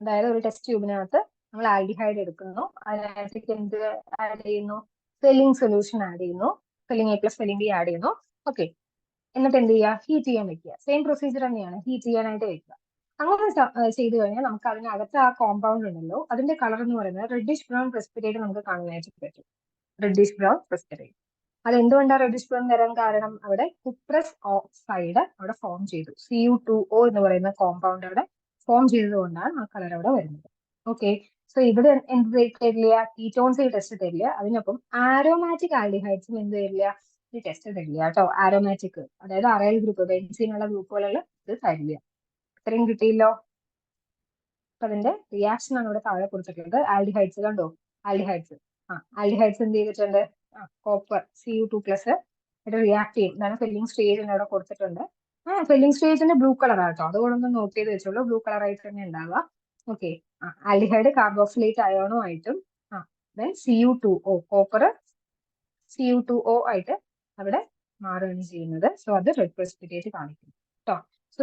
അതായത് ഒരു ടെസ്റ്റ് ട്യൂബിനകത്ത് നമ്മൾ ആൽഡിഹൈഡ് എടുക്കുന്നു, അതിനകത്തേക്ക് എന്ത് ആഡ് ചെയ്യുന്നു? ഫില്ലിംഗ് സൊല്യൂഷൻ ആഡ് ചെയ്യുന്നു, filling A plus filling B add ചെയ്യുന്നു. ഓക്കെ, എന്നിട്ട് എന്ത് ചെയ്യുക? ഹീറ്റ് ചെയ്യാൻ വെക്കുക. സെയിം പ്രൊസീജിയർ തന്നെയാണ്, ഹീറ്റ് ചെയ്യാനായിട്ട് വെക്കുക. അങ്ങനെ ചെയ്ത് കഴിഞ്ഞാൽ നമുക്ക് അതിനകത്ത് ആ കോമ്പൗണ്ട് ഉണ്ടല്ലോ, അതിന്റെ കളർ എന്ന് പറയുന്നത് റെഡിഷ് ബ്രൗൺ പ്രസിപ്പിറ്റേറ്റ് നമുക്ക് കാണാനായിട്ട് പറ്റും. Reddish brown precipitate. അതെന്തുകൊണ്ടാണ് റെഡിഷ് ബ്രൗൺ വരാൻ കാരണം? അവിടെ കുപ്രസ് ഓക്സൈഡ് അവിടെ ഫോം ചെയ്തു. Cu2O എന്ന് പറയുന്ന കോമ്പൗണ്ട് അവിടെ ഫോം ചെയ്തതുകൊണ്ടാണ് ആ കളർ അവിടെ വരുന്നത്. ഓക്കെ, സോ ഇവിടെ എന്ത് തരില്ല? കീറ്റോൺസ് ടെസ്റ്റ് തരില്ല. അതിനൊപ്പം ആരോമാറ്റിക് ആൽഡിഹൈഡ്സും എന്ത് തരില്ല? ഈ ടെസ്റ്റ് തരില്ല കേട്ടോ. ആരോമാറ്റിക്, അതായത് അറൈൽ ഗ്രൂപ്പ്, ബെൻസീനുള്ള ഗ്രൂപ്പുകളിൽ ഇത് തരില്ല. ഇത്രയും കിട്ടിയില്ലോ. അപ്പൊ അതിന്റെ റിയാക്ഷൻ ആണ് ഇവിടെ താഴെ കൊടുത്തിട്ടുള്ളത്. ആൽഡിഹൈഡ്സ് കണ്ടോ? ആൽഡിഹൈഡ്സ് എന്ത് ചെയ്തിട്ടുണ്ട്? കോപ്പർ Cu2+ ഇവിടെ റിയാക്ട് ചെയ്യും. ഇതാണ് ഫില്ലിംഗ് സ്റ്റേജ് അവിടെ കൊടുത്തിട്ടുണ്ട്. ഫില്ലിംഗ് സ്റ്റേജിന്റെ ബ്ലൂ കളർ ആട്ടോ, അതുകൊണ്ടൊന്ന് നോട്ട് ചെയ്ത് വെച്ചോളൂ. ബ്ലൂ കളർ ആയിട്ട് തന്നെ ഉണ്ടാവുക. ഓക്കെ, ആൽഡിഹൈഡ് കാർബോക്സിലേറ്റ് അയോണോ ആയിട്ടും ദെൻ Cu2O, കോപ്പർ Cu2O ആയിട്ട് അവിടെ മാറുകയാണ് ചെയ്യുന്നത്. സോ അത് റെഡ് പ്രസിപ്പിറ്റേറ്റ് കാണിക്കും കേട്ടോ. സോ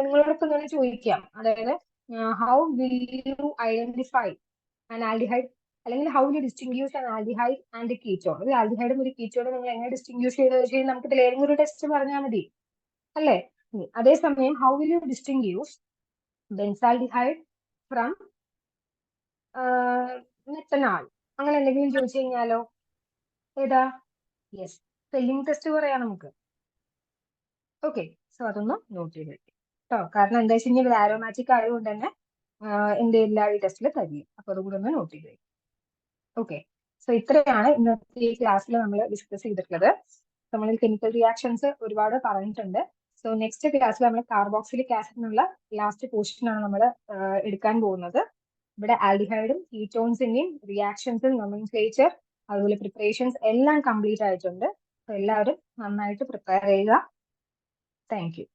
നിങ്ങളോടൊപ്പം ഇങ്ങനെ ചോദിക്കാം, അതായത് how will you identify an aldehyde, അല്ലെങ്കിൽ how will distinguish an aldehyde and ketone? ഒരു ആൽഡിഹൈഡും ഒരു കീറ്റോണും നിങ്ങൾ എങ്ങനെ ഡിസ്റ്റിംഗ്യൂഷ് ചെയ്ത് വെച്ച് കഴിഞ്ഞാൽ നമുക്ക് ഇതിൽ ഏതെങ്കിലും ഒരു ടെസ്റ്റ് പറഞ്ഞാൽ മതി അല്ലേ? അതേസമയം how will you distinguish benzaldehyde from methanal, അങ്ങനെ എന്തെങ്കിലും ചോദിച്ചു കഴിഞ്ഞാലോ ഏതാ? യെസ്, സ്പെല്ലിംഗ് ടെസ്റ്റ് പറയാം നമുക്ക്. ഓക്കെ, സോ അതൊന്ന് നോട്ട് ചെയ്ത് വെക്കും കേട്ടോ. കാരണം എന്താ വെച്ച് കഴിഞ്ഞാൽ ആരോമാറ്റിക് ആയതുകൊണ്ട് തന്നെ എന്ത് ചെയ്യില്ല, ഈ ടെസ്റ്റിൽ തരില്ല. അപ്പൊ അതുകൂടെ ഒന്ന് നോട്ട് ചെയ്ത് വെക്കും. ഓക്കെ, സോ ഇത്രയാണ് ഇന്നത്തെ ഈ ക്ലാസ്സിൽ നമ്മൾ ഡിസ്കസ് ചെയ്തിട്ടുള്ളത്. നമ്മൾ കെമിക്കൽ റിയാക്ഷൻസ് ഒരുപാട് പറഞ്ഞിട്ടുണ്ട്. സോ നെക്സ്റ്റ് ക്ലാസ്സിൽ നമ്മൾ കാർബോക്സിലിക് ആസിഡിനുള്ള ലാസ്റ്റ് പോർഷനാണ് നമ്മൾ എടുക്കാൻ പോകുന്നത്. ഇവിടെ ആൽഡിഹൈഡും കീറ്റോൺസിന്റെയും റിയാക്ഷൻസും നോമെൻക്ലേച്ചർ, അതുപോലെ പ്രിപ്പറേഷൻസ് എല്ലാം കംപ്ലീറ്റ് ആയിട്ടുണ്ട്. സോ എല്ലാവരും നന്നായിട്ട് പ്രിപ്പയർ ചെയ്യുക. Thank you.